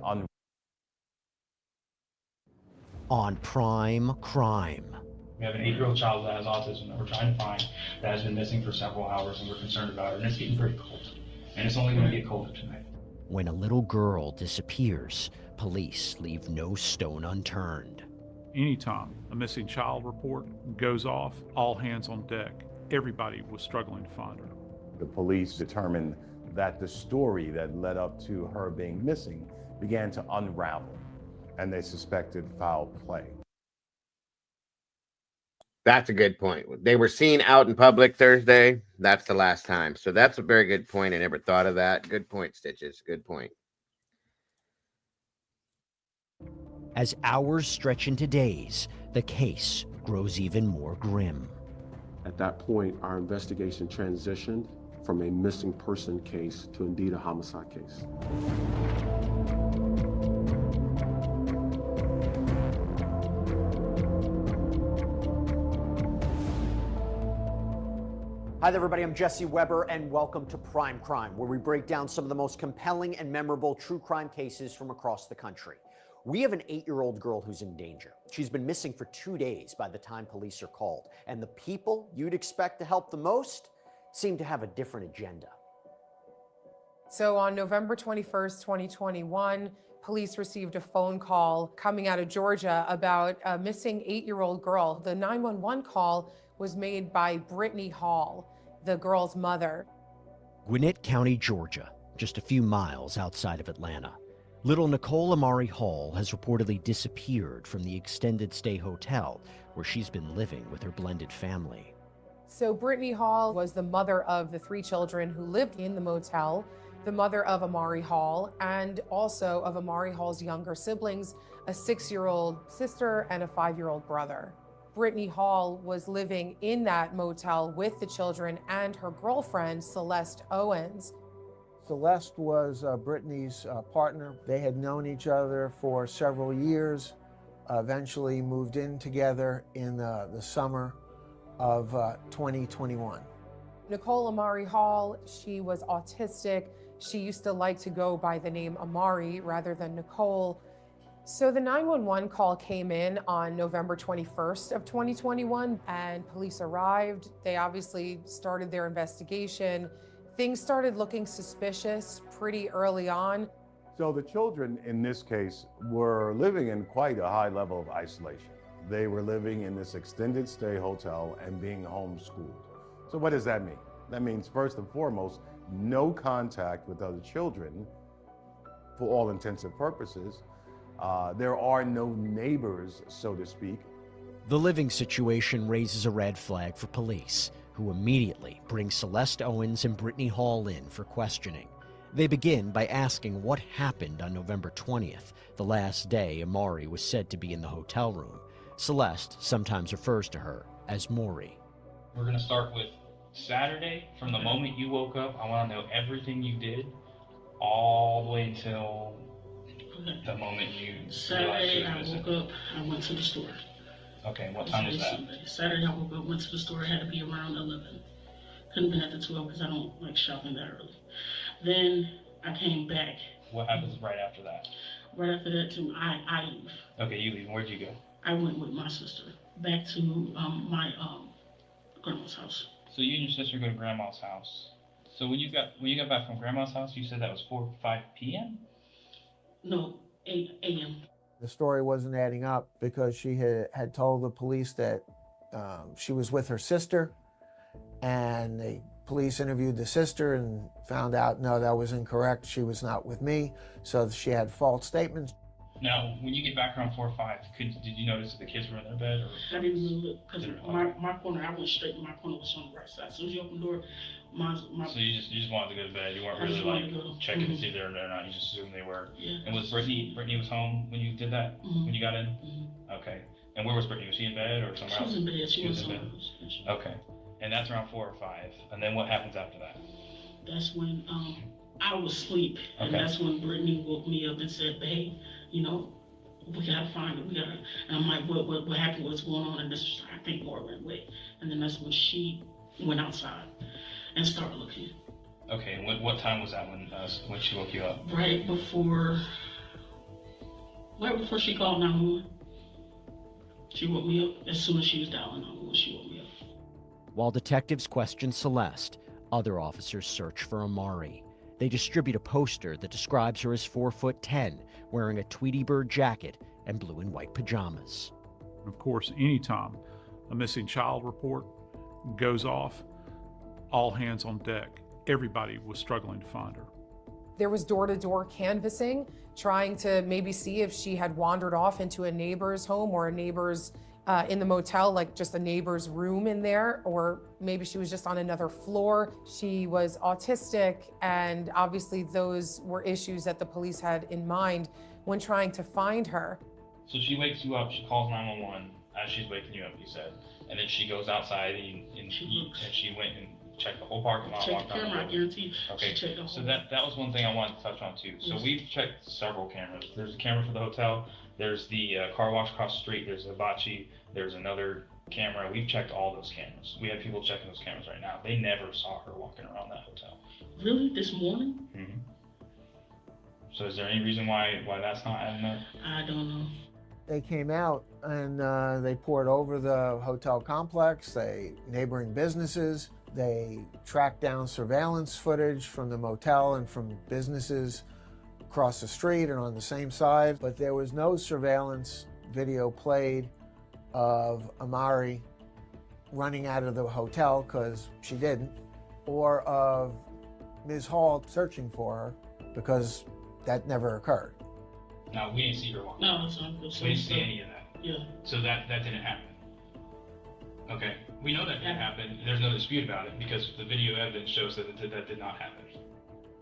On Prime Crime. We have an 8-year-old child that has autism that we're trying to find that has been missing for several hours, and we're concerned about it. And it's getting pretty cold, and it's only going to get colder tonight. When a little girl disappears, police leave no stone unturned. Anytime a missing child report goes off, all hands on deck. Everybody was struggling to find her. The police determined that the story that led up to her being missing began to unravel, and they suspected foul play. That's a good point. They were seen out in public Thursday. That's the last time. So that's a very good point. I never thought of that. Good point, Stitches. Good point. As hours stretch into days, the case grows even more grim. At that point, our investigation transitioned from a missing person case to indeed a homicide case. Hi there, everybody. I'm Jesse Weber, and welcome to Prime Crime, where we break down some of the most compelling and memorable true crime cases from across the country. We have an 8-year-old girl who's in danger. She's been missing for 2 days by the time police are called, and the people you'd expect to help the most seem to have a different agenda. So on November 21st, 2021, police received a phone call coming out of Georgia about a missing 8-year-old girl. The 911 call was made by Brittany Hall, the girl's mother. Gwinnett County, Georgia, just a few miles outside of Atlanta. Little Nicole Amari Hall has reportedly disappeared from the extended stay hotel where she's been living with her blended family. So Brittany Hall was the mother of the 3 children who lived in the motel, the mother of Amari Hall, and also of Amari Hall's younger siblings, a 6-year-old sister and a 5-year-old brother. Brittany Hall was living in that motel with the children and her girlfriend, Celeste Owens. Celeste was Brittany's partner. They had known each other for several years, eventually moved in together in the summer of 2021. Nicole Amari Hall, she was autistic. She used to like to go by the name Amari rather than Nicole. So the 911 call came in on November 21st of 2021, and police arrived. They obviously started their investigation. Things started looking suspicious pretty early on. So the children in this case were living in quite a high level of isolation. They were living in this extended stay hotel and being homeschooled. So what does that mean? That means first and foremost, no contact with other children for all intents and purposes. There are no neighbors, so to speak. The living situation raises a red flag for police, who immediately bring Celeste Owens and Brittany Hall in for questioning. They begin by asking what happened on November 20th, the last day Amari was said to be in the hotel room. Celeste sometimes refers to her as Maury. We're going to start with Saturday. From the moment you woke up, I want to know everything you did, all the way until the moment you Saturday, I woke up, I went to the store. Okay, what time was that? Saturday, I woke up, went to the store, it had to be around 11. Couldn't have been after 12 because I don't like shopping that early. Then I came back. What happens right after that? Right after that, too, I leave. Okay, you leave. Where'd you go? I went with my sister back to my grandma's house. So you and your sister go to grandma's house. So when you got back from grandma's house, you said that was 4 or 5 p.m.? No, 8 a.m. The story wasn't adding up because she had told the police that she was with her sister, and the police interviewed the sister and found out, no, that was incorrect. She was not with me, so she had false statements. Now, when you get back around 4 or 5, did you notice that the kids were in their bed? Or? I didn't even look because my corner, I went straight to my corner was on the right side. As soon as you open the door, my So you just wanted to go to bed. You weren't really like checking to see if they were there or not. You just assumed they were. Yeah. And was Brittany was home when you did that? When you got in? Okay. And where was Brittany? Was she in bed or somewhere else? She was in bed. She was in bed. Okay. And that's around 4 or 5. And then what happens after that? That's when I was asleep, and Okay. that's when Brittany woke me up and said, "Babe, you know, we gotta find it. We gotta." And I'm like, "What happened? What's going on?" And this was, I think, more went away. And then that's when she went outside and started looking. Okay, and what time was that when she woke you up? Right before she called 911. She woke me up as soon as she was dialing 911. She woke me up. While detectives question Celeste, other officers search for Amari. They distribute a poster that describes her as 4'10", wearing a Tweety Bird jacket and blue and white pajamas. Of course, anytime a missing child report goes off, all hands on deck. Everybody was struggling to find her. There was door-to-door canvassing, trying to maybe see if she had wandered off into a neighbor's home or a neighbor's in the motel, like just a neighbor's room in there, or maybe she was just on another floor. She was autistic, and obviously those were issues that the police had in mind when trying to find her. So she wakes you up, she calls 911 as she's waking you up, you said. And then she goes outside and she went and checked the whole parking lot. Check the camera, I guarantee. Okay, She checked the so whole- that was one thing I wanted to touch on too. So Yes. we've checked several cameras. There's a camera for the hotel, there's the car wash across the street, there's a hibachi, there's another camera. We've checked all those cameras. We have people checking those cameras right now. They never saw her walking around that hotel. Really? This morning? Mm-hmm. So is there any reason why that's not adding up? I don't know. They came out and they poured over the hotel complex, neighboring businesses. They tracked down surveillance footage from the motel and from businesses across the street and on the same side, but there was no surveillance video played of Amari running out of the hotel, because she didn't, or of Ms. Hall searching for her, because that never occurred. No, we didn't see her walking. No, that's not. We didn't see any of that. Yeah. So that didn't happen. Okay, we know that didn't happen. There's no dispute about it because the video evidence shows that that did not happen.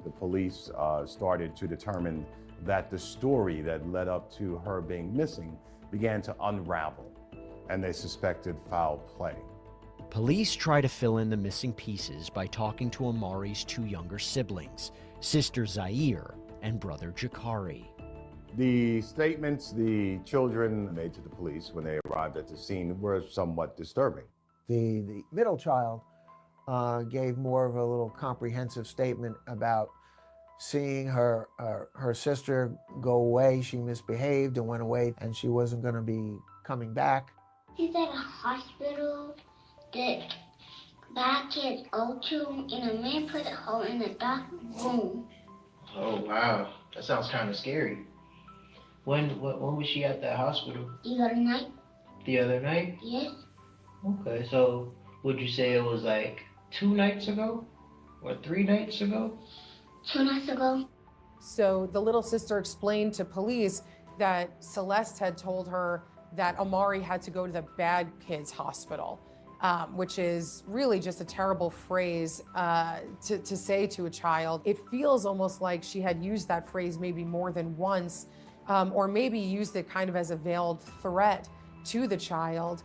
The police started to determine that the story that led up to her being missing began to unravel, and they suspected foul play. Police try to fill in the missing pieces by talking to Amari's two younger siblings, sister Zaire and brother Jakari. The statements the children made to the police when they arrived at the scene were somewhat disturbing. The middle child gave more of a little comprehensive statement about seeing her sister go away. She misbehaved and went away, and she wasn't going to be coming back. Is at a hospital that bad kids go to, and a man put her in the doctor's room. Oh wow, that sounds kind of scary. When was she at that hospital? The other night? The other night? Yes. Okay, so would you say it was like 2 nights ago? Or 3 nights ago? 2 nights ago. So the little sister explained to police that Celeste had told her that Amari had to go to the bad kids hospital, which is really just a terrible phrase to say to a child. It feels almost like she had used that phrase maybe more than once, or maybe used it kind of as a veiled threat to the child.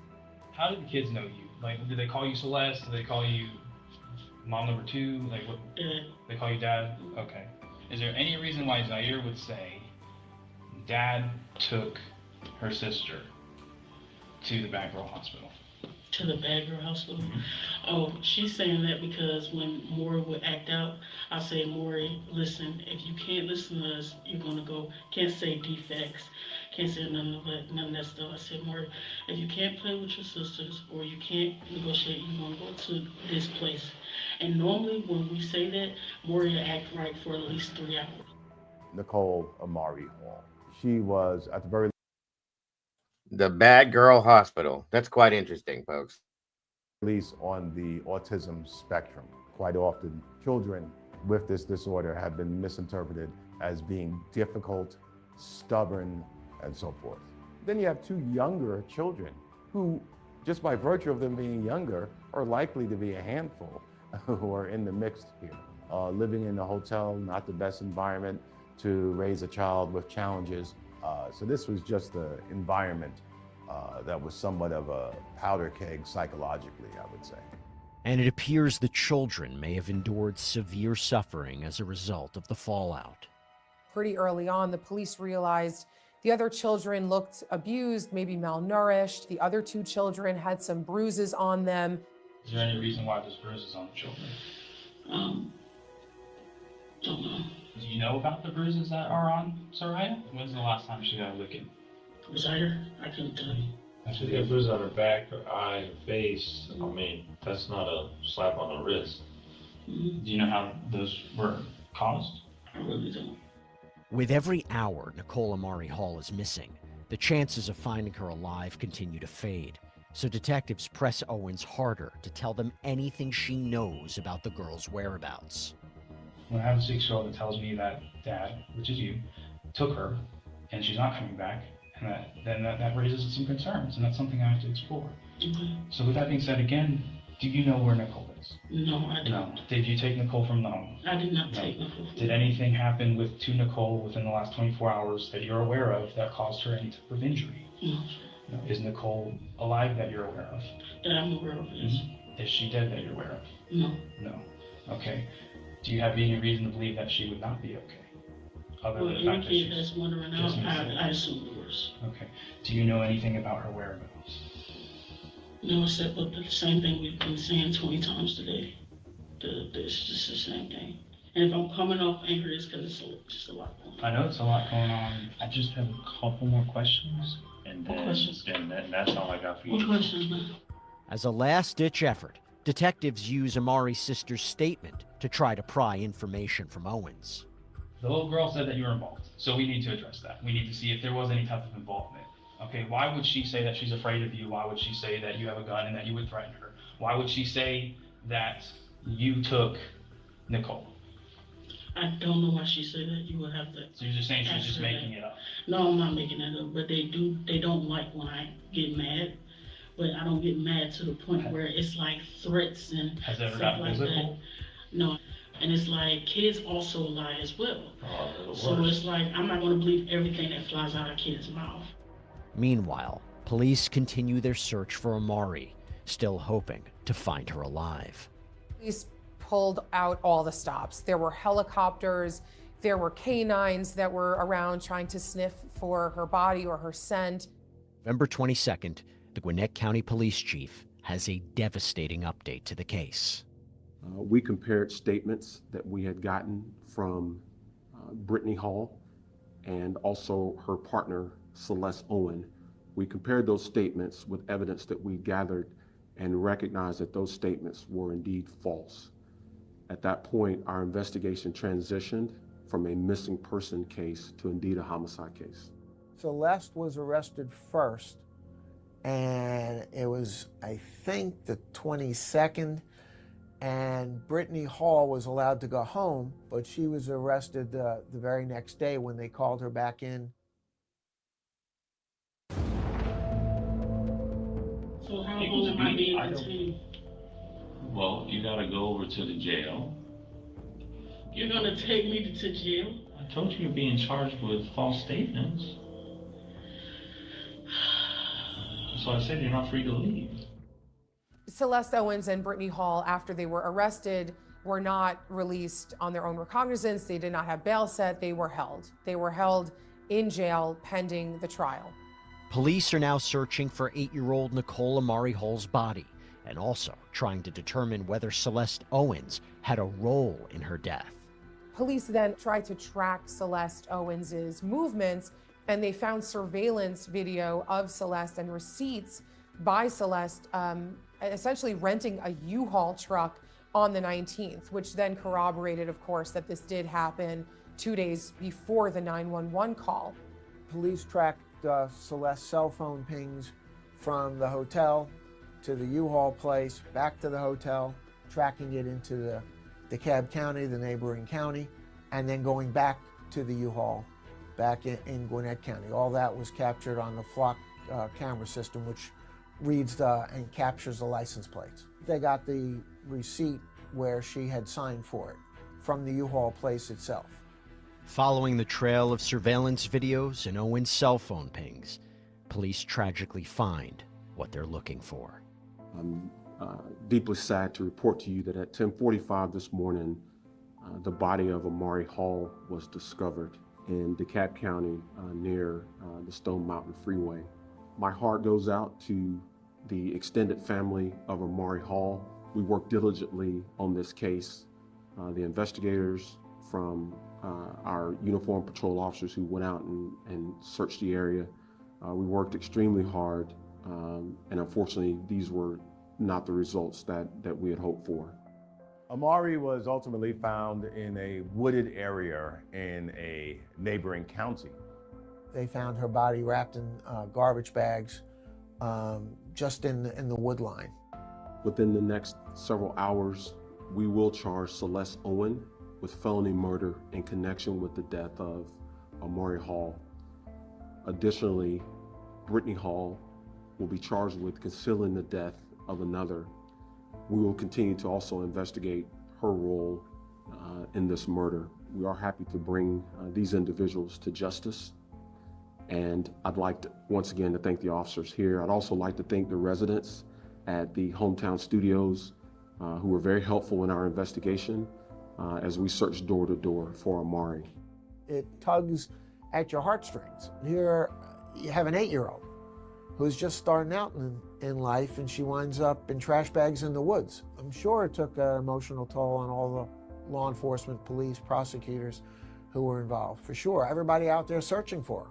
How did the kids know you? Like, did they call you Celeste? Did they call you mom number 2? Like, what? They call you dad? Okay. Is there any reason why Zaire would say dad took her sister to the Bad Girl Hospital? To the Bad Girl Hospital? Oh, she's saying that because when Maury would act out, I say, Maury, listen, if you can't listen to us, you're gonna go, can't say defects, can't say none of that stuff. I said, Maury, if you can't play with your sisters or you can't negotiate, you're gonna go to this place. And normally when we say that, Maury will act right for at least 3 hours. Nicole Amari Hall. She was at the very The Bad Girl Hospital. That's quite interesting, folks. least on the autism spectrum. Quite often, children with this disorder have been misinterpreted as being difficult, stubborn, and so forth. Then you have 2 younger children who, just by virtue of them being younger, are likely to be a handful who are in the mix here. Living in a hotel, not the best environment to raise a child with challenges. So this was just an environment that was somewhat of a powder keg psychologically, I would say. and it appears the children may have endured severe suffering as a result of the fallout. Pretty early on, the police realized the other children looked abused, maybe malnourished. The other 2 children had some bruises on them. Is there any reason why there's bruises on the children? Don't know. Do you know about the bruises that are on Soraya? When's the last time she got a licking? Was I here? I couldn't tell you. She got bruises on her back, her eye, her face. I mean, that's not a slap on the wrist. Do you know how those were caused? I really don't. With every hour Nicole Amari Hall is missing, the chances of finding her alive continue to fade. So detectives press Owens harder to tell them anything she knows about the girl's whereabouts. When I have a 6-year-old that tells me that dad, which is you, took her and she's not coming back, and that raises some concerns, and that's something I have to explore. So with that being said, again, do you know where Nicole is? No, I don't. No. Did you take Nicole from the home? I did not take Nicole. Did anything happen to Nicole within the last 24 hours that you're aware of that caused her any type of injury? No. No. Is Nicole alive that you're aware of? That I'm aware of, yes. Is she dead that you're aware of? No. No. Okay. Do you have any reason to believe that she would not be okay? Other Well, than the fact any that kid she's that's wandering out, I assume the worst. Okay. Do you know anything about her whereabouts? No, except but the same thing we've been saying 20 times today. It's just the same thing. And if I'm coming off angry, it's because it's just a lot going on. I know it's a lot going on. I just have a couple more questions, and What then questions? that's all I got for you. What questions, man? As a last-ditch effort, detectives use Amari's sister's statement to try to pry information from Owens. The little girl said that you were involved, so we need to address that. We need to see if there was any type of involvement. Okay, why would she say that she's afraid of you? Why would she say that you have a gun and that you would threaten her? Why would she say that you took Nicole? I don't know why she said that. You would have to. So you're just saying she's ask just her making that. it up? No, I'm not making that up. But they don't like when I get mad. But I don't get mad to the point where it's like threats and Has it ever stuff gotten like physical? that. No. And it's like kids also lie as well. Oh, So it's like I'm not going to believe everything that flies out of kids' mouth. Meanwhile, police continue their search for Amari, still hoping to find her alive. Police pulled out all the stops. There were helicopters, there were canines that were around trying to sniff for her body or her scent. November 22nd, the Gwinnett County Police Chief has a devastating update to the case. We compared statements that we had gotten from Brittany Hall and also her partner, Celeste Owen. We compared those statements with evidence that we gathered and recognized that those statements were indeed false. At that point, our investigation transitioned from a missing person case to indeed a homicide case. Celeste was arrested first, and it was, I think, the 22nd, and Brittany Hall was allowed to go home, but she was arrested the very next day when they called her back in. So how long am I being detained? Well, you gotta go over to the jail. You're going to take me to jail? I told you you're being charged with false statements. So I said you're not free to leave. Celeste Owens and Brittany Hall, after they were arrested, were not released on their own recognizance. They did not have bail set. They were held. They were held in jail pending the trial. Police are now searching for 8-year-old Nicole Amari Hall's body and also trying to determine whether Celeste Owens had a role in her death. Police then tried to track Celeste Owens's movements, and they found surveillance video of Celeste and receipts by Celeste essentially renting a U-Haul truck on the 19th, which then corroborated, of course, that this did happen 2 days before the 911 call. Police tracked Celeste's cell phone pings from the hotel to the U-Haul place, back to the hotel, tracking it into the DeKalb County, the neighboring county, and then going back to the U-Haul back in Gwinnett County. All that was captured on the flock camera system, which reads and captures the license plates. They got the receipt where she had signed for it from the U-Haul place itself. Following the trail of surveillance videos and Owens' cell phone pings, police tragically find what they're looking for. deeply sad to report to you that at 10:45 this morning, the body of Amari Hall was discovered in DeKalb County near the Stone Mountain Freeway. My heart goes out to the extended family of Amari Hall. We worked diligently on this case. The investigators from our uniformed patrol officers who went out and searched the area, we worked extremely hard, and unfortunately these were not the results that we had hoped for. Amari was ultimately found in a wooded area in a neighboring county. They found her body wrapped in garbage bags just in the wood line. Within the next several hours, we will charge Celeste Owen with felony murder in connection with the death of Amari Hall. Additionally, Brittany Hall will be charged with concealing the death of another. We will continue to also investigate her role in this murder. We are happy to bring these individuals to justice. And I'd like to, once again, to thank the officers here. I'd also like to thank the residents at the Hometown Studios who were very helpful in our investigation as we searched door to door for Amari. It tugs at your heartstrings. Here you have an 8-year-old who's just starting out in life, and she winds up in trash bags in the woods. I'm sure it took an emotional toll on all the law enforcement, police, prosecutors who were involved. For sure, everybody out there searching for her.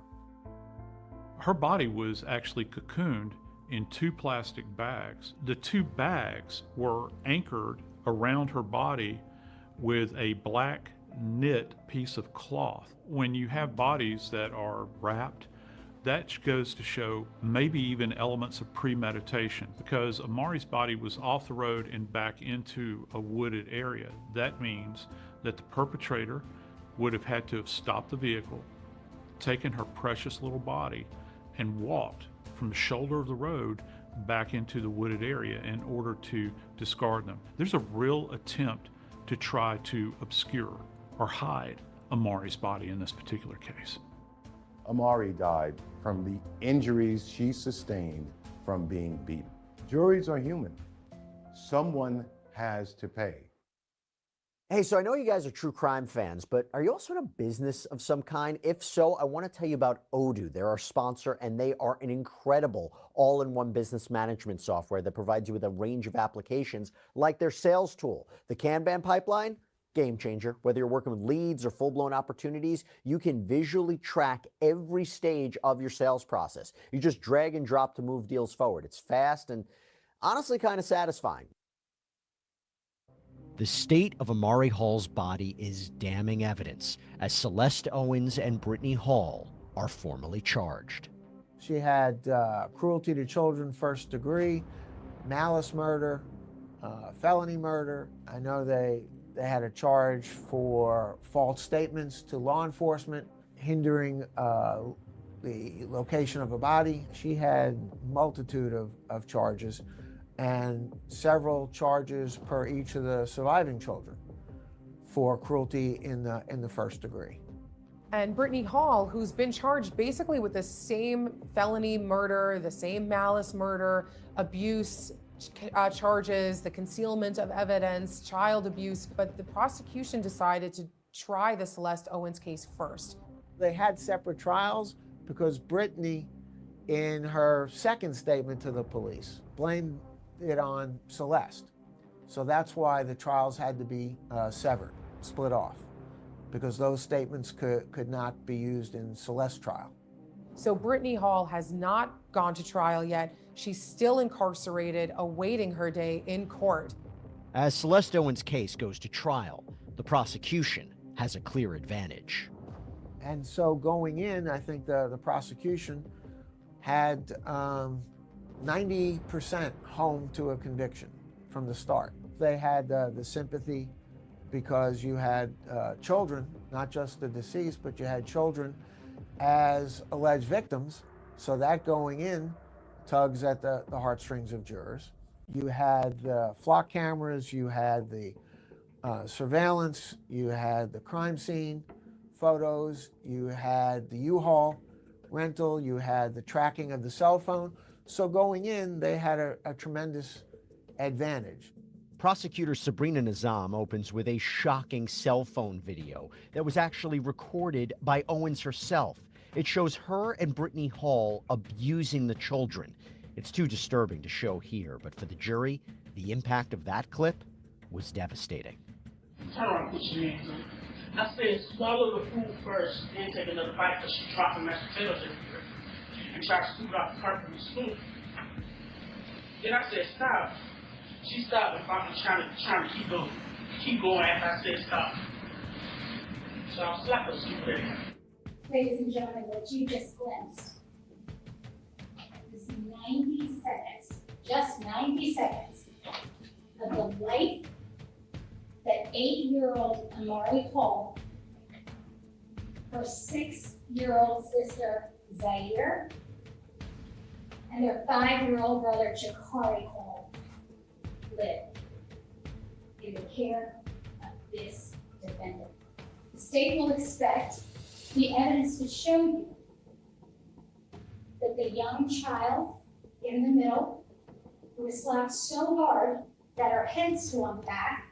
Her body was actually cocooned in 2 plastic bags. The 2 bags were anchored around her body with a black knit piece of cloth. When you have bodies that are wrapped, that goes to show maybe even elements of premeditation, because Amari's body was off the road and back into a wooded area. That means that the perpetrator would have had to have stopped the vehicle, taken her precious little body, and walked from the shoulder of the road back into the wooded area in order to discard them. There's a real attempt to try to obscure or hide Amari's body in this particular case. Amari died from the injuries she sustained from being beaten. Juries are human. Someone has to pay. Hey, so I know you guys are true crime fans, but are you also in a business of some kind? If so, I want to tell you about Odoo. They're our sponsor, and they are an incredible all-in-one business management software that provides you with a range of applications like their sales tool. The Kanban pipeline, game changer. Whether you're working with leads or full-blown opportunities, you can visually track every stage of your sales process. You just drag and drop to move deals forward. It's fast and honestly kind of satisfying. The state of Amari Hall's body is damning evidence, as Celeste Owens and Brittany Hall are formally charged. She had cruelty to children first degree, malice murder, felony murder. I know they had a charge for false statements to law enforcement, hindering the location of a body. She had multitude of charges, and several charges per each of the surviving children for cruelty in the first degree. And Brittany Hall, who's been charged basically with the same felony murder, the same malice murder, abuse charges, the concealment of evidence, child abuse, but the prosecution decided to try the Celeste Owens case first. They had separate trials because Brittany, in her second statement to the police, blamed it on Celeste. So that's why the trials had to be severed, split off, because those statements could not be used in Celeste's trial. So Brittany Hall has not gone to trial yet. She's still incarcerated, awaiting her day in court. As Celeste Owens' case goes to trial, the prosecution has a clear advantage. And so going in, I think the prosecution had 90% home to a conviction from the start. They had the sympathy because you had children, not just the deceased, but you had children as alleged victims. So that going in tugs at the heartstrings of jurors. You had the flock cameras, you had the surveillance, you had the crime scene photos, you had the U-Haul rental, you had the tracking of the cell phone. So going in, they had a tremendous advantage. Prosecutor Sabrina Nizam opens with a shocking cell phone video that was actually recorded by Owens herself. It shows her and Brittany Hall abusing the children. It's too disturbing to show here, but for the jury, the impact of that clip was devastating. Turn around, put your hands on. I said, swallow the food first, then take another bite, because she dropped the mashed potatoes everywhere and tried to scoop it off the carpet with a spoon. Then I said, stop. She stopped and finally trying to keep going after I said stop. So I'll slap her super there. Ladies and gentlemen, what you just glimpsed is 90 seconds, just 90 seconds, of the life that 8-year-old Amari Hall, her 6-year-old sister Zaire, and their 5-year-old brother Jakari Hall lived in the care of this defendant. The state will expect the evidence to show you that the young child in the middle, who was slapped so hard that her head swung back,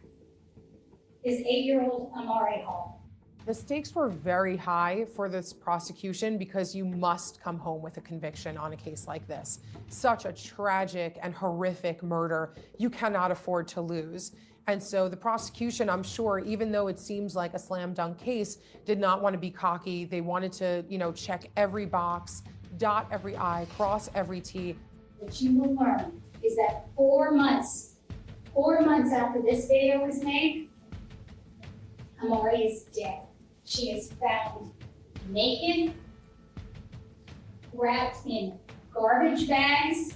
is 8-year-old Amari Hall. The stakes were very high for this prosecution because you must come home with a conviction on a case like this. Such a tragic and horrific murder, you cannot afford to lose. And so the prosecution, I'm sure, even though it seems like a slam dunk case, did not want to be cocky. They wanted to, check every box, dot every I, cross every T. What you will learn is that 4 months after this video was made, Amari is dead. She is found naked, wrapped in garbage bags,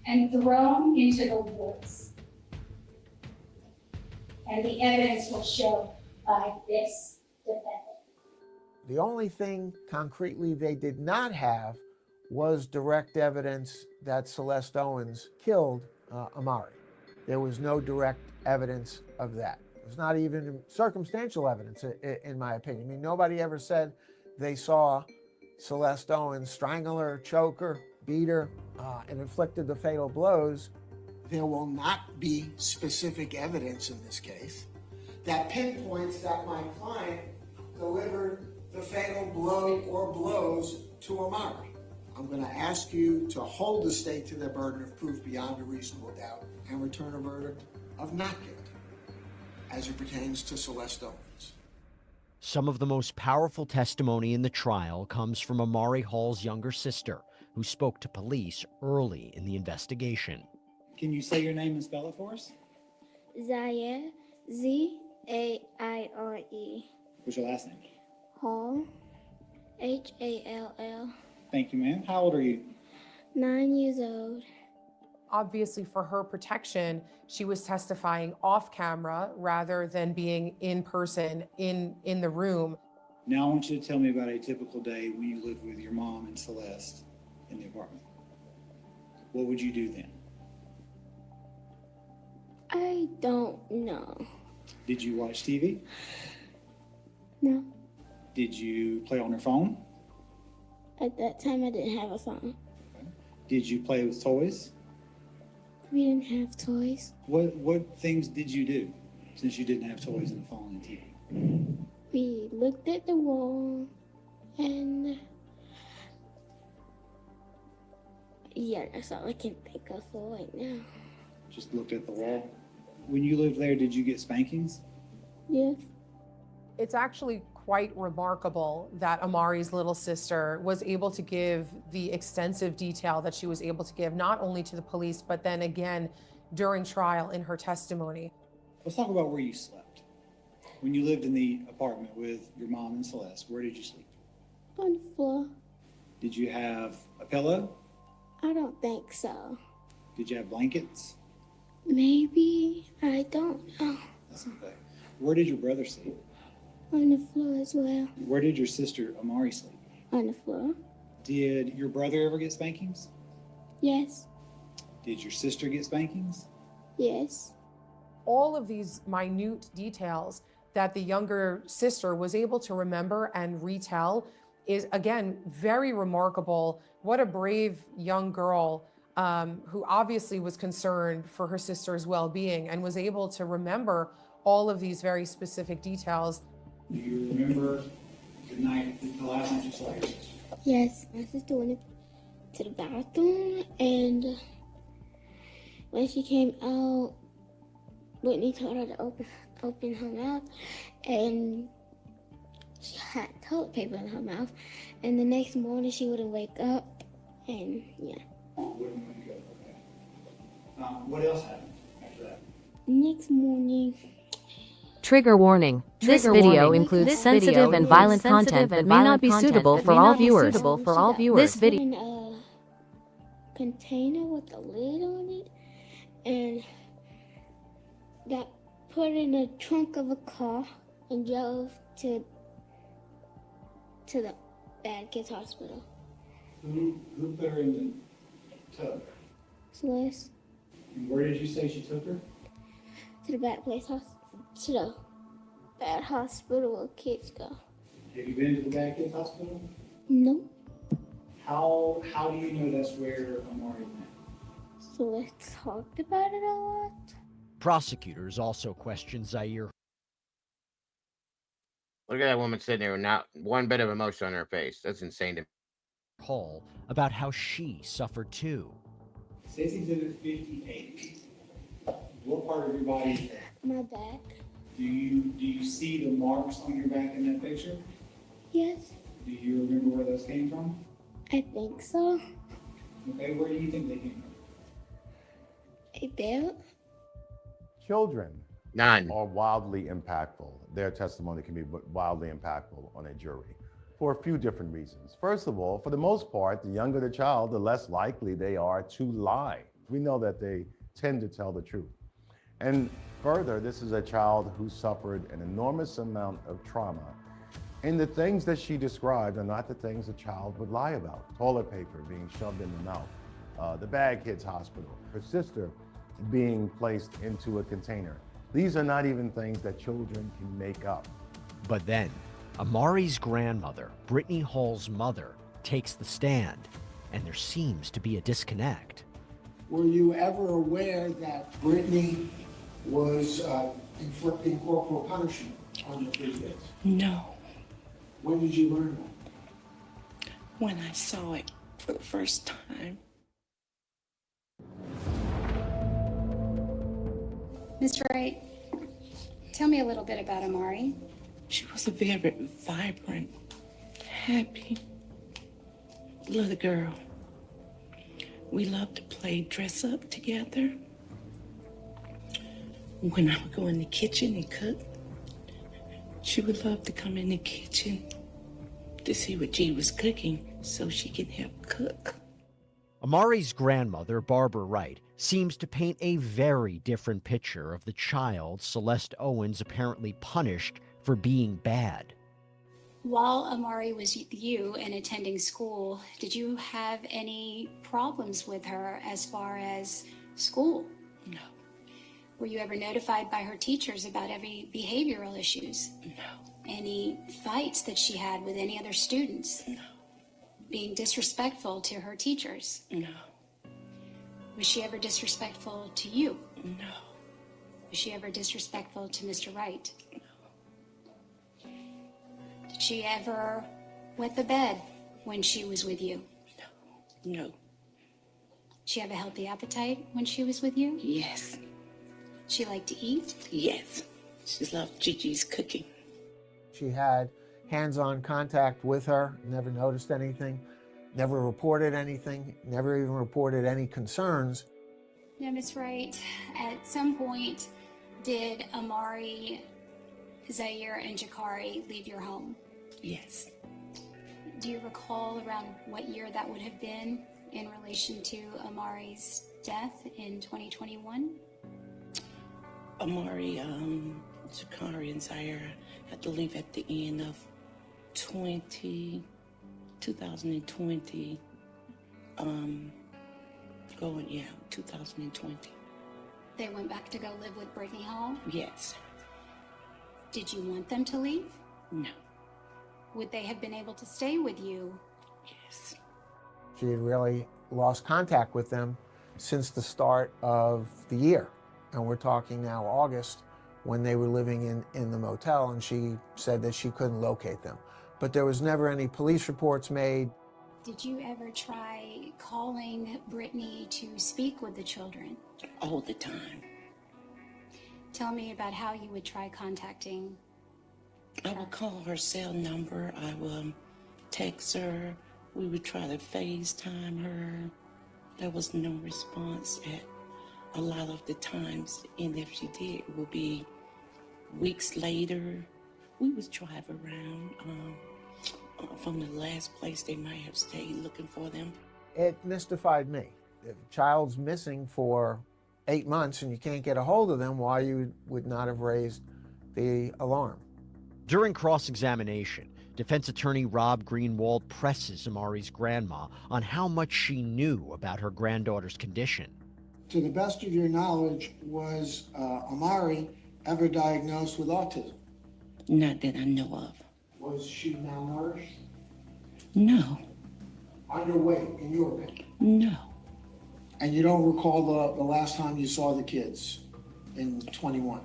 and thrown into the woods. And the evidence will show by this defendant. The only thing concretely they did not have was direct evidence that Celeste Owens killed Amari. There was no direct evidence of that. There's not even circumstantial evidence, in my opinion. I mean, nobody ever said they saw Celeste Owens strangle her, choke her, beat her, and inflicted the fatal blows. There will not be specific evidence in this case that pinpoints that my client delivered the fatal blow or blows to Amari. I'm going to ask you to hold the state to their burden of proof beyond a reasonable doubt and return a verdict of not guilty as it pertains to Celeste Owens. Some of the most powerful testimony in the trial comes from Amari Hall's younger sister, who spoke to police early in the investigation. Can you say your name and spell it for us? Zaire, Z-A-I-R-E. What's your last name? Hall, H-A-L-L. Thank you, ma'am. How old are you? 9 years old. Obviously, for her protection, she was testifying off camera rather than being in person in the room. Now I want you to tell me about a typical day when you lived with your mom and Celeste in the apartment. What would you do then? I don't know. Did you watch TV? No. Did you play on your phone? At that time, I didn't have a phone. Did you play with toys? We didn't have toys. What things did you do since you didn't have toys and a phone and TV? We looked at the wall and yeah, that's all I can think of for right now. Just looked at the wall. When you lived there, did you get spankings? Yes. It's actually quite remarkable that Amari's little sister was able to give the extensive detail that she was able to give, not only to the police, but then again during trial in her testimony. Let's talk about where you slept. When you lived in the apartment with your mom and Celeste, where did you sleep? On the floor. Did you have a pillow? I don't think so. Did you have blankets? Maybe. I don't know. That's okay. Where did your brother sleep? On the floor as well. Where did your sister Amari sleep? On the floor. Did your brother ever get spankings? Yes. Did your sister get spankings? Yes. All of these minute details that the younger sister was able to remember and retell is, again, very remarkable. What a brave young girl who obviously was concerned for her sister's well-being and was able to remember all of these very specific details. Do you remember the last night you saw your sister? Yes, my sister went to the bathroom, and when she came out, Whitney told her to open her mouth, and she had toilet paper in her mouth. And the next morning she wouldn't wake up, and yeah. Wouldn't wake up, okay. What else happened after that? Next morning. Trigger warning. This video includes sensitive and violent content that may not be suitable for all viewers. This video In a container with a lid on it, and got put in the trunk of a car and drove to the Bad Kids Hospital. Who put her in the tub? Celeste. And where did you say she took her? To the to the bad hospital where kids go. Have you been to the Bad Kids Hospital? No. How do you know that's where Amari went? Celeste talked about it a lot. Prosecutors also questioned Zaire. Look at that woman sitting there with not one bit of emotion on her face. That's insane to me. Hall about how she suffered too. Says Exhibit 58. What part of your body is that? My back. Do you see the marks on your back in that picture? Yes. Do you remember where those came from? I think so. Okay, where do you think they came from? A belt. Children None. are wildly impactful. Their testimony can be wildly impactful on a jury for a few different reasons. First of all, for the most part, the younger the child, the less likely they are to lie. We know that they tend to tell the truth. And further, this is a child who suffered an enormous amount of trauma. And the things that she described are not the things a child would lie about. Toilet paper being shoved in the mouth, the Bad Kids Hospital, her sister being placed into a container. These are not even things that children can make up. But then, Amari's grandmother, Brittany Hall's mother, takes the stand, and there seems to be a disconnect. Were you ever aware that Brittany was inflicting corporal punishment on the three kids? No. When did you learn that? When I saw it for the first time. Mr. Wright, tell me a little bit about Amari. She was a very vibrant, happy little girl. We loved to play dress up together. When I would go in the kitchen and cook, she would love to come in the kitchen to see what G was cooking so she can help cook. Amari's grandmother, Barbara Wright, seems to paint a very different picture of the child Celeste Owens apparently punished for being bad. While Amari was with you and attending school, did you have any problems with her as far as school? No. Were you ever notified by her teachers about any behavioral issues? No. Any fights that she had with any other students? No. Being disrespectful to her teachers? No. Was she ever disrespectful to you? No. Was she ever disrespectful to Mr. Wright? No. Did she ever wet the bed when she was with you? No. Did she have a healthy appetite when she was with you? Yes. She liked to eat? Yes. She loved Gigi's cooking. She had hands-on contact with her, never noticed anything, never reported anything, never even reported any concerns. Now, Miss Wright, at some point, did Amari, Zaire, and Jakari leave your home? Yes. Do you recall around what year that would have been in relation to Amari's death in 2021? Amari, Jakari, and Zaire had to leave at the end of 2020. Going, yeah, 2020. They went back to go live with Brittany Hall? Yes. Did you want them to leave? No. Would they have been able to stay with you? Yes. She had really lost contact with them since the start of the year. And we're talking now August, when they were living in the motel, and she said that she couldn't locate them. But there was never any police reports made. Did you ever try calling Brittany to speak with the children? All the time. Tell me about how you would try contacting I would call her cell number. I would text her. We would try to FaceTime her. There was no response at a lot of the times, and if she did, it would be weeks later. We would drive around from the last place they might have stayed looking for them. It mystified me. If a child's missing for 8 months and you can't get a hold of them, why you would not have raised the alarm? During cross-examination, defense attorney Rob Greenwald presses Amari's grandma on how much she knew about her granddaughter's condition. To the best of your knowledge, was Amari ever diagnosed with autism? Not that I know of. Was she malnourished? No. Underweight, in your opinion? No. And you don't recall the last time you saw the kids in 21?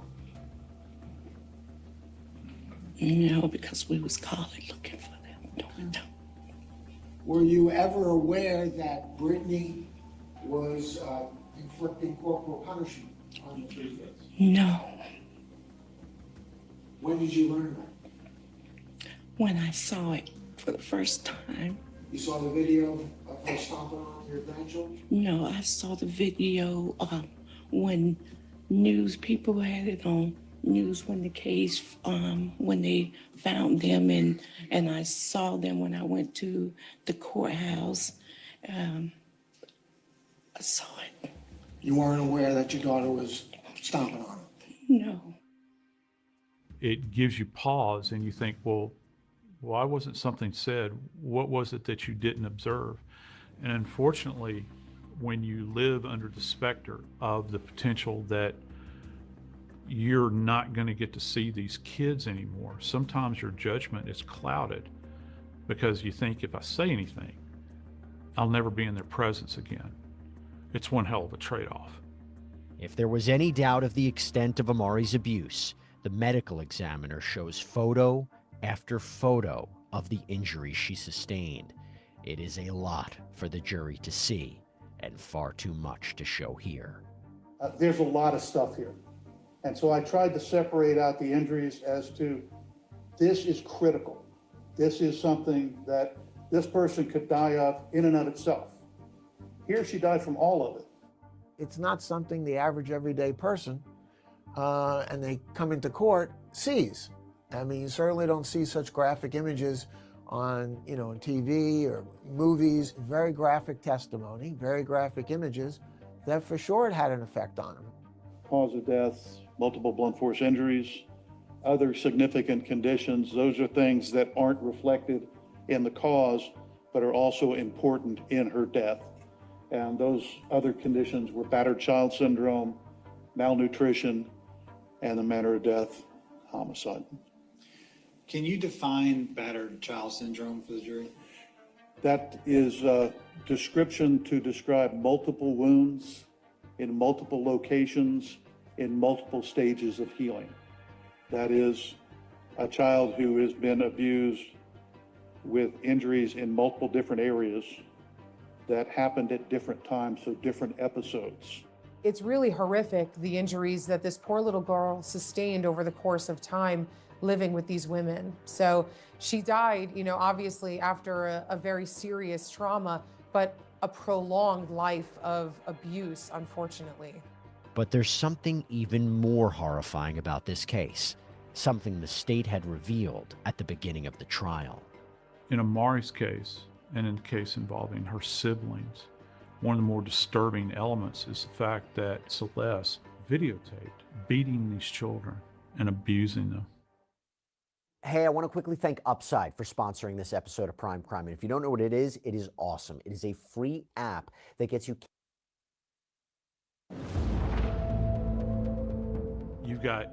No, because we was calling looking for them. No. Were you ever aware that Brittany was inflicting corporal punishment on the 3 kids? No. When did you learn that? When I saw it for the first time. You saw the video of her stomping on your grandchildren? No, I saw the video when news people had it on news when the case, when they found them, and I saw them when I went to the courthouse. I saw it. You weren't aware that your daughter was stomping on them? No. It gives you pause and you think, well, why wasn't something said? What was it that you didn't observe? And unfortunately, when you live under the specter of the potential that you're not going to get to see these kids anymore, sometimes your judgment is clouded because you think, if I say anything, I'll never be in their presence again. It's one hell of a trade-off. If there was any doubt of the extent of Amari's abuse, the medical examiner shows photo after photo of the injuries she sustained. It is a lot for the jury to see, and far too much to show here. There's a lot of stuff here. And so I tried to separate out the injuries as to, this is critical. This is something that this person could die of in and of itself. Here she died from all of it. It's not something the average everyday person, and they come into court, sees. I mean, you certainly don't see such graphic images on, on TV or movies. Very graphic testimony, very graphic images that for sure it had an effect on him. Cause of death, multiple blunt force injuries, other significant conditions. Those are things that aren't reflected in the cause, but are also important in her death. And those other conditions were battered child syndrome, malnutrition, and the manner of death, homicide. Can you define battered child syndrome for the jury? That is a description to describe multiple wounds in multiple locations in multiple stages of healing. That is a child who has been abused with injuries in multiple different areas that happened at different times, so different episodes. It's really horrific, the injuries that this poor little girl sustained over the course of time living with these women. So she died, obviously after a very serious trauma, but a prolonged life of abuse, unfortunately. But there's something even more horrifying about this case, something the state had revealed at the beginning of the trial. In Amari's case, and in the case involving her siblings, one of the more disturbing elements is the fact that Celeste videotaped beating these children and abusing them. Hey, I want to quickly thank Upside for sponsoring this episode of Prime Crime. And if you don't know what it is awesome. It is a free app that gets you... You've got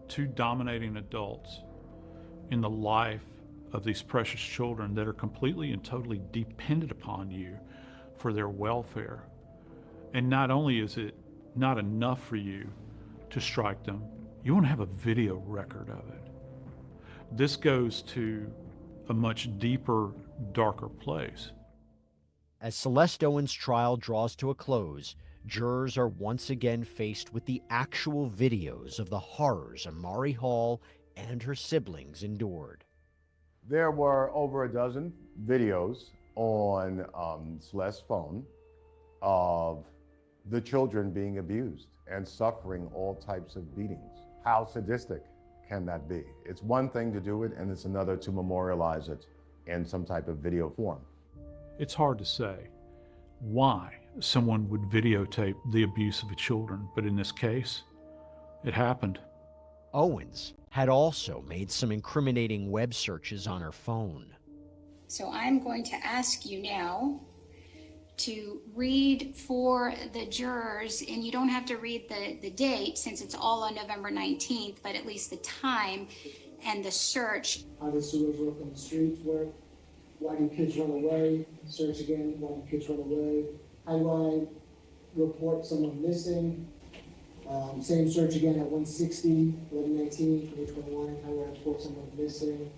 two dominating adults in the life of these precious children that are completely and totally dependent upon you for their welfare. And not only is it not enough for you to strike them, you want to have a video record of it. This goes to a much deeper, darker place. As Celeste Owens' trial draws to a close, jurors are once again faced with the actual videos of the horrors Amari Hall and her siblings endured. There were over a dozen videos on Celeste's phone of the children being abused and suffering all types of beatings. How sadistic can that be? It's one thing to do it, and it's another to memorialize it in some type of video form. It's hard to say why someone would videotape the abuse of the children, but in this case, it happened. Owens had also made some incriminating web searches on her phone. So I'm going to ask you now to read for the jurors, and you don't have to read the date since it's all on November 19th, but at least the time and the search. How does sewers work on the streets work? Why do kids run away? Search again, why do kids run away? How do I report someone missing? Same search again at 160, 1119, 2021. How do I report someone missing?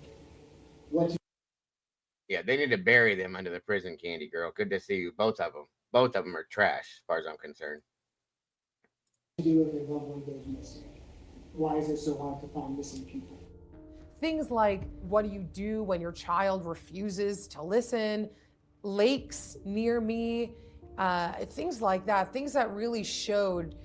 Yeah, they need to bury them under the prison, Candy Girl. Good to see you. Both of them. Both of them are trash, as far as I'm concerned. What do you do if a loved one goes missing? Why is it so hard to find missing people? Things like, what do you do when your child refuses to listen? Lakes near me, things like that. Things that really showed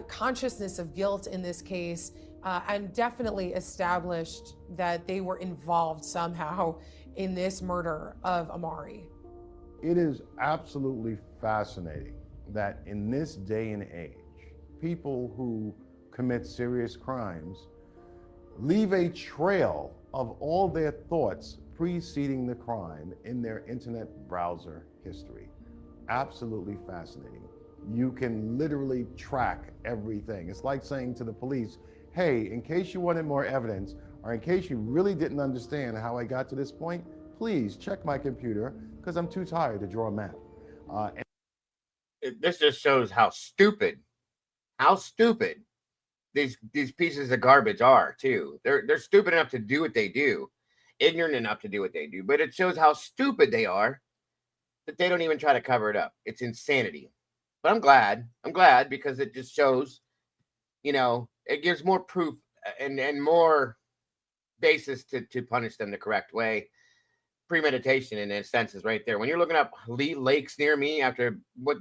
consciousness of guilt in this case, and definitely established that they were involved somehow in this murder of Amari. It is absolutely fascinating that in this day and age, people who commit serious crimes leave a trail of all their thoughts preceding the crime in their internet browser history. Absolutely fascinating. You can literally track everything. It's like saying to the police, hey, in case you wanted more evidence, or in case you really didn't understand how I got to this point, please check my computer because I'm too tired to draw a map. This just shows how stupid these pieces of garbage are too. They're stupid enough to do what they do, ignorant enough to do what they do, but it shows how stupid they are that they don't even try to cover it up. It's insanity. But I'm glad because it just shows, it gives more proof and more basis to punish them the correct way. Premeditation in a sense is right there. When you're looking up lakes near me after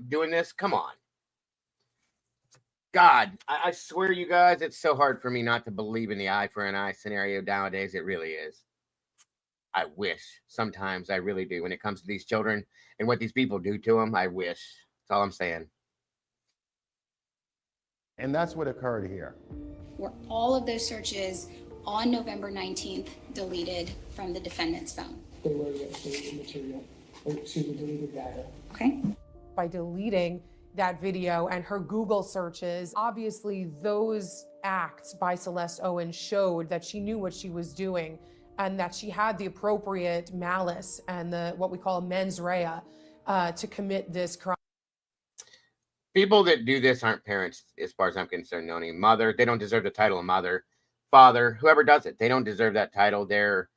doing this, come on. God, I swear, you guys, it's so hard for me not to believe in the eye for an eye scenario nowadays. It really is. I wish. Sometimes I really do. When it comes to these children and what these people do to them, I wish. That's all I'm saying. And that's what occurred here. Were all of those searches on November 19th deleted from the defendant's phone? They were deleted material, deleted data. Okay. By deleting that video and her Google searches, obviously those acts by Celeste Owens showed that she knew what she was doing and that she had the appropriate malice and what we call a mens rea to commit this crime. People that do this aren't parents, as far as I'm concerned, Noni. Mother, they don't deserve the title of mother. Father, whoever does it, they don't deserve that title. They're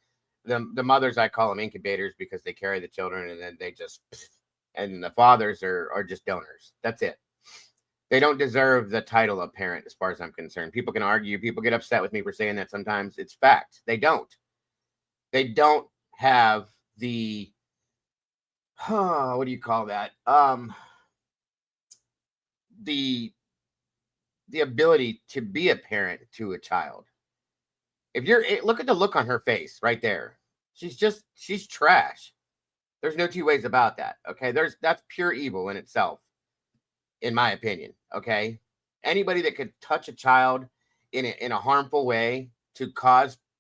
the mothers, I call them incubators because they carry the children, and then they just, and the fathers are just donors. That's it. They don't deserve the title of parent, as far as I'm concerned. People can argue. People get upset with me for saying that sometimes. It's fact. They don't. They don't have the, what do you call that? The ability to be a parent to a child. If you're, look at the look on her face right there. She's trash. There's no two ways about that. Okay. That's pure evil in itself, in my opinion. Okay. Anybody that could touch a child in a harmful way to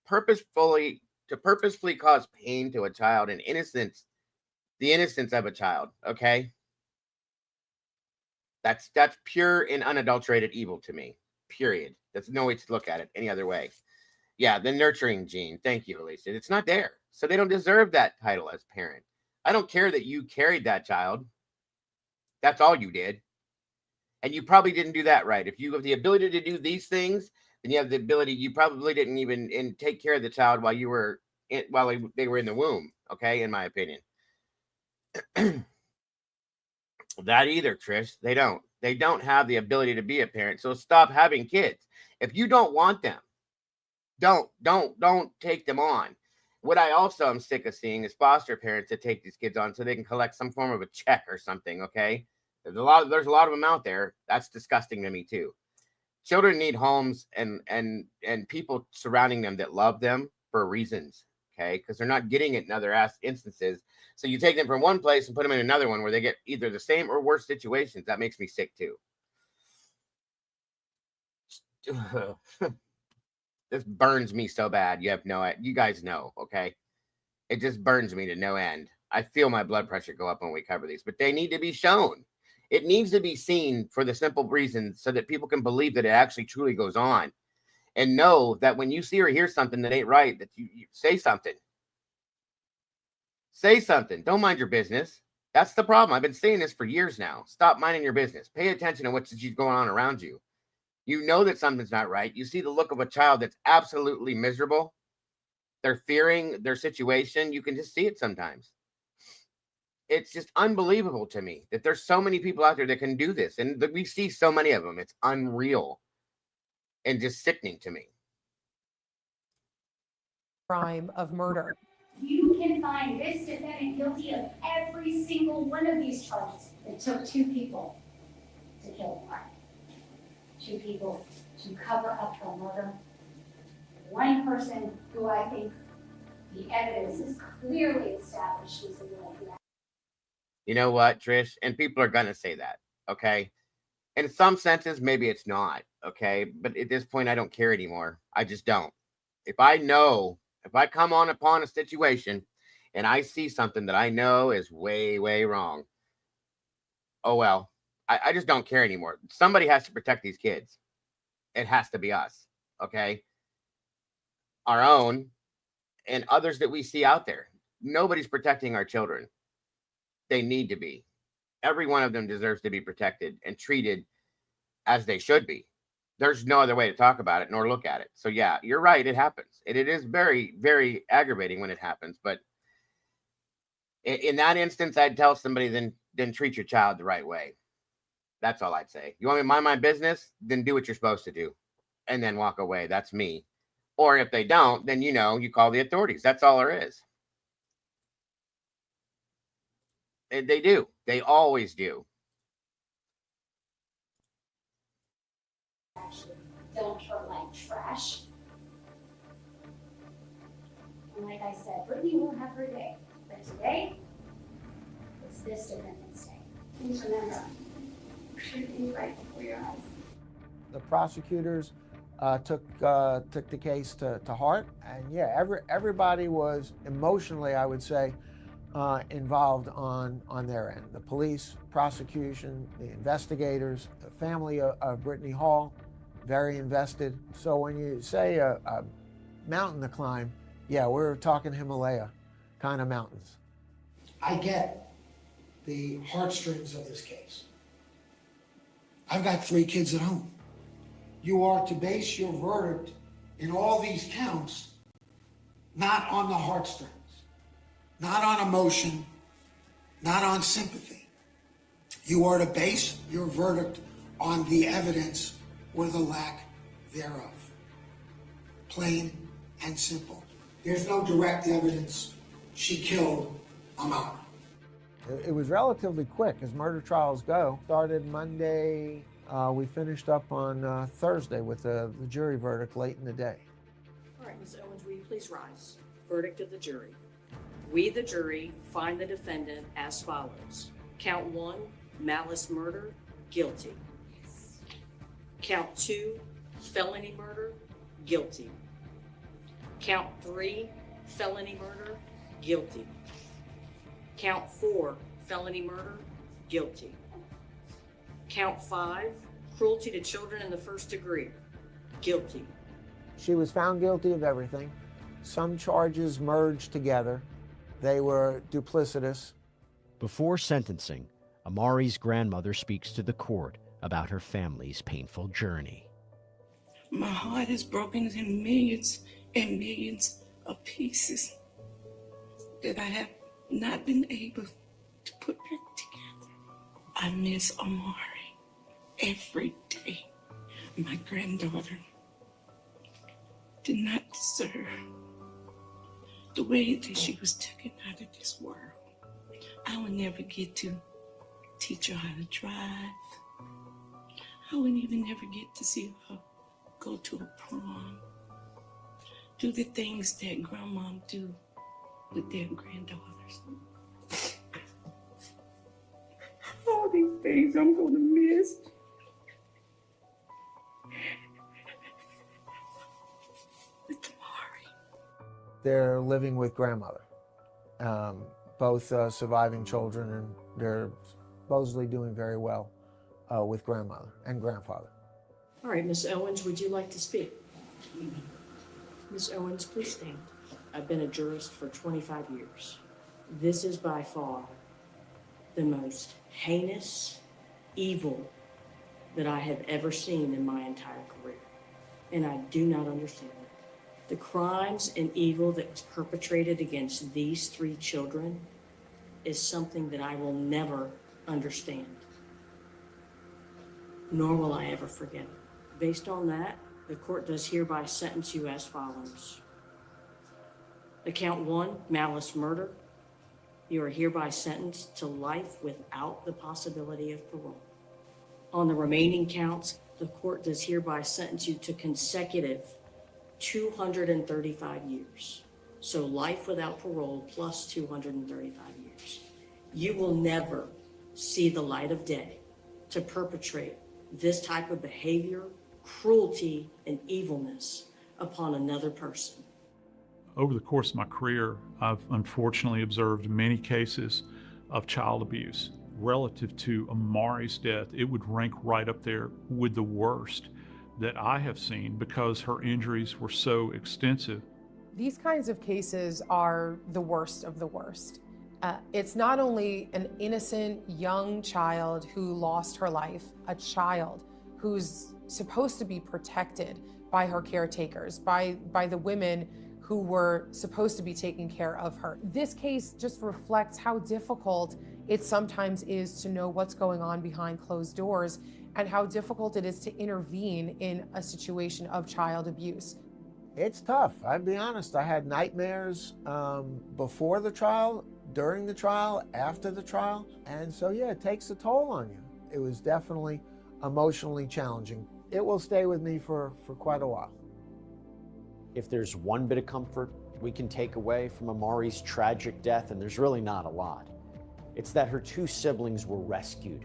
purposefully cause pain to a child and the innocence of a child. Okay. That's pure and unadulterated evil to me. Period. There's no way to look at it any other way. Yeah, the nurturing gene. Thank you, Alicia. It's not there. So they don't deserve that title as parent. I don't care that you carried that child. That's all you did. And you probably didn't do that right. If you have the ability to do these things, then you have the ability. You probably didn't even take care of the child while you were while they were in the womb. Okay, in my opinion. That either, Trish. They don't. They don't have the ability to be a parent. So stop having kids. If you don't want them, don't take them on. What I also am sick of seeing is foster parents that take these kids on so they can collect some form of a check or something. Okay, there's a lot of them out there. That's disgusting to me too. Children need homes and people surrounding them that love them for reasons. Okay, because they're not getting it in other instances. So you take them from one place and put them in another one where they get either the same or worse situations. That makes me sick too. This burns me so bad. You guys know, okay? It just burns me to no end. I feel my blood pressure go up when we cover these, but they need to be shown. It needs to be seen for the simple reason so that people can believe that it actually truly goes on and know that when you see or hear something that ain't right, that you say something. Say something. Don't mind your business. That's the problem. I've been saying this for years now. Stop minding your business. Pay attention to what's going on around you. You know that something's not right. You see the look of a child that's absolutely miserable. They're fearing their situation. You can just see it sometimes. It's just unbelievable to me that there's so many people out there that can do this. And we see so many of them. It's unreal and just sickening to me. Crime of murder. You can find this defendant guilty of every single one of these charges. It took 2 people to kill Mark. 2 people to cover up the murder. 1 person who I think the evidence is clearly established is the one who. You know what, Trish? And people are going to say that, okay? In some senses, maybe it's not, okay? But at this point, I don't care anymore. I just don't. If I come upon a situation and I see something that I know is way, way wrong, oh well, I just don't care anymore. Somebody has to protect these kids. It has to be us, okay? Our own and others that we see out there. Nobody's protecting our children. They need to be. Every one of them deserves to be protected and treated as they should be. There's no other way to talk about it nor look at it. So yeah, you're right. It happens. It is very, very aggravating when it happens. But in that instance, I'd tell somebody then treat your child the right way. That's all I'd say. You want me to mind my business? Then do what you're supposed to do and then walk away. That's me. Or if they don't, then you call the authorities. That's all there is. And they do. They always do. Don't her like trash. And like I said, Brittany will have her day. But today, it's this defendant's day. Please remember, shooting right before your eyes. The prosecutors took the case to heart, and yeah, everybody was emotionally, I would say, involved on their end. The police, prosecution, the investigators, the family of Brittany Hall, very invested. So when you say a mountain to climb, yeah, we're talking Himalaya kind of mountains. I get the heartstrings of this case. I've got 3 kids at home. You are to base your verdict in all these counts not on the heartstrings, not on emotion, not on sympathy. You are to base your verdict on the evidence or the lack thereof. Plain and simple. There's no direct evidence she killed Amara. It was relatively quick as murder trials go. Started Monday, we finished up on Thursday with the jury verdict late in the day. All right, Ms. Owens, will you please rise? Verdict of the jury. We, the jury, find the defendant as follows. Count 1, malice murder, guilty. Count 2, felony murder, guilty. Count 3, felony murder, guilty. Count 4, felony murder, guilty. Count 5, cruelty to children in the first degree, guilty. She was found guilty of everything. Some charges merged together. They were duplicitous. Before sentencing, Amari's grandmother speaks to the court about her family's painful journey. My heart is broken in millions and millions of pieces that I have not been able to put back together. I miss Amari every day. My granddaughter did not deserve the way that she was taken out of this world. I will never get to teach her how to drive. I would even never get to see her go to a prom, do the things that grandma do with their granddaughters. All these things I'm gonna miss. They're living with grandmother, both surviving children, and they're supposedly doing very well with grandmother and grandfather. All right, Miss Owens, would you like to speak? Miss Owens, please stand. I've been a jurist for 25 years. This is by far the most heinous evil that I have ever seen in my entire career, and I do not understand it. The crimes and evil that was perpetrated against these 3 children is something that I will never understand, nor will I ever forget it. Based on that, the court does hereby sentence you as follows. Count 1, malice murder. You are hereby sentenced to life without the possibility of parole. On the remaining counts, the court does hereby sentence you to consecutive 235 years. So life without parole plus 235 years. You will never see the light of day to perpetrate this type of behavior, cruelty, and evilness upon another person. Over the course of my career, I've unfortunately observed many cases of child abuse. Relative to Amari's death, it would rank right up there with the worst that I have seen because her injuries were so extensive. These kinds of cases are the worst of the worst. It's not only an innocent young child who lost her life, a child who's supposed to be protected by her caretakers, by the women who were supposed to be taking care of her. This case just reflects how difficult it sometimes is to know what's going on behind closed doors and how difficult it is to intervene in a situation of child abuse. It's tough. I'd be honest. I had nightmares before the trial, during the trial, after the trial. And so, yeah, it takes a toll on you. It was definitely emotionally challenging. It will stay with me for quite a while. If there's one bit of comfort we can take away from Amari's tragic death, and there's really not a lot, it's that her 2 siblings were rescued.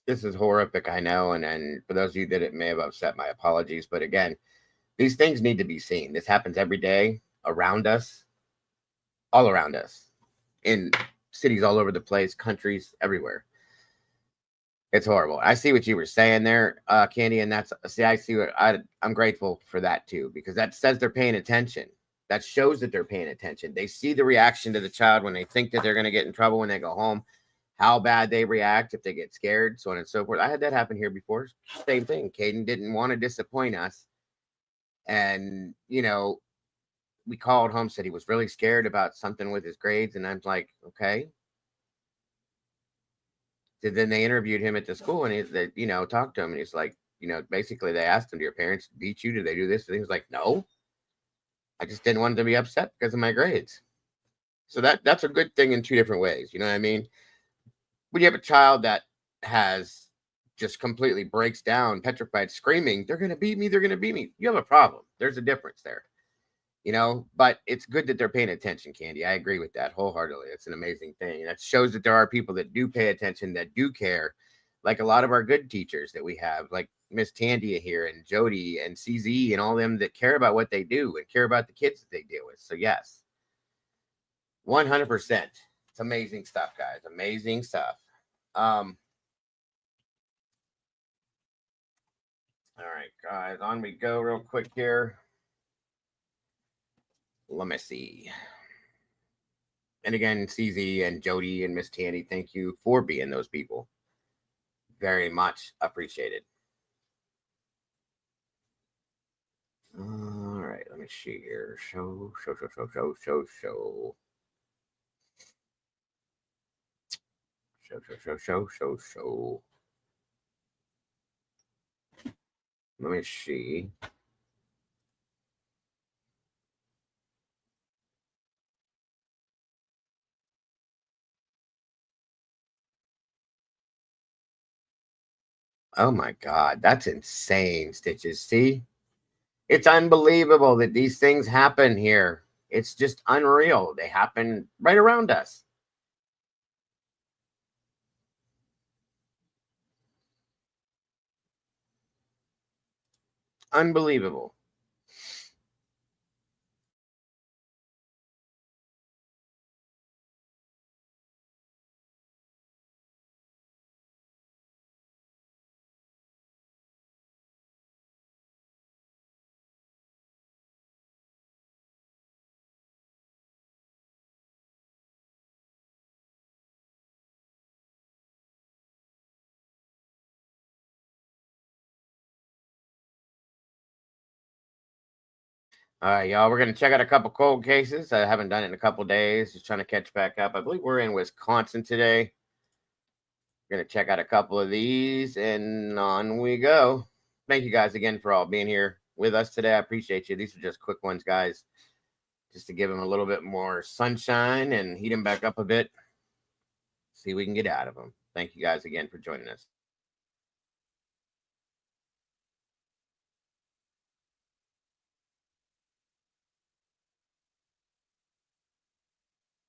This is horrific, I know, and for those of you that it may have upset, my apologies. But again, these things need to be seen. This happens every day around us, all around us, in cities all over the place, countries, everywhere. It's horrible. I see what you were saying there, Candy, and I see what I'm grateful for that too, because that says they're paying attention. That shows that they're paying attention. They see the reaction to the child when they think that they're going to get in trouble when they go home, how bad they react if they get scared, so on and so forth. I had that happen here before. Same thing. Caden didn't want to disappoint us. And, we called home, said he was really scared about something with his grades. And I'm like, okay. So then they interviewed him at the school and they talked to him. And he's like, basically they asked him, do your parents beat you? Do they do this? And he was like, no. I just didn't want them to be upset because of my grades. So that's a good thing in 2 different ways. You know what I mean? When you have a child that has just completely breaks down, petrified, screaming, they're going to beat me, they're going to beat me. You have a problem. There's a difference there, but it's good that they're paying attention, Candy. I agree with that wholeheartedly. It's an amazing thing. That shows that there are people that do pay attention, that do care, like a lot of our good teachers that we have, like Miss Tandia here and Jody and CZ and all them that care about what they do and care about the kids that they deal with. So yes, 100%. It's amazing stuff, guys. Amazing stuff. All right, guys, on we go real quick here. Let me see. And again, CZ and Jody and Miss Tandy, thank you for being those people. very much appreciated. All right, let me see here. Show. Let me see. Oh my God, that's insane, Stitches. See? It's unbelievable that these things happen here. It's just unreal. They happen right around us. Unbelievable. All right, y'all. We're gonna check out a couple cold cases. I haven't done it in a couple days. Just trying to catch back up. I believe we're in Wisconsin today. We're gonna check out a couple of these, and on we go. Thank you guys again for all being here with us today. I appreciate you. These are just quick ones, guys, just to give them a little bit more sunshine and heat them back up a bit. See what we can get out of them. Thank you guys again for joining us.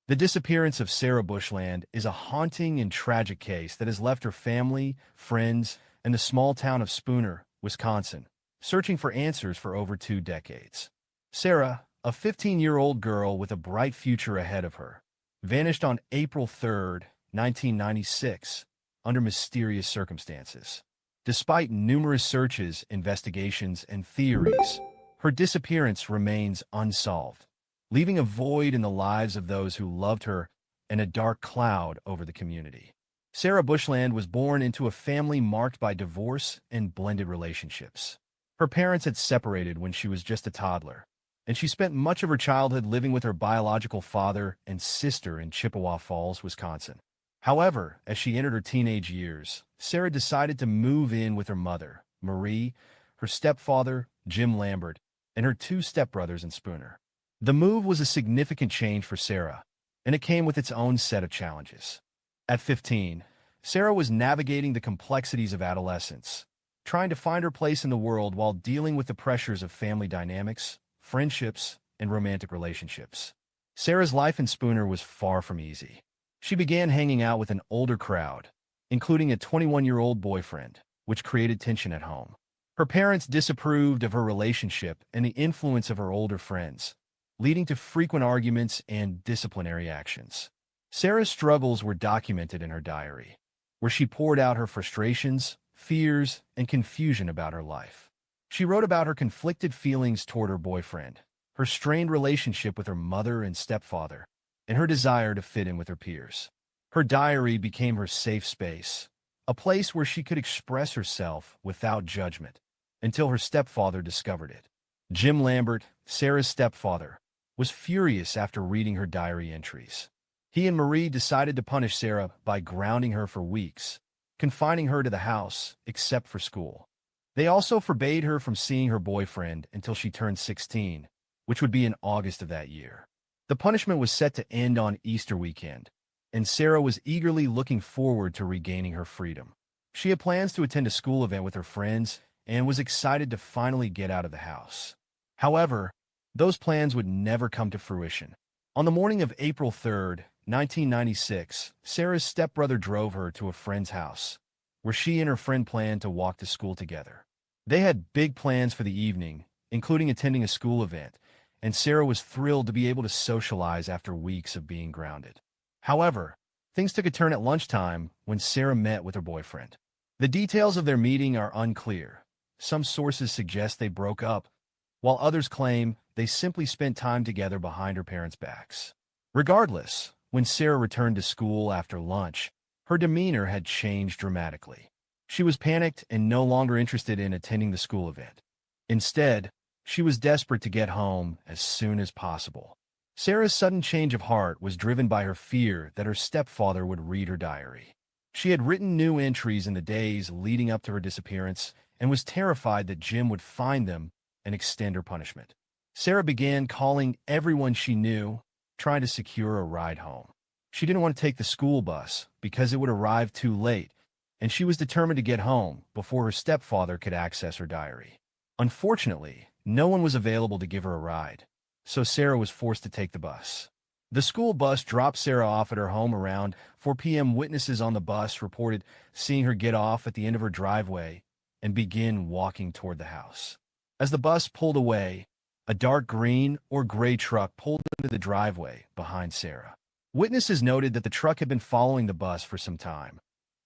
The disappearance of Sarah Bushland is a haunting and tragic case that has left her family, friends, and the small town of Spooner, Wisconsin, searching for answers for over 2 decades. Sarah, a 15-year-old girl with a bright future ahead of her, vanished on April 3, 1996, under mysterious circumstances. Despite numerous searches, investigations, and theories, her disappearance remains unsolved, leaving a void in the lives of those who loved her and a dark cloud over the community. Sarah Bushland was born into a family marked by divorce and blended relationships. Her parents had separated when she was just a toddler, and she spent much of her childhood living with her biological father and sister in Chippewa Falls, Wisconsin. However, as she entered her teenage years, Sarah decided to move in with her mother, Marie, her stepfather, Jim Lambert, and her 2 stepbrothers in Spooner. The move was a significant change for Sarah, and it came with its own set of challenges. At 15, Sarah was navigating the complexities of adolescence, trying to find her place in the world while dealing with the pressures of family dynamics, friendships, and romantic relationships. Sarah's life in Spooner was far from easy. She began hanging out with an older crowd, including a 21-year-old boyfriend, which created tension at home. Her parents disapproved of her relationship and the influence of her older friends, leading to frequent arguments and disciplinary actions. Sarah's struggles were documented in her diary, where she poured out her frustrations, fears, and confusion about her life. She wrote about her conflicted feelings toward her boyfriend, her strained relationship with her mother and stepfather, and her desire to fit in with her peers. Her diary became her safe space, a place where she could express herself without judgment, until her stepfather discovered it. Jim Lambert, Sarah's stepfather, was furious after reading her diary entries. He and Marie decided to punish Sarah by grounding her for weeks, confining her to the house except for school. They also forbade her from seeing her boyfriend until she turned 16, which would be in August of that year. The punishment was set to end on Easter weekend, and Sarah was eagerly looking forward to regaining her freedom. She had plans to attend a school event with her friends and was excited to finally get out of the house. However, those plans would never come to fruition. On the morning of April 3, 1996, Sarah's stepbrother drove her to a friend's house, where she and her friend planned to walk to school together. They had big plans for the evening, including attending a school event, and Sarah was thrilled to be able to socialize after weeks of being grounded. However, things took a turn at lunchtime when Sarah met with her boyfriend. The details of their meeting are unclear. Some sources suggest they broke up, while others claim they simply spent time together behind her parents' backs. Regardless, when Sarah returned to school after lunch, her demeanor had changed dramatically. She was panicked and no longer interested in attending the school event. Instead, she was desperate to get home as soon as possible. Sarah's sudden change of heart was driven by her fear that her stepfather would read her diary. She had written new entries in the days leading up to her disappearance and was terrified that Jim would find them and extend her punishment. Sarah began calling everyone she knew, trying to secure a ride home. She didn't want to take the school bus because it would arrive too late, and she was determined to get home before her stepfather could access her diary. Unfortunately, no one was available to give her a ride, so Sarah was forced to take the bus. The school bus dropped Sarah off at her home around 4 p.m. Witnesses on the bus reported seeing her get off at the end of her driveway and begin walking toward the house. As the bus pulled away, a dark green or gray truck pulled into the driveway behind Sarah. Witnesses noted that the truck had been following the bus for some time,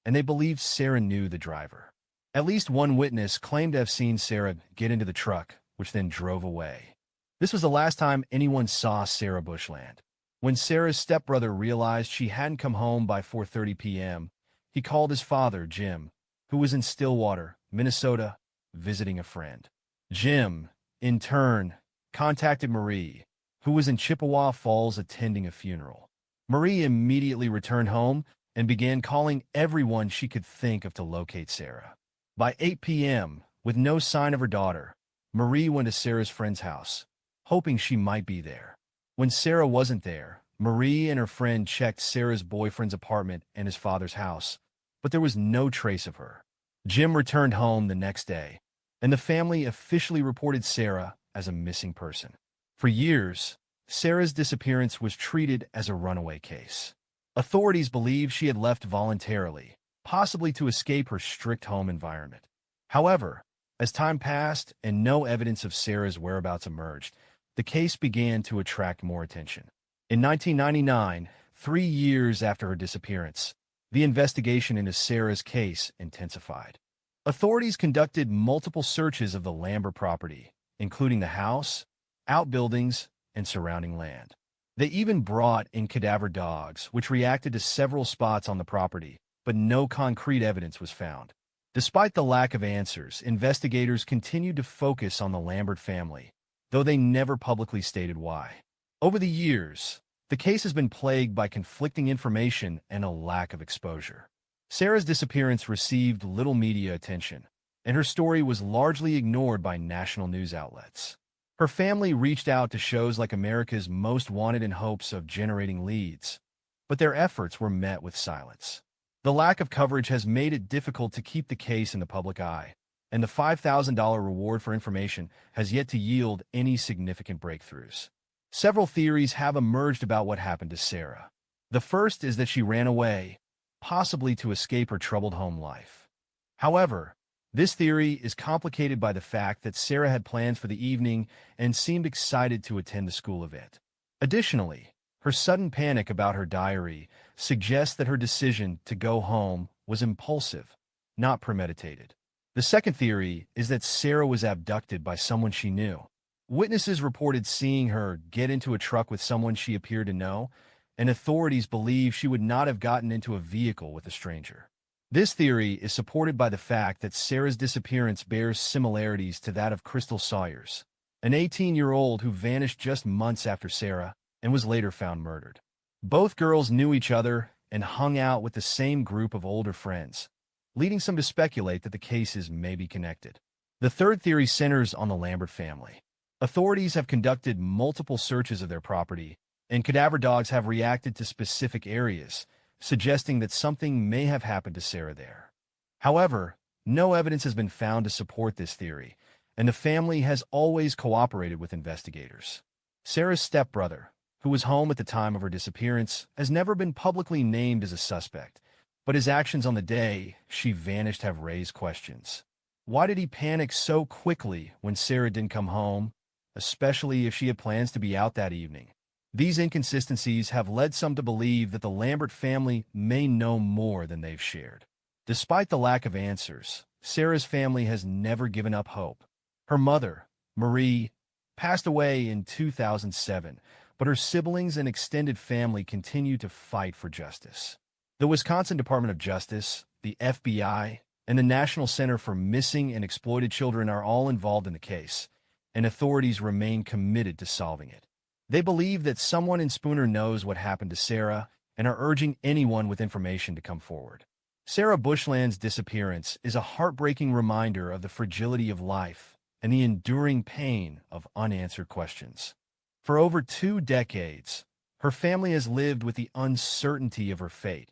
and they believed Sarah knew the driver. At least one witness claimed to have seen Sarah get into the truck, which then drove away. This was the last time anyone saw Sarah Bushland. When Sarah's stepbrother realized she hadn't come home by 4:30 p.m., he called his father, Jim, who was in Stillwater, Minnesota, visiting a friend. Jim, in turn, contacted Marie, who was in Chippewa Falls attending a funeral. Marie immediately returned home and began calling everyone she could think of to locate Sarah. By 8 p.m., with no sign of her daughter, Marie went to Sarah's friend's house, hoping she might be there. When Sarah wasn't there, Marie and her friend checked Sarah's boyfriend's apartment and his father's house, but there was no trace of her. Jim returned home the next day, and the family officially reported Sarah as a missing person. For years, Sarah's disappearance was treated as a runaway case. Authorities believed she had left voluntarily, possibly to escape her strict home environment. However, as time passed and no evidence of Sarah's whereabouts emerged, the case began to attract more attention. In 1999, 3 years after her disappearance, the investigation into Sarah's case intensified. Authorities conducted multiple searches of the Lambert property, including the house, outbuildings, and surrounding land. They even brought in cadaver dogs, which reacted to several spots on the property, but no concrete evidence was found. Despite the lack of answers, investigators continued to focus on the Lambert family, though they never publicly stated why. Over the years, the case has been plagued by conflicting information and a lack of exposure. Sarah's disappearance received little media attention, and her story was largely ignored by national news outlets. Her family reached out to shows like America's Most Wanted in hopes of generating leads, but their efforts were met with silence. The lack of coverage has made it difficult to keep the case in the public eye, and the $5,000 reward for information has yet to yield any significant breakthroughs. Several theories have emerged about what happened to Sarah. The first is that she ran away, possibly to escape her troubled home life. However, this theory is complicated by the fact that Sarah had plans for the evening and seemed excited to attend the school event. Additionally, her sudden panic about her diary suggests that her decision to go home was impulsive, not premeditated. The second theory is that Sarah was abducted by someone she knew. Witnesses reported seeing her get into a truck with someone she appeared to know, and authorities believe she would not have gotten into a vehicle with a stranger. This theory is supported by the fact that Sarah's disappearance bears similarities to that of Crystal Sawyer's, an 18-year-old who vanished just months after Sarah and was later found murdered. Both girls knew each other and hung out with the same group of older friends, leading some to speculate that the cases may be connected. The third theory centers on the Lambert family. Authorities have conducted multiple searches of their property, and cadaver dogs have reacted to specific areas, suggesting that something may have happened to Sarah there. However, no evidence has been found to support this theory, and the family has always cooperated with investigators. Sarah's stepbrother, who was home at the time of her disappearance, has never been publicly named as a suspect, but his actions on the day she vanished have raised questions. Why did he panic so quickly when Sarah didn't come home, especially if she had plans to be out that evening? These inconsistencies have led some to believe that the Lambert family may know more than they've shared. Despite the lack of answers, Sarah's family has never given up hope. Her mother, Marie, passed away in 2007, but her siblings and extended family continue to fight for justice. The Wisconsin Department of Justice, the FBI, and the National Center for Missing and Exploited Children are all involved in the case, and authorities remain committed to solving it. They believe that someone in Spooner knows what happened to Sarah and are urging anyone with information to come forward. Sarah Bushland's disappearance is a heartbreaking reminder of the fragility of life and the enduring pain of unanswered questions. For over 2 decades, her family has lived with the uncertainty of her fate,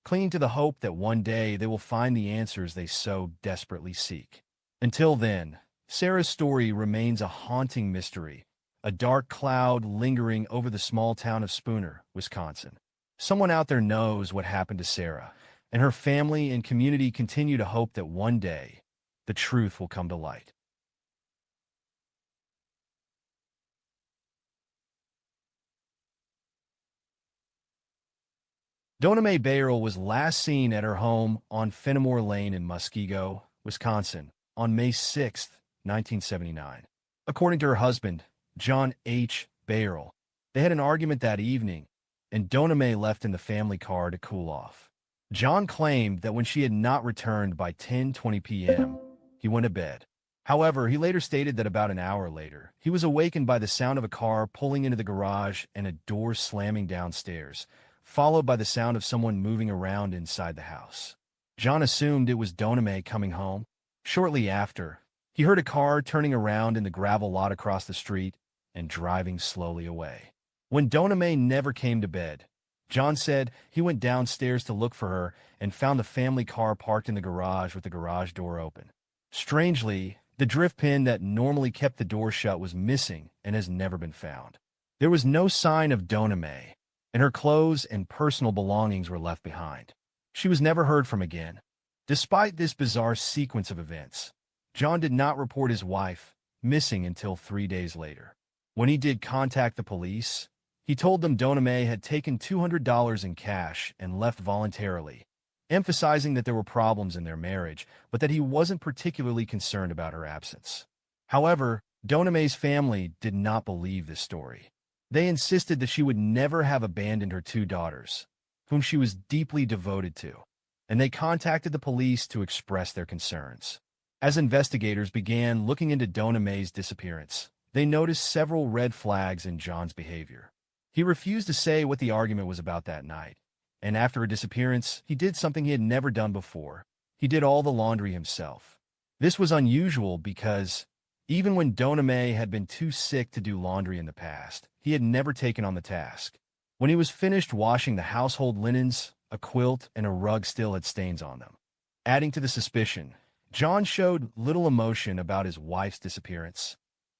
clinging to the hope that one day they will find the answers they so desperately seek. Until then, Sarah's story remains a haunting mystery, a dark cloud lingering over the small town of Spooner, Wisconsin. Someone out there knows what happened to Sarah, and her family and community continue to hope that one day the truth will come to light. Donna Mae Bayerl was last seen at her home on Fenimore Lane in Muskego, Wisconsin, on May 6, 1979. According to her husband, John H. Bayerl, they had an argument that evening, and Donna Mae left in the family car to cool off. John claimed that when she had not returned by 10:20 p.m., he went to bed. However, he later stated that about an hour later, he was awakened by the sound of a car pulling into the garage and a door slamming downstairs, followed by the sound of someone moving around inside the house. John assumed it was Donna Mae coming home. Shortly after, he heard a car turning around in the gravel lot across the street and driving slowly away. When Donna Mae never came to bed, John said he went downstairs to look for her and found the family car parked in the garage with the garage door open. Strangely, the drift pin that normally kept the door shut was missing and has never been found. There was no sign of Donna Mae, and her clothes and personal belongings were left behind. She was never heard from again. Despite this bizarre sequence of events, John did not report his wife missing until 3 days later. When he did contact the police, he told them Donna Mae had taken $200 in cash and left voluntarily, emphasizing that there were problems in their marriage, but that he wasn't particularly concerned about her absence. However, Donna Mae's family did not believe this story. They insisted that she would never have abandoned her 2 daughters, whom she was deeply devoted to, and they contacted the police to express their concerns. As investigators began looking into Donna Mae's disappearance, they noticed several red flags in John's behavior. He refused to say what the argument was about that night, and after her disappearance, he did something he had never done before. He did all the laundry himself. This was unusual because even when Donna Mae had been too sick to do laundry in the past, he had never taken on the task. When he was finished washing the household linens, a quilt and a rug still had stains on them. Adding to the suspicion, John showed little emotion about his wife's disappearance,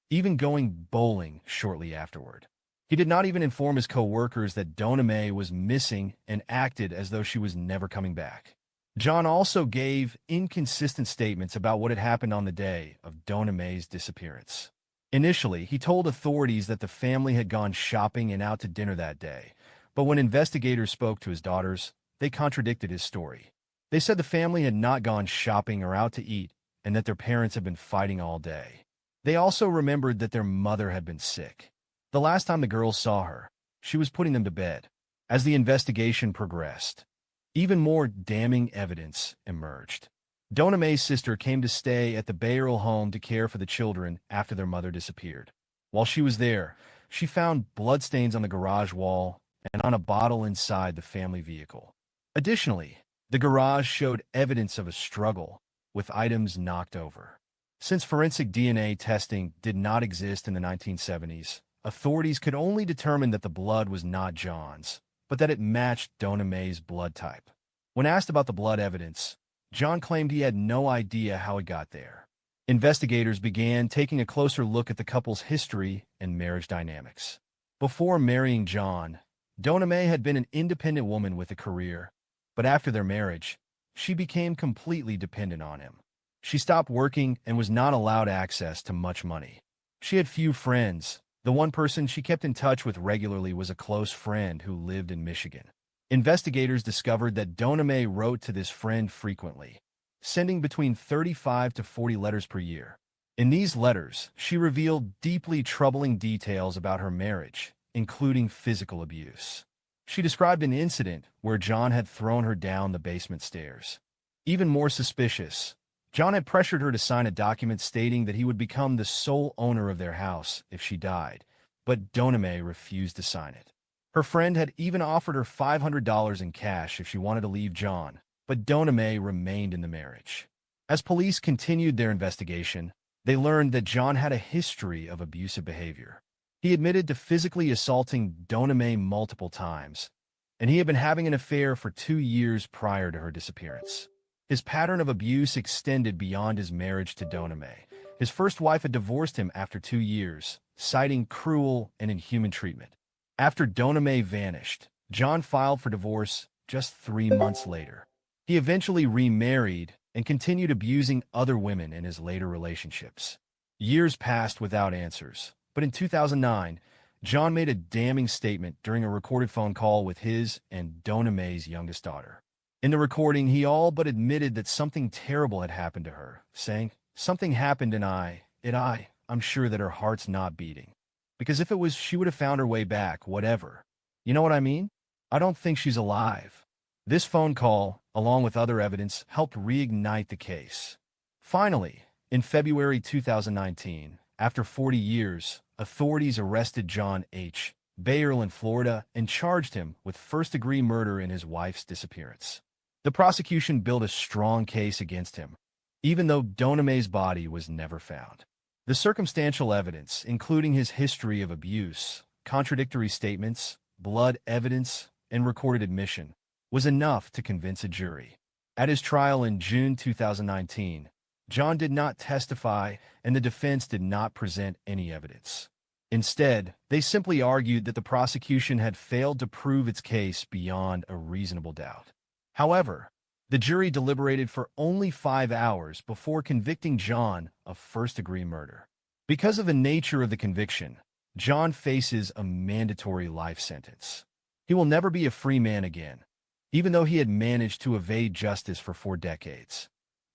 even going bowling shortly afterward. He did not even inform his co-workers that Donna Mae was missing and acted as though she was never coming back. John also gave inconsistent statements about what had happened on the day of Donna Mae's disappearance. Initially, he told authorities that the family had gone shopping and out to dinner that day, but when investigators spoke to his daughters, they contradicted his story. They said the family had not gone shopping or out to eat and that their parents had been fighting all day. They also remembered that their mother had been sick. The last time the girls saw her, she was putting them to bed. As the investigation progressed, even more damning evidence emerged. Donna Mae's sister came to stay at the Bayerl home to care for the children after their mother disappeared. While she was there, she found bloodstains on the garage wall and on a bottle inside the family vehicle. Additionally, the garage showed evidence of a struggle, with items knocked over. Since forensic DNA testing did not exist in the 1970s, authorities could only determine that the blood was not John's, but that it matched Donna Mae's blood type. When asked about the blood evidence, John claimed he had no idea how it got there. Investigators began taking a closer look at the couple's history and marriage dynamics. Before marrying John, Donna Mae had been an independent woman with a career, but after their marriage, she became completely dependent on him. She stopped working and was not allowed access to much money. She had few friends. The one person she kept in touch with regularly was a close friend who lived in Michigan. Investigators discovered that Donna Mae wrote to this friend frequently, sending between 35 to 40 letters per year. In these letters, she revealed deeply troubling details about her marriage, including physical abuse. She described an incident where John had thrown her down the basement stairs. Even more suspicious, John had pressured her to sign a document stating that he would become the sole owner of their house if she died, but Doname refused to sign it. Her friend had even offered her $500 in cash if she wanted to leave John, but Doname remained in the marriage. As police continued their investigation, they learned that John had a history of abusive behavior. He admitted to physically assaulting Doname multiple times, and he had been having an affair for 2 years prior to her disappearance. His pattern of abuse extended beyond his marriage to Doname. His first wife had divorced him after 2 years, citing cruel and inhuman treatment. After Doname vanished, John filed for divorce just 3 months later. He eventually remarried and continued abusing other women in his later relationships. Years passed without answers, but in 2009, John made a damning statement during a recorded phone call with his and Doname's youngest daughter. In the recording, he all but admitted that something terrible had happened to her, saying, "Something happened and I'm sure that her heart's not beating. Because if it was, she would have found her way back, whatever. You know what I mean? I don't think she's alive." This phone call, along with other evidence, helped reignite the case. Finally, in February 2019, after 40 years, authorities arrested John H. Bayerl in Florida and charged him with first-degree murder in his wife's disappearance. The prosecution built a strong case against him, even though Doname's body was never found. The circumstantial evidence, including his history of abuse, contradictory statements, blood evidence, and recorded admission, was enough to convince a jury. At his trial in June 2019, John did not testify and the defense did not present any evidence. Instead, they simply argued that the prosecution had failed to prove its case beyond a reasonable doubt. However, the jury deliberated for only 5 hours before convicting John of first-degree murder. Because of the nature of the conviction, John faces a mandatory life sentence. He will never be a free man again, even though he had managed to evade justice for 4 decades.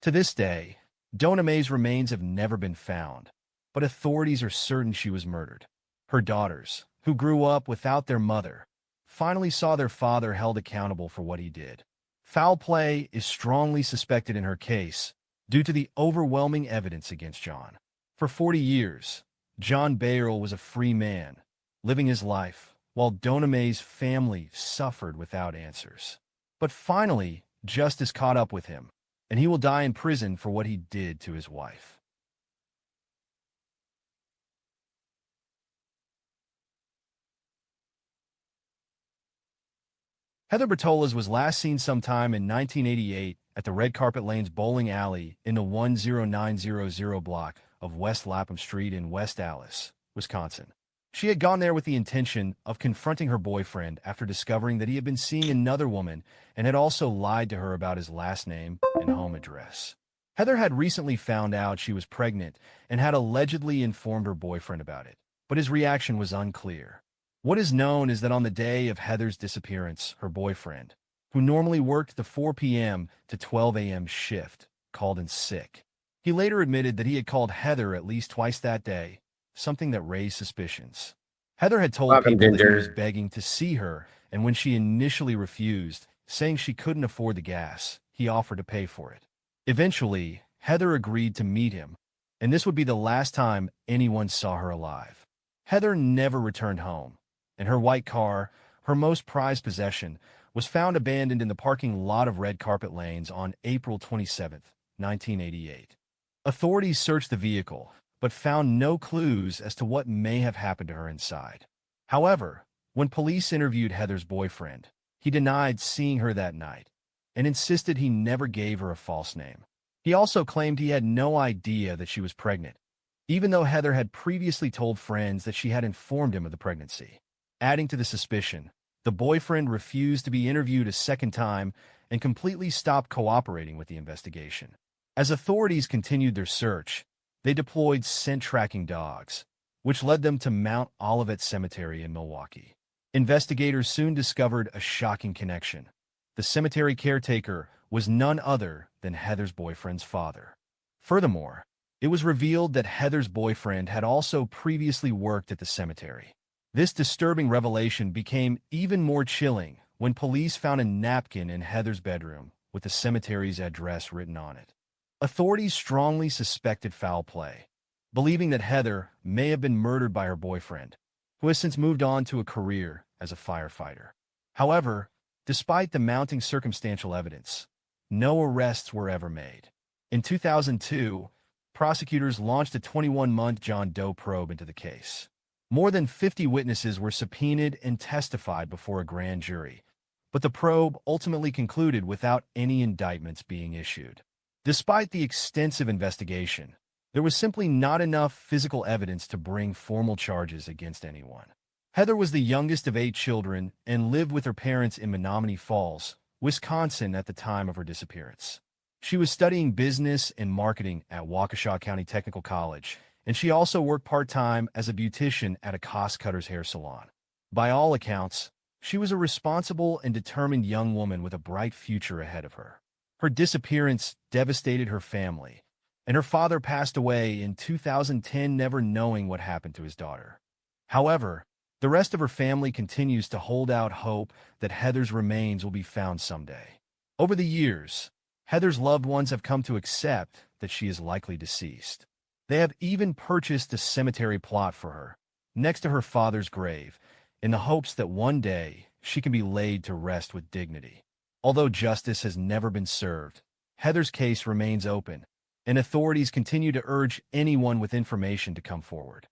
To this day, Doname's remains have never been found, but authorities are certain she was murdered. Her daughters, who grew up without their mother, finally saw their father held accountable for what he did. Foul play is strongly suspected in her case due to the overwhelming evidence against John. For 40 years, John Bayerl was a free man, living his life, while Doname's family suffered without answers. But finally, justice caught up with him, and he will die in prison for what he did to his wife. Heather Bertolas was last seen sometime in 1988 at the Red Carpet Lanes bowling alley in the 10900 block of West Lapham Street in West Allis, Wisconsin. She had gone there with the intention of confronting her boyfriend after discovering that he had been seeing another woman and had also lied to her about his last name and home address. Heather had recently found out she was pregnant and had allegedly informed her boyfriend about it, but his reaction was unclear. What is known is that on the day of Heather's disappearance, her boyfriend, who normally worked the 4 p.m. to 12 a.m. shift, called in sick. He later admitted that he had called Heather at least twice that day, something that raised suspicions. Heather had told Welcome, people that he Ginger. was begging to see her, and when she initially refused, saying she couldn't afford the gas, he offered to pay for it. Eventually, Heather agreed to meet him, and this would be the last time anyone saw her alive. Heather never returned home, and her white car, her most prized possession, was found abandoned in the parking lot of Red Carpet Lanes on April 27, 1988. Authorities searched the vehicle, but found no clues as to what may have happened to her inside. However, when police interviewed Heather's boyfriend, he denied seeing her that night and insisted he never gave her a false name. He also claimed he had no idea that she was pregnant, even though Heather had previously told friends that she had informed him of the pregnancy. Adding to the suspicion, the boyfriend refused to be interviewed a second time and completely stopped cooperating with the investigation. As authorities continued their search, they deployed scent-tracking dogs, which led them to Mount Olivet Cemetery in Milwaukee. Investigators soon discovered a shocking connection. The cemetery caretaker was none other than Heather's boyfriend's father. Furthermore, it was revealed that Heather's boyfriend had also previously worked at the cemetery. This disturbing revelation became even more chilling when police found a napkin in Heather's bedroom with the cemetery's address written on it. Authorities strongly suspected foul play, believing that Heather may have been murdered by her boyfriend, who has since moved on to a career as a firefighter. However, despite the mounting circumstantial evidence, no arrests were ever made. In 2002, prosecutors launched a 21-month John Doe probe into the case. More than 50 witnesses were subpoenaed and testified before a grand jury, but the probe ultimately concluded without any indictments being issued. Despite the extensive investigation, there was simply not enough physical evidence to bring formal charges against anyone. Heather was the youngest of 8 children and lived with her parents in Menomonee Falls, Wisconsin at the time of her disappearance. She was studying business and marketing at Waukesha County Technical College, and she also worked part-time as a beautician at a cost-cutter's hair salon. By all accounts, she was a responsible and determined young woman with a bright future ahead of her. Her disappearance devastated her family, and her father passed away in 2010, never knowing what happened to his daughter. However, the rest of her family continues to hold out hope that Heather's remains will be found someday. Over the years, Heather's loved ones have come to accept that she is likely deceased. They have even purchased a cemetery plot for her, next to her father's grave, in the hopes that one day she can be laid to rest with dignity. Although justice has never been served, Heather's case remains open, and authorities continue to urge anyone with information to come forward.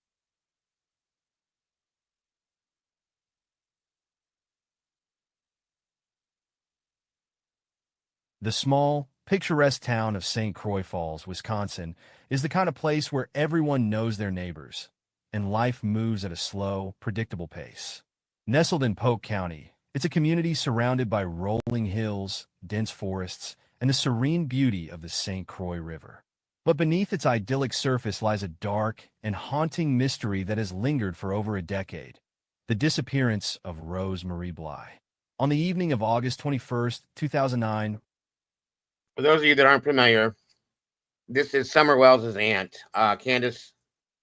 The small, picturesque town of St. Croix Falls, Wisconsin, is the kind of place where everyone knows their neighbors, and life moves at a slow, predictable pace. Nestled in Polk County, it's a community surrounded by rolling hills, dense forests, and the serene beauty of the St. Croix River. But beneath its idyllic surface lies a dark and haunting mystery that has lingered for over a decade: the disappearance of Rose Marie Bly. On the evening of August 21st, 2009, For those of you that aren't familiar, this is Summer Wells' aunt, Candace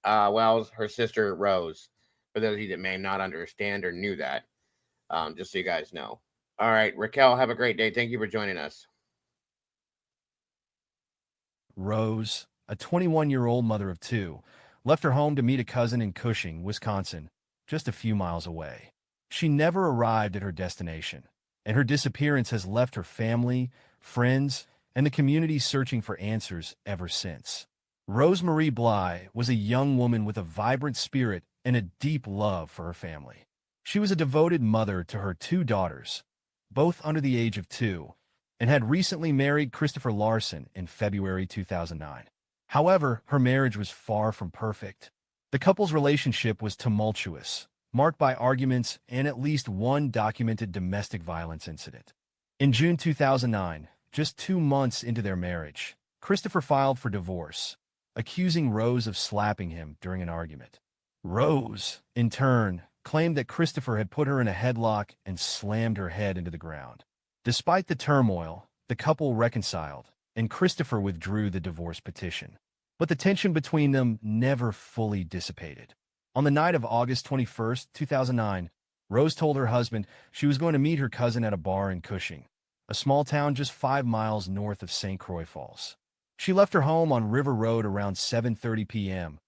Wells, her sister Rose. For those of you that may not understand or knew that, just so you guys know. All right, Raquel, have a great day. Thank you for joining us. Rose, a 21-year-old mother of 2, left her home to meet a cousin in Cushing, Wisconsin, just a few miles away. She never arrived at her destination, and her disappearance has left her family, friends, and the community searching for answers ever since. Rose Marie Bly was a young woman with a vibrant spirit and a deep love for her family. She was a devoted mother to her 2 daughters, both under the age of 2, and had recently married Christopher Larson in February 2009. However, her marriage was far from perfect. The couple's relationship was tumultuous, marked by arguments and at least one documented domestic violence incident. In June 2009, just 2 months into their marriage, Christopher filed for divorce, accusing Rose of slapping him during an argument. Rose, in turn, claimed that Christopher had put her in a headlock and slammed her head into the ground. Despite the turmoil, the couple reconciled, and Christopher withdrew the divorce petition. But the tension between them never fully dissipated. On the night of August 21st, 2009, Rose told her husband she was going to meet her cousin at a bar in Cushing, a small town just 5 miles north of St. Croix Falls. She left her home on River Road around 7:30 p.m.,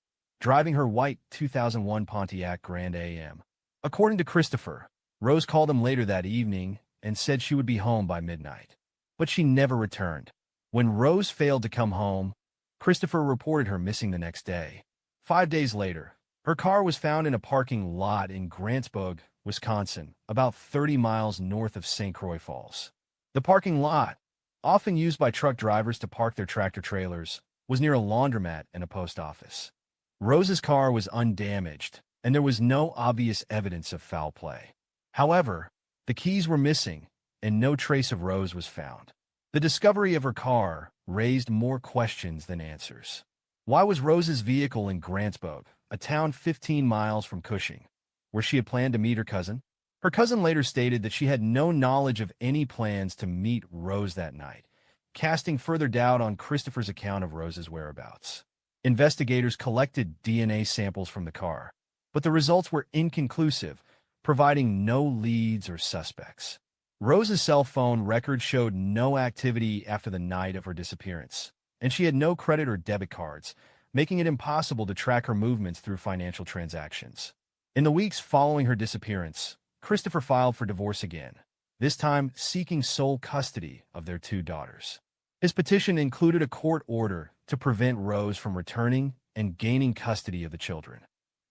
driving her white 2001 Pontiac Grand AM. According to Christopher, Rose called him later that evening and said she would be home by midnight. But she never returned. When Rose failed to come home, Christopher reported her missing the next day. 5 days later, her car was found in a parking lot in Grantsburg, Wisconsin, about 30 miles north of St. Croix Falls. The parking lot, often used by truck drivers to park their tractor trailers, was near a laundromat and a post office. Rose's car was undamaged, and there was no obvious evidence of foul play. However, the keys were missing, and no trace of Rose was found. The discovery of her car raised more questions than answers. Why was Rose's vehicle in Grantsburg, a town 15 miles from Cushing, where she had planned to meet her cousin? Her cousin later stated that she had no knowledge of any plans to meet Rose that night, casting further doubt on Christopher's account of Rose's whereabouts. Investigators collected DNA samples from the car, but the results were inconclusive, providing no leads or suspects. Rose's cell phone record showed no activity after the night of her disappearance, and she had no credit or debit cards, making it impossible to track her movements through financial transactions. In the weeks following her disappearance, Christopher filed for divorce again, this time seeking sole custody of their 2 daughters. His petition included a court order to prevent Rose from returning and gaining custody of the children.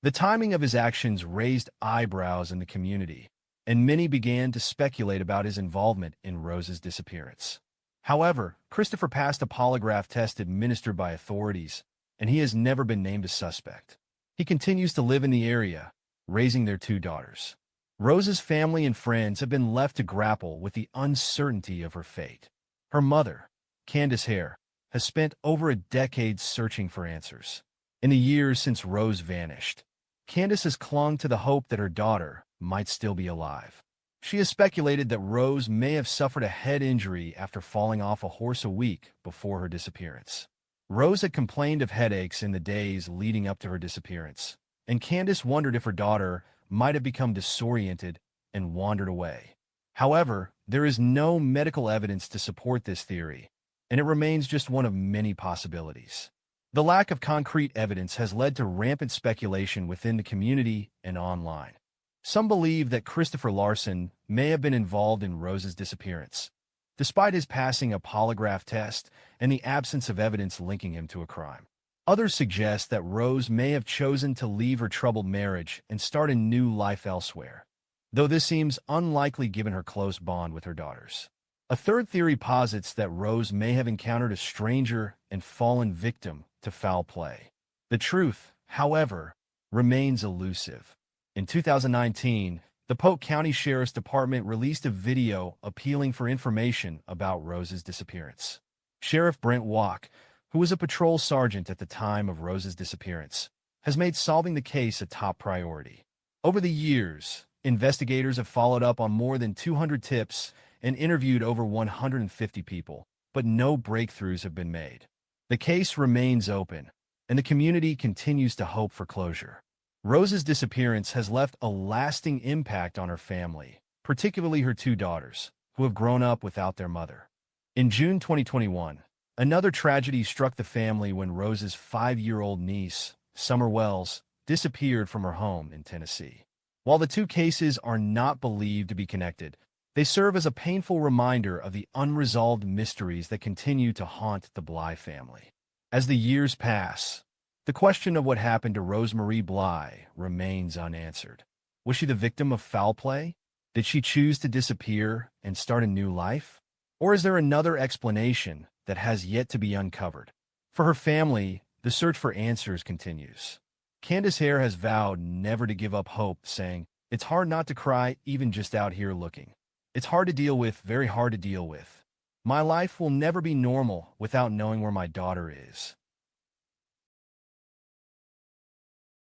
The timing of his actions raised eyebrows in the community, and many began to speculate about his involvement in Rose's disappearance. However, Christopher passed a polygraph test administered by authorities, and he has never been named a suspect. He continues to live in the area, raising their 2 daughters. Rose's family and friends have been left to grapple with the uncertainty of her fate. Her mother, Candace Hare, has spent over a decade searching for answers. In the years since Rose vanished, Candace has clung to the hope that her daughter might still be alive. She has speculated that Rose may have suffered a head injury after falling off a horse a week before her disappearance. Rose had complained of headaches in the days leading up to her disappearance, and Candace wondered if her daughter might have become disoriented and wandered away. However, there is no medical evidence to support this theory, and it remains just one of many possibilities. The lack of concrete evidence has led to rampant speculation within the community and online. Some believe that Christopher Larson may have been involved in Rose's disappearance, despite his passing a polygraph test and the absence of evidence linking him to a crime. Others suggest that Rose may have chosen to leave her troubled marriage and start a new life elsewhere, though this seems unlikely given her close bond with her daughters. A third theory posits that Rose may have encountered a stranger and fallen victim to foul play. The truth, however, remains elusive. In 2019, the Polk County Sheriff's Department released a video appealing for information about Rose's disappearance. Sheriff Brent Walk, who was a patrol sergeant at the time of Rose's disappearance, has made solving the case a top priority. Over the years, investigators have followed up on more than 200 tips and interviewed over 150 people, but no breakthroughs have been made. The case remains open, and the community continues to hope for closure. Rose's disappearance has left a lasting impact on her family, particularly her 2 daughters, who have grown up without their mother. In June 2021, another tragedy struck the family when Rose's 5-year-old niece, Summer Wells, disappeared from her home in Tennessee. While the 2 cases are not believed to be connected, they serve as a painful reminder of the unresolved mysteries that continue to haunt the Bly family. As the years pass, the question of what happened to Rosemarie Bly remains unanswered. Was she the victim of foul play? Did she choose to disappear and start a new life? Or is there another explanation that has yet to be uncovered? For her family, the search for answers continues. Candace Hare has vowed never to give up hope, saying, "It's hard not to cry even just out here looking. It's hard to deal with, very hard to deal with. My life will never be normal without knowing where my daughter is."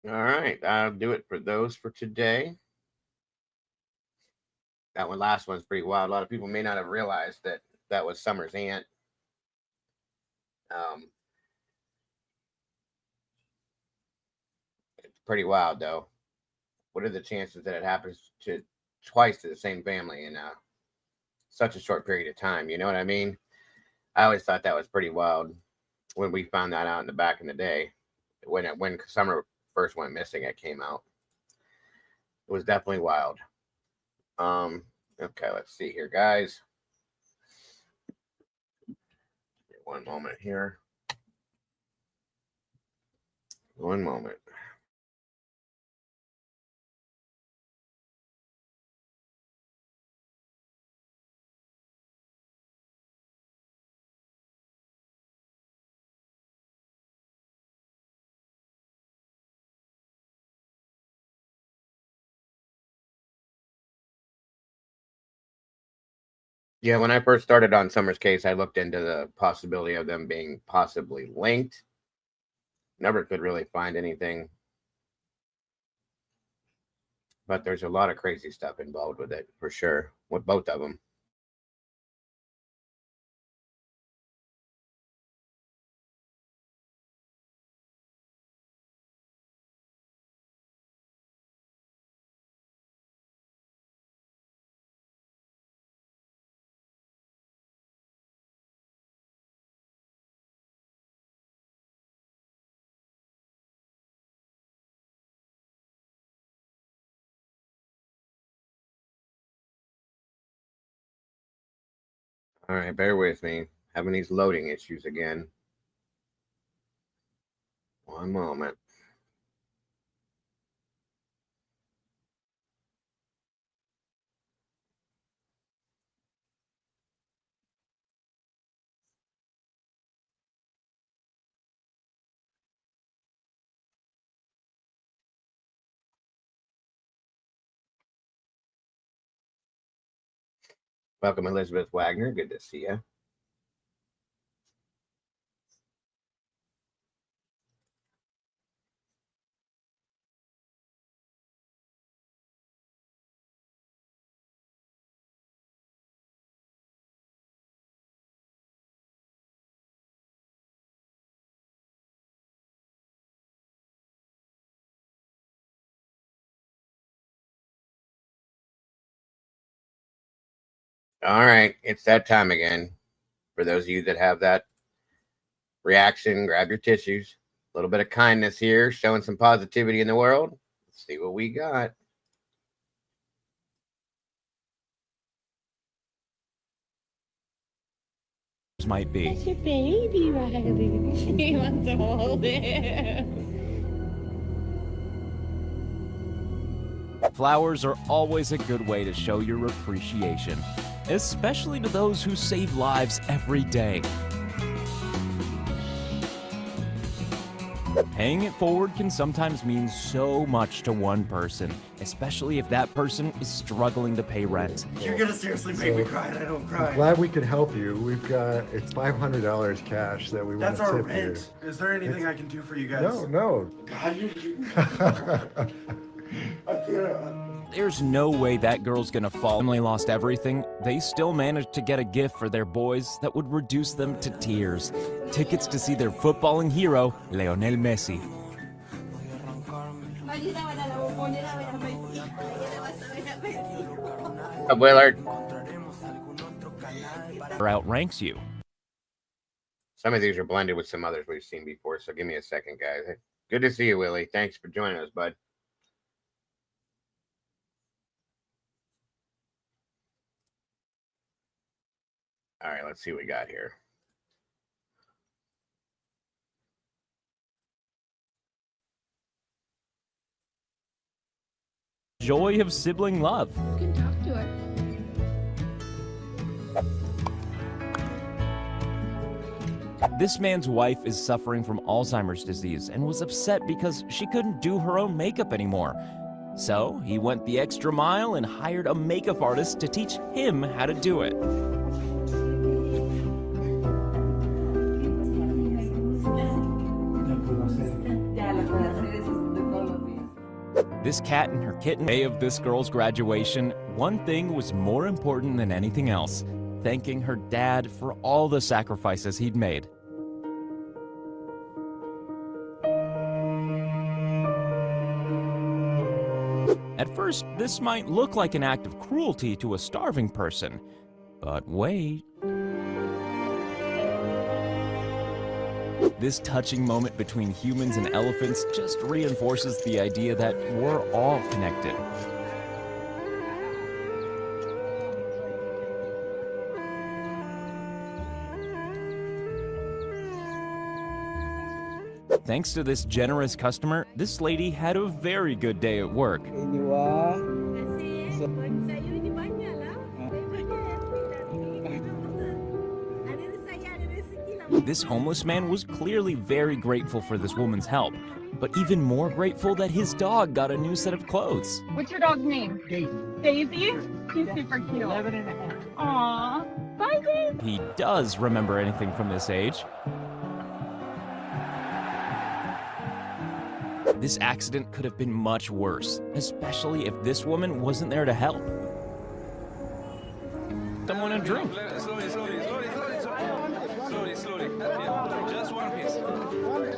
All right, I'll do it for those for today. That last one's pretty wild. A lot of people may not have realized that that was Summer's aunt. It's pretty wild, though. What are the chances that it happens to twice to the same family in such a short period of time? You know what I mean? I always thought that was pretty wild when we found that out in the back in the day. When Summer first went missing, it came out. It was definitely wild. Okay, let's see here, guys. One moment here. One moment. Yeah, when I first started on Summer's case, I looked into the possibility of them being possibly linked. Never could really find anything. But there's a lot of crazy stuff involved with it, for sure, with both of them. All right, bear with me. Having these loading issues again. One moment. Welcome, Elizabeth Wagner. Good to see you. All right, it's that time again. For those of you that have that reaction, grab your tissues. A little bit of kindness here, showing some positivity in the world. Let's see what we got. Might be. That's your baby, Riley. He wants to hold it. Flowers are always a good way to show your appreciation, especially to those who save lives every day. Paying it forward can sometimes mean so much to one person, especially if that person is struggling to pay rent. You're gonna seriously make me cry and I don't cry. I'm glad we could help you. It's $500 cash that we want That's to our tip rent. you. Is there anything I can do for you guys? No. God, I can't. There's no way that girl's gonna fall. Family lost everything. They still managed to get a gift for their boys that would reduce them to tears. Tickets to see their footballing hero, Lionel Messi. Willard. Outranks you. Some of these are blended with some others we've seen before, so give me a second, guys. Good to see you, Willie. Thanks for joining us, bud. All right, let's see what we got here. Joy of sibling love. You can talk to her. This man's wife is suffering from Alzheimer's disease and was upset because she couldn't do her own makeup anymore. So he went the extra mile and hired a makeup artist to teach him how to do it. This cat and her kitten. Day of this girl's graduation, one thing was more important than anything else: thanking her dad for all the sacrifices he'd made. At first, this might look like an act of cruelty to a starving person, but wait. This touching moment between humans and elephants just reinforces the idea that we're all connected. Thanks to this generous customer, this lady had a very good day at work. This homeless man was clearly very grateful for this woman's help, but even more grateful that his dog got a new set of clothes. What's your dog's name? Daisy. Daisy? She's super cute. 11 and a half. Aww. Bye, Daisy. He does remember anything from this age. This accident could have been much worse, especially if this woman wasn't there to help. Someone a drink. Slowly. Yeah, just one piece. Slowly.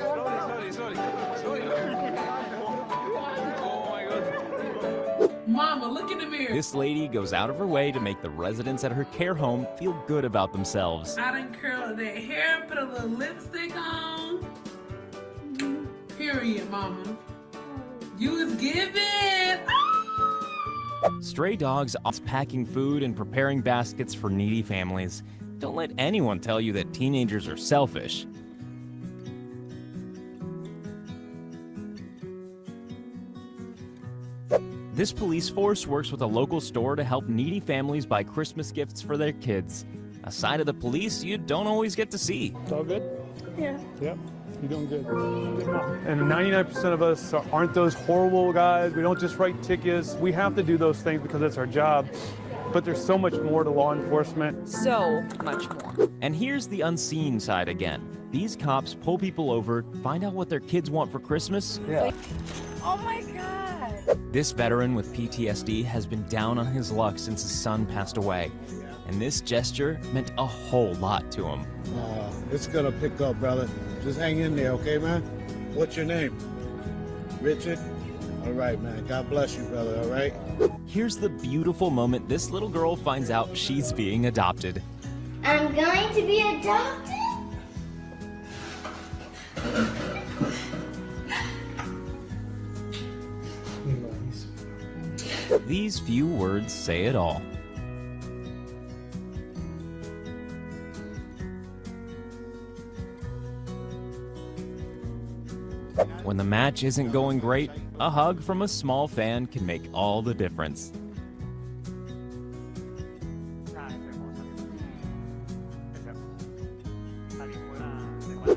Oh my God. Mama, look in the mirror. This lady goes out of her way to make the residents at her care home feel good about themselves. I done curled their hair, put a little lipstick on. Period, Mama. You was giving. Stray dogs are packing food and preparing baskets for needy families. Don't let anyone tell you that teenagers are selfish. This police force works with a local store to help needy families buy Christmas gifts for their kids. A side of the police you don't always get to see. It's all good? Yeah. Yep. You're doing good. And 99% of us aren't those horrible guys. We don't just write tickets. We have to do those things because it's our job. But there's so much more to law enforcement. So much more. And here's the unseen side again. These cops pull people over, find out what their kids want for Christmas. Yeah. Oh my God. This veteran with PTSD has been down on his luck since his son passed away. And this gesture meant a whole lot to him. It's gonna pick up, brother. Just hang in there, okay, man? What's your name? Richard? All right, man. God bless you, brother, all right? Here's the beautiful moment this little girl finds out she's being adopted. I'm going to be adopted? These few words say it all. When the match isn't going great, a hug from a small fan can make all the difference.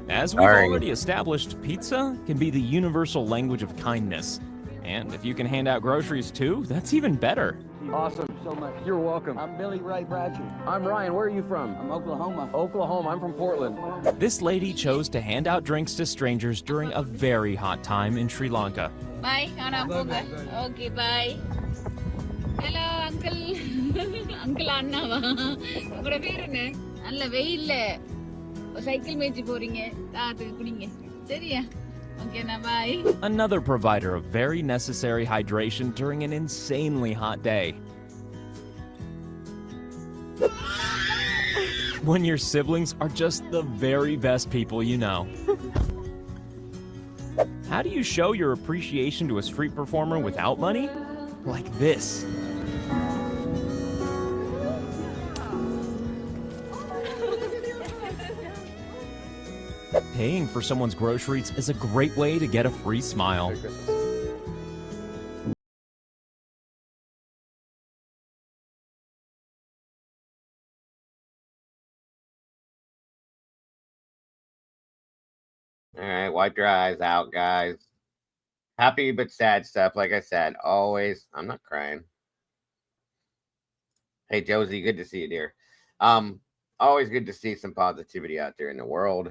As we've already established, pizza can be the universal language of kindness. And if you can hand out groceries too, that's even better. Awesome, so much. You're welcome. I'm Billy Ray Bratcher. I'm Ryan. Where are you from? I'm Oklahoma. Oklahoma. I'm from Portland. This lady chose to hand out drinks to strangers during a very hot time in Sri Lanka. Bye. Okay, bye. Hello, uncle. Uncle அண்ணாவா உங்களோட பேர் என்ன நல்ல வெயில்ல cycle மேய்ச்சி போறீங்க தாத்துக்கு குடிங்க சரியா okay na bye. Another provider of very necessary hydration during an insanely hot day. When your siblings are just the very best people you know. How do you show your appreciation to a street performer without money? Like this. Paying for someone's groceries is a great way to get a free smile. All right, wipe your eyes out, guys. Happy but sad stuff. Like I said, always. I'm not crying. Hey, Josie, good to see you, dear. Always good to see some positivity out there in the world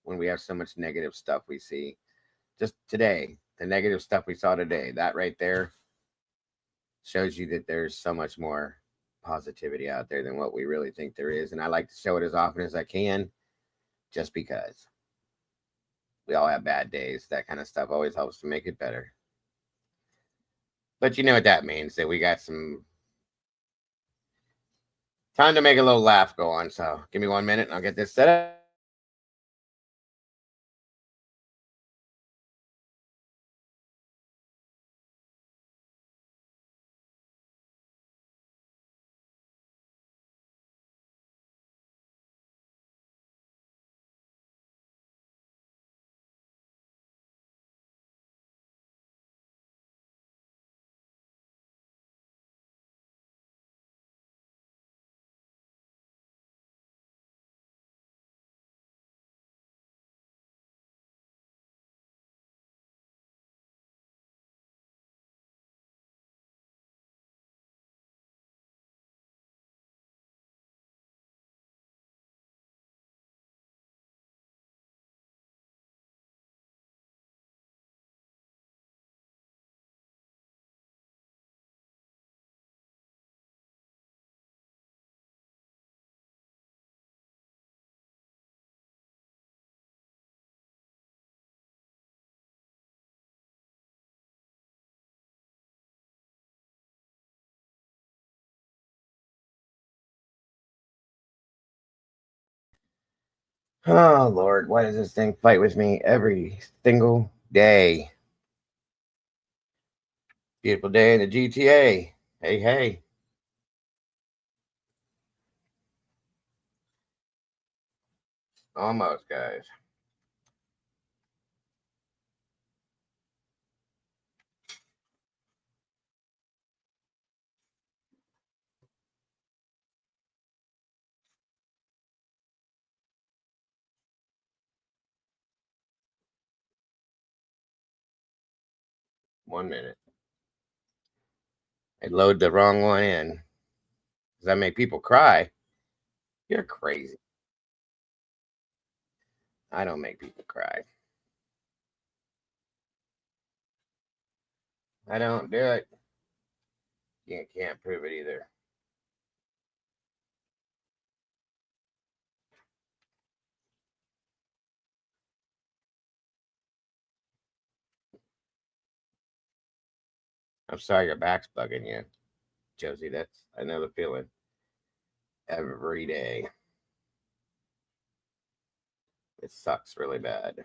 when we have so much negative stuff we see. Just today, the negative stuff we saw today, that right there shows you that there's so much more positivity out there than what we really think there is. And I like to show it as often as I can, just because. We all have bad days. That kind of stuff always helps to make it better. But you know what that means, that we got some time to make a little laugh go on. So give me 1 minute and I'll get this set up. Oh, Lord, why does this thing fight with me every single day? Beautiful day in the GTA. Hey, hey. Almost, guys. One minute. I load the wrong one in. Does that make people cry? You're crazy. I don't make people cry. I don't do it. You can't prove it either. I'm sorry your back's bugging you, Josie. That's I know the feeling. Every day. It sucks really bad.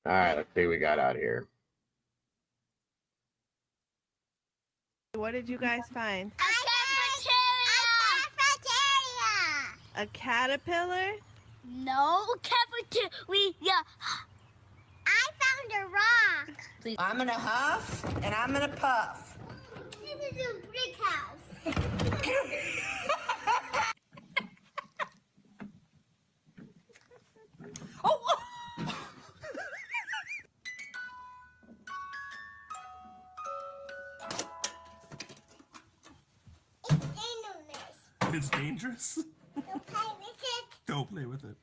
All right, let's see what we got out here. What did you guys find? A caterpillar? No, cafeteria. I found a rock. I'm gonna huff and I'm gonna puff. This is a brick house. It's dangerous. Don't play with it. Don't play with it.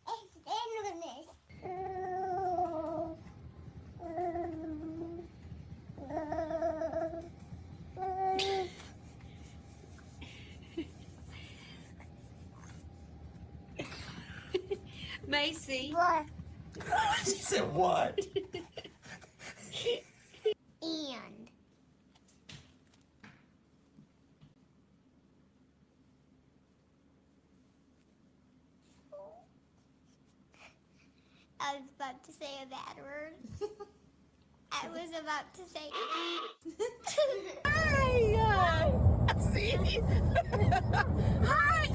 It's dangerous. Macy. What? She said what? And I was about to say a bad word. I was about to say. Hi. See? Hi.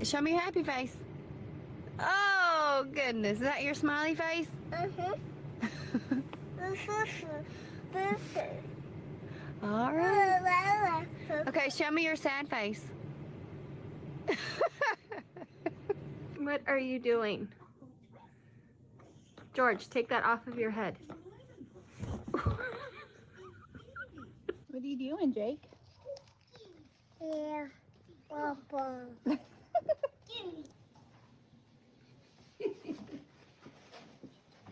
Show me your happy face. Oh, goodness. Is that your smiley face? All right. Okay, show me your sad face. What are you doing? George, take that off of your head. What are you doing, Jake? Yeah. Papa.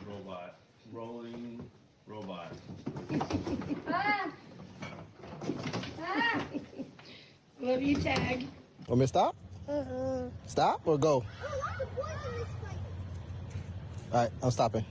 Robot. Rolling robot. Ah! Ah! Love you, Tag. Want me to stop? Stop or go? All right, I'm stopping.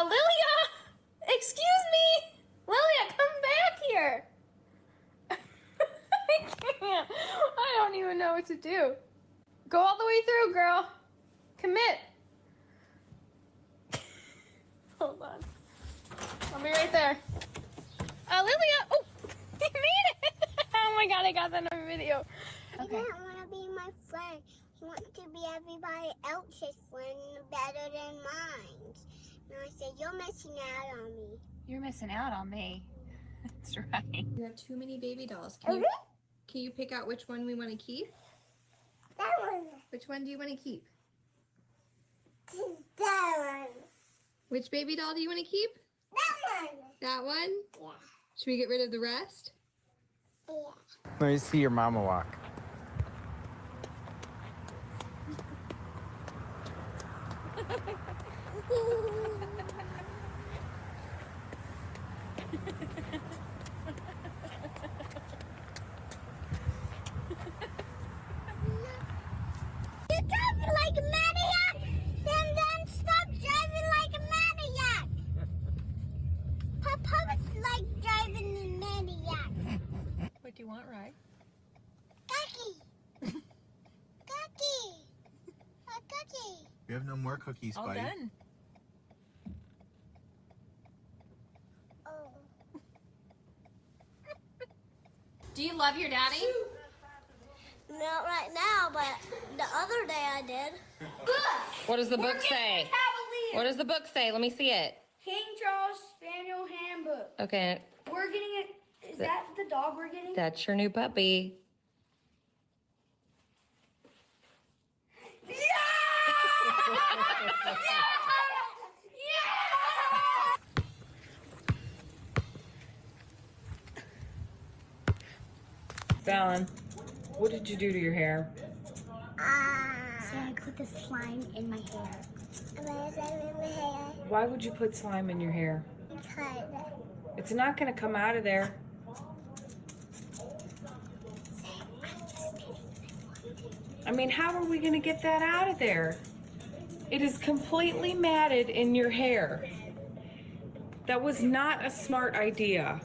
Lilia! Excuse me! Lilia, come back here! I can't. I don't even know what to do. Go all the way through, girl. Commit. Hold on. I'll be right there. Lilia! Oh! You made it! Oh my god, I got that on video. You don't want to be my friend. You want to be everybody else's friend better than mine. And I said, you're missing out on me. You're missing out on me. That's right. You have too many baby dolls. Can you pick out which one we want to keep? That one. Which one do you want to keep? That one. Which baby doll do you want to keep? That one? Yeah. Should we get rid of the rest? Yeah. Let me see your mama walk. You drive like a maniac, and then stop driving like a maniac. Papa was like driving a maniac. What do you want, right? Cookie. Cookie. A cookie. We have no more cookies, All buddy. done. Oh. Do you love your daddy? Not right now, but the other day I did. What does the book say? What does the book say? Let me see it. King Charles Spaniel Handbook. Okay, We're getting it. Is that the dog we're getting? that's your new puppy. Fallon, what did you do to your hair? So I put the slime in my hair. Why would you put slime in your hair? Because It's not gonna come out of there. I mean, how are we gonna get that out of there? It is completely matted in your hair. That was not a smart idea.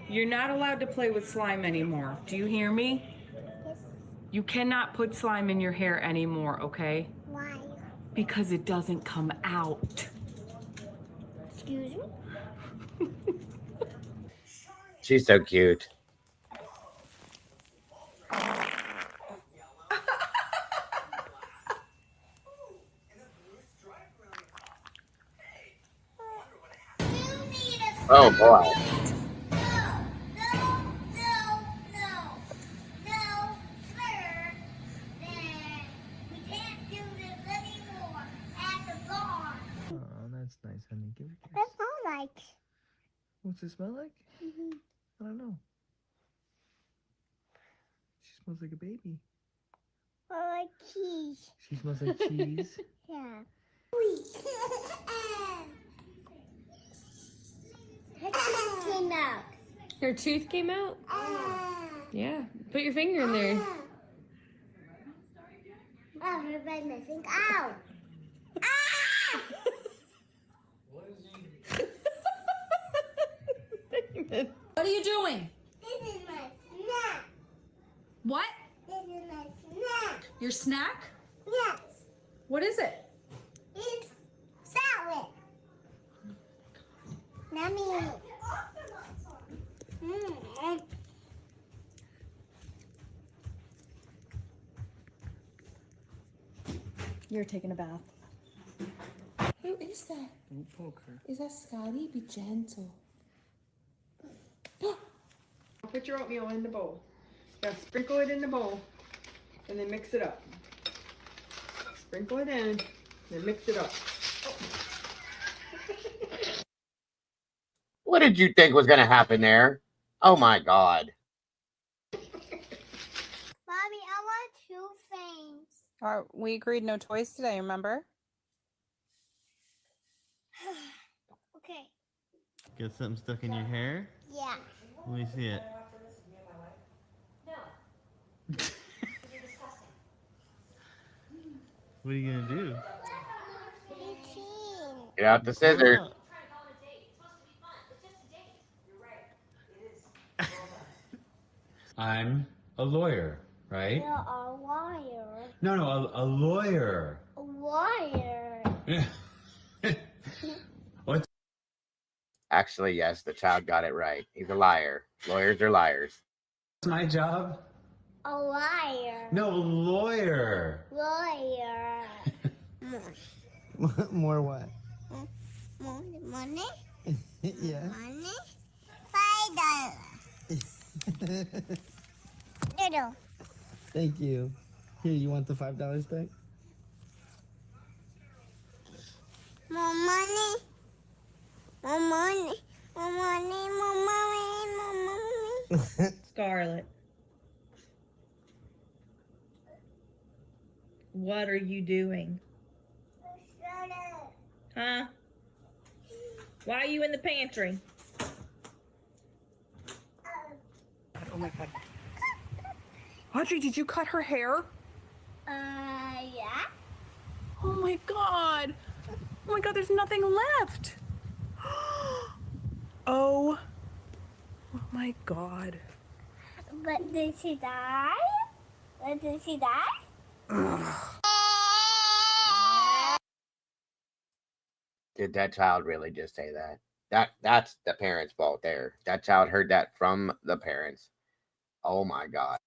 You're not allowed to play with slime anymore. Do you hear me? Yes. You cannot put slime in your hair anymore, okay? Why? Because it doesn't come out. Excuse me? She's so cute. Oh boy. Oh, that's nice, honey. Give it a kiss. What smells like? What's it smell like? I don't know. She smells like a baby. Or like cheese. She smells like cheese. Yeah. Her tooth came out. Her tooth came out? Yeah. Put your finger in there. Oh, her bed missing out. What are you doing? This is my snack. What? This is my snack. Your snack? Yes. What is it? It's salad. Yummy. You're taking a bath. Who is that? Don't poke her. Is that Scotty? Be gentle. Put your oatmeal in the bowl. Now sprinkle it in the bowl and then mix it up. Sprinkle it in, then mix it up. What did you think was going to happen there? Oh my God. Mommy, I want 2 things. We agreed no toys today, remember? Okay. Get something stuck in your hair? Yeah. Let me see it. What are you gonna do? Get out the scissors. I'm a lawyer, right? You're a liar. No, a lawyer. A liar. What? Actually, yes, the child got it right. He's a liar. Lawyers are liars. What's my job? A liar. No, lawyer. Lawyer. More what? More money? Yeah. Money? $5. Doodle. Thank you. Here, you want the $5 back? More money? Mommy, mommy, mommy, mommy. Scarlett. What are you doing? Huh? Why are you in the pantry? Oh my God. Audrey, did you cut her hair? Yeah. Oh my God. Oh my God, there's nothing left. Oh my God. But did she die? Did she die? Did that child really just say that? That's the parents' fault there. That child heard that from the parents. Oh my God.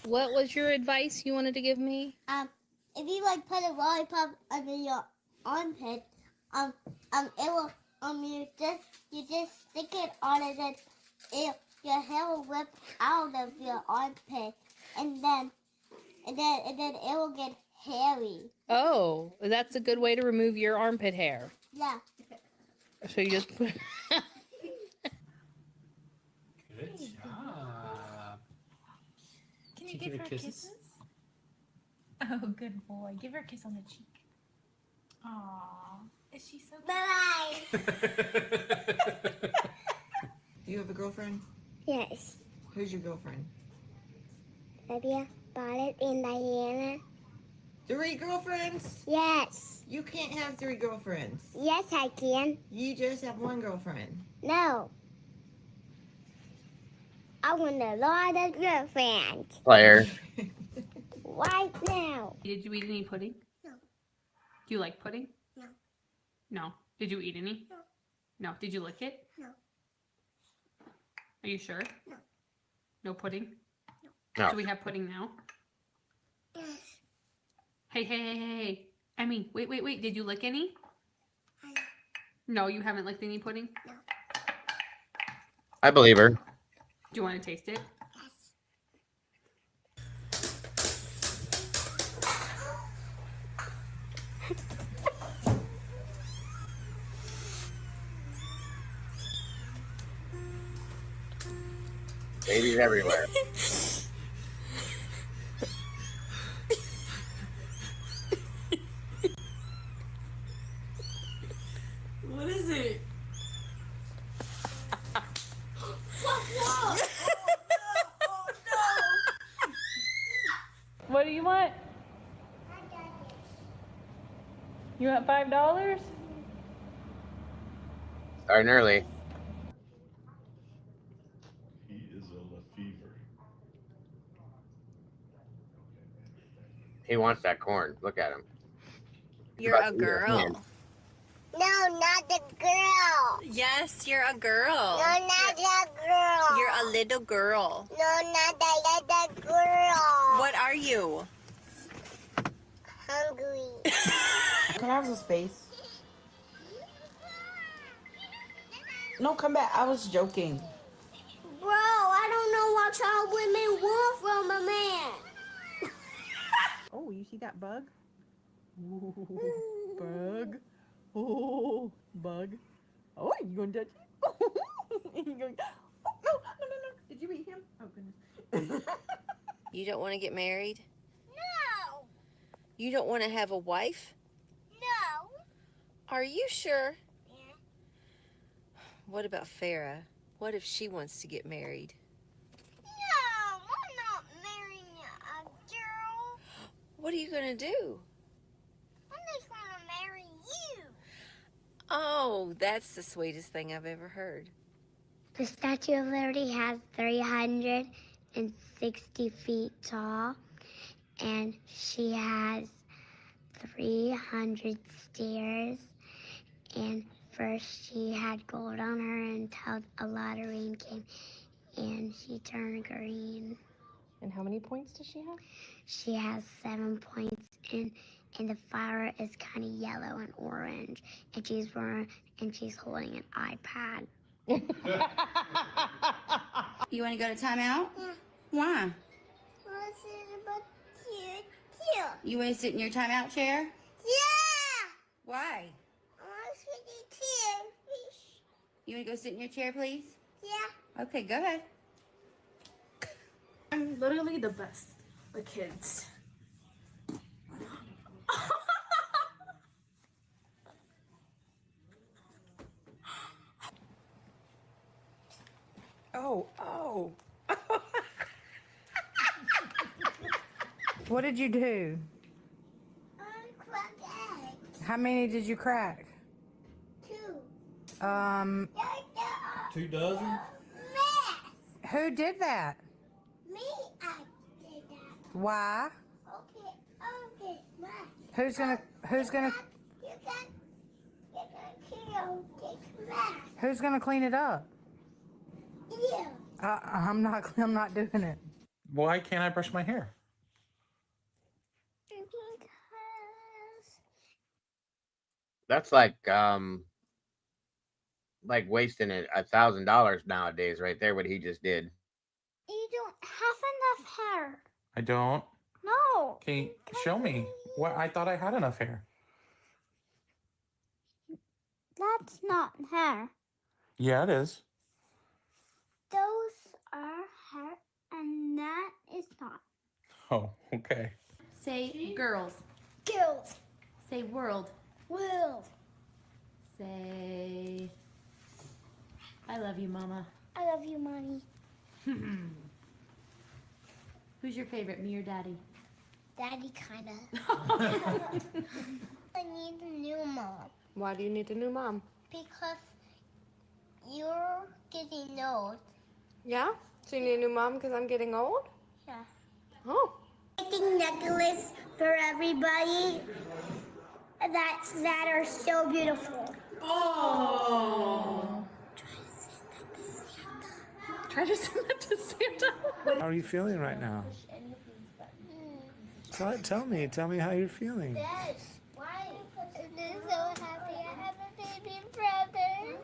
What was your advice you wanted to give me? If you like put a lollipop under your armpit, it will, you just stick it on it, and your hair will whip out of your armpit, and then it will get hairy. Oh, that's a good way to remove your armpit hair. Yeah. So you just put. Good job. Can you give her kisses? Oh, good boy. Give her a kiss on the cheek. Aww. Is she so Bye-bye. You have a girlfriend? Yes. Who's your girlfriend? Olivia, Violet, and Diana. 3 girlfriends? Yes. You can't have 3 girlfriends. Yes, I can. You just have 1 girlfriend. No. I want a lot of girlfriends. Claire. Right now. Did you eat any pudding? No. Do you like pudding? No. No. Did you eat any? No. No. Did you lick it? No. Are you sure? No. No pudding? No. Do we have pudding now? Yes. Hey. Emmy, wait. Did you lick any? No, you haven't licked any pudding? No. I believe her. Do you want to taste it? Babies everywhere. What is it? What do you want? You want $5? Starting early. He is a Lefevre. He wants that corn. Look at him. You're About a to eat our hand. girl. No, not the girl. Yes, you're a girl. No, not the girl. You're a little girl. No, not the little girl. What are you? Hungry. Can I have some space? No, come back. I was joking. Bro, I don't know what child women want from a man. Oh, you see that bug? Ooh, bug. Oh, bug. Oh, you gonna touch it? You going? Oh, no. Did you eat him? Oh, goodness. You don't want to get married? No. You don't want to have a wife? No. Are you sure? Yeah. What about Farah? What if she wants to get married? No, I'm not marrying a girl. What are you going to do? I just want to marry you. Oh, that's the sweetest thing I've ever heard. The Statue of Liberty has 360 feet tall, and she has 300 stairs. And first she had gold on her until a lot of rain came, and she turned green. And how many points does she have? She has 7 points, and the flower is kind of yellow and orange, and she's holding an iPad. You want to go to timeout? Yeah. Why? Cute. You want to sit in your timeout chair? Yeah! Why? I want to sit in the chair, please. You want to go sit in your chair, please? Yeah. Okay, go ahead. I'm literally the best with kids. Oh. What did you do? I cracked eggs. How many did you crack? 2. 2 dozen? Math. Who did that? Me, I did that. Why? Okay, math. Who's gonna You can kill this math. Who's gonna clean it up? You. I'm not doing it. Why can't I brush my hair? Because That's like wasting $1,000 nowadays, right there. What he just did. you don't have enough hair. I don't. No. Okay, show me. What? I thought I had enough hair. That's not hair. Yeah, it is. Those are hair, and that is not. Oh, okay. Say girls. Girls. Say world. World. Say I love you, Mama. I love you, Mommy. Who's your favorite, me or Daddy? Daddy, kinda. I need a new mom. Why do you need a new mom? Because you're getting old. Yeah? So you need a new mom because I'm getting old? Yeah. Oh. Making necklace for everybody that are so beautiful. Oh. Try to send that to Santa. How are you feeling right now? Tell me how you're feeling. Yes. Why? I'm so happy I have a baby brother.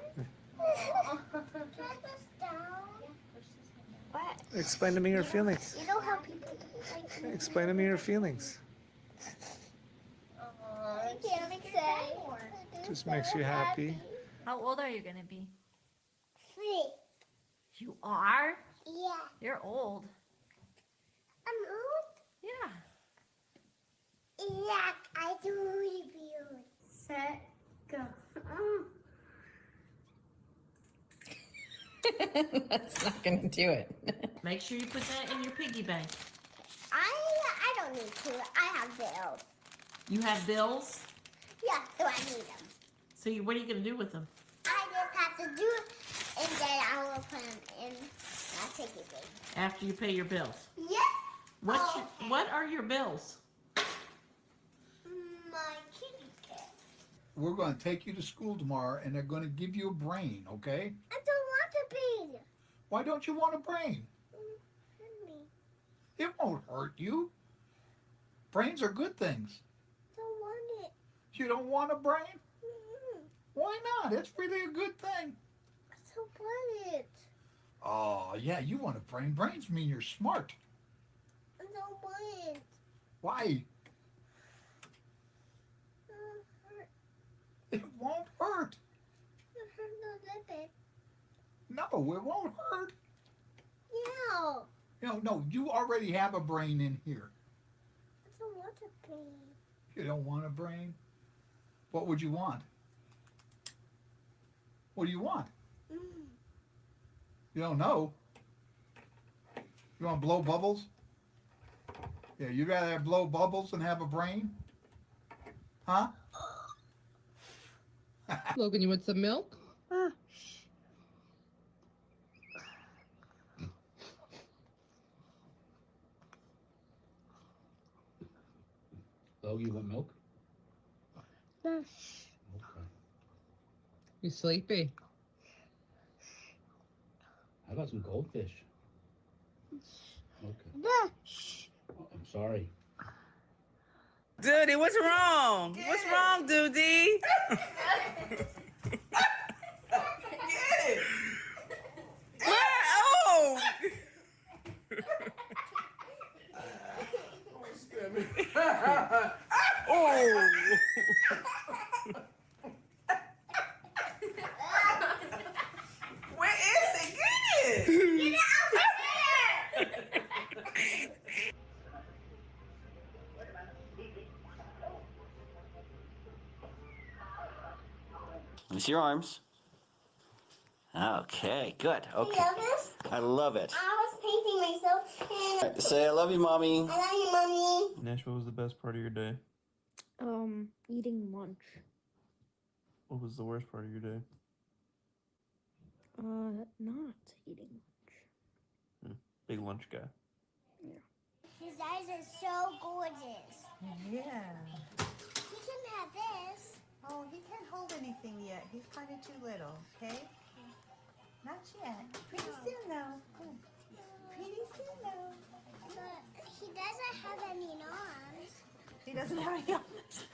What? Explain to me your feelings. You know how people Explain to me your feelings. I can't say. Just makes you happy. How old are you gonna be? 3. You are? Yeah. You're old. I'm old? Yeah. Yeah, I do really be old. Set, go. That's not gonna do it. Make sure you put that in your piggy bank. I don't need to. I have bills. You have bills? Yeah, so I need them. So what are you going to do with them? I just have to do it, and then I will put them in my piggy bank. After you pay your bills? Yes. What are your bills? My kitty cat. We're going to take you to school tomorrow, and they're going to give you a brain, okay? I don't want a brain. Why don't you want a brain? It won't hurt you. Brains are good things. I don't want it. You don't want a brain? Why not? It's really a good thing. I don't want it. Oh, yeah, you want a brain. Brains mean you're smart. I don't want it. Why? It won't hurt. It hurt a little bit. No, it won't hurt. Yeah. No, you already have a brain in here. I don't want a brain. You don't want a brain? What would you want? What do you want? You don't know? You want to blow bubbles? Yeah, you'd rather blow bubbles than have a brain? Huh? Logan, you want some milk? Logan, you want milk? Yes. Okay. You sleepy? How about some goldfish? Okay. Yes. Oh, I'm sorry. Duty, what's wrong? What's wrong, Duty? Oh! Oh! me see your arms. Okay, good. Okay. You love this? I love it. I was painting myself. And Say, I love you, Mommy. I love you, Mommy. Nash, what was the best part of your day? Eating lunch. What was the worst part of your day? Not eating lunch. Big lunch guy. His eyes are so gorgeous. Yeah. He can have this. Oh, he can't hold anything yet. He's kind of too little, okay? Not yet. Pretty soon, though. Pretty soon, though. But he doesn't have any arms. He doesn't have any arms.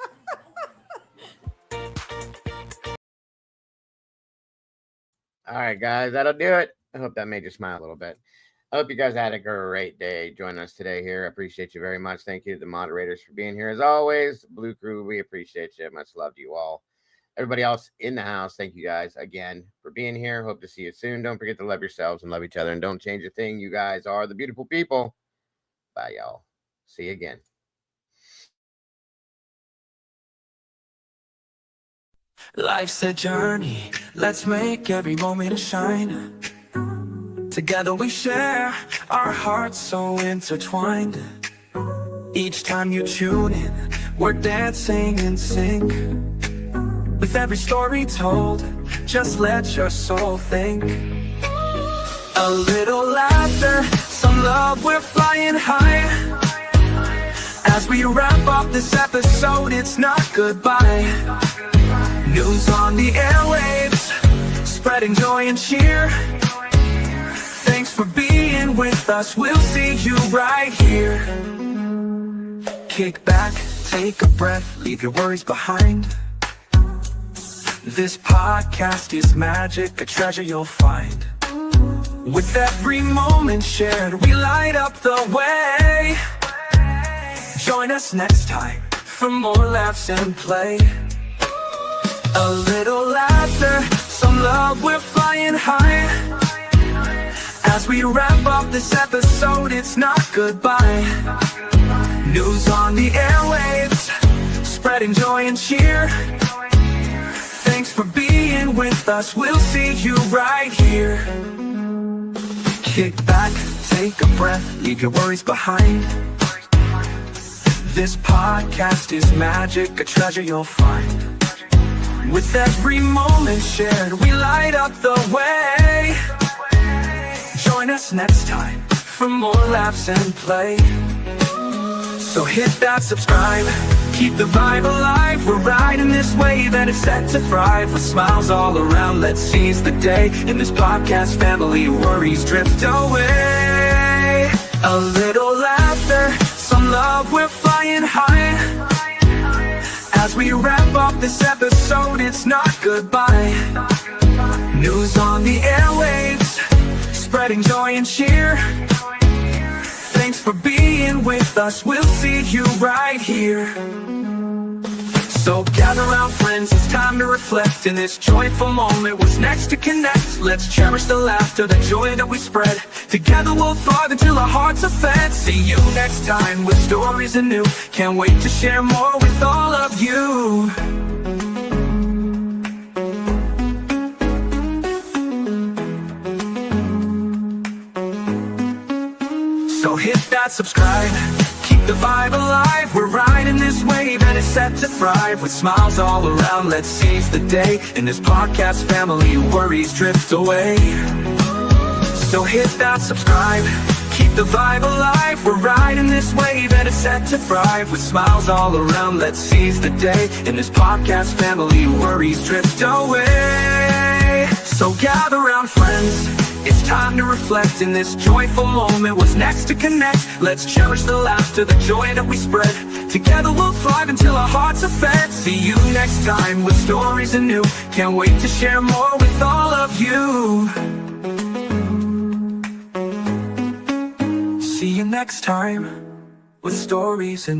All right, guys, that'll do it. I hope that made you smile a little bit. I hope you guys had a great day joining us today here. I appreciate you very much. Thank you to the moderators for being here. As always, Blue Crew, we appreciate you. Much love to you all. Everybody else in the house, thank you guys again for being here. Hope to see you soon. Don't forget to love yourselves and love each other. And don't change a thing. You guys are the beautiful people. Bye, y'all. See you again. Life's a journey, let's make every moment a shine. Together we share, our hearts so intertwined. Each time you tune in, we're dancing in sync. With every story told, just let your soul think. A little laughter, some love, we're flying high. As we wrap up this episode, it's not goodbye. News on the airwaves, spreading joy and cheer. Thanks for being with us, we'll see you right here. Kick back, take a breath, leave your worries behind. This podcast is magic, a treasure you'll find. With every moment shared, we light up the way. Join us next time for more laughs and play. A little laughter, some love, we're flying high. As we wrap up this episode, it's not goodbye. News on the airwaves, spreading joy and cheer. Thanks for being with us, we'll see you right here. Kick back, take a breath, leave your worries behind. This podcast is magic, a treasure you'll find. With every moment shared, we light up the way. Join us next time for more laughs and play. So hit that subscribe, keep the vibe alive. We're riding this wave and it's set to thrive. With smiles all around, let's seize the day. In this podcast family, worries drift away. A little laughter, some love, we're flying high. As we wrap up this episode, it's not goodbye. News on the airwaves, spreading joy and cheer. Thanks for being with us, we'll see you right here. So gather round friends, it's time to reflect. In this joyful moment, what's next to connect? Let's cherish the laughter, the joy that we spread. Together we'll thrive until our hearts are fed. See you next time with stories anew. Can't wait to share more with all of you. So hit that subscribe, keep the vibe alive. We're riding this wave and it's set to thrive. With smiles all around, let's seize the day. In this podcast family, worries drift away. So hit that subscribe, keep the vibe alive. We're riding this wave and it's set to thrive. With smiles all around, let's seize the day. In this podcast family, worries drift away. So gather round friends, it's time to reflect. In this joyful moment, what's next to connect? Let's cherish the laughter, the joy that we spread. Together we'll thrive until our hearts are fed. See you next time with stories anew. Can't wait to share more with all of you. See you next time with stories anew.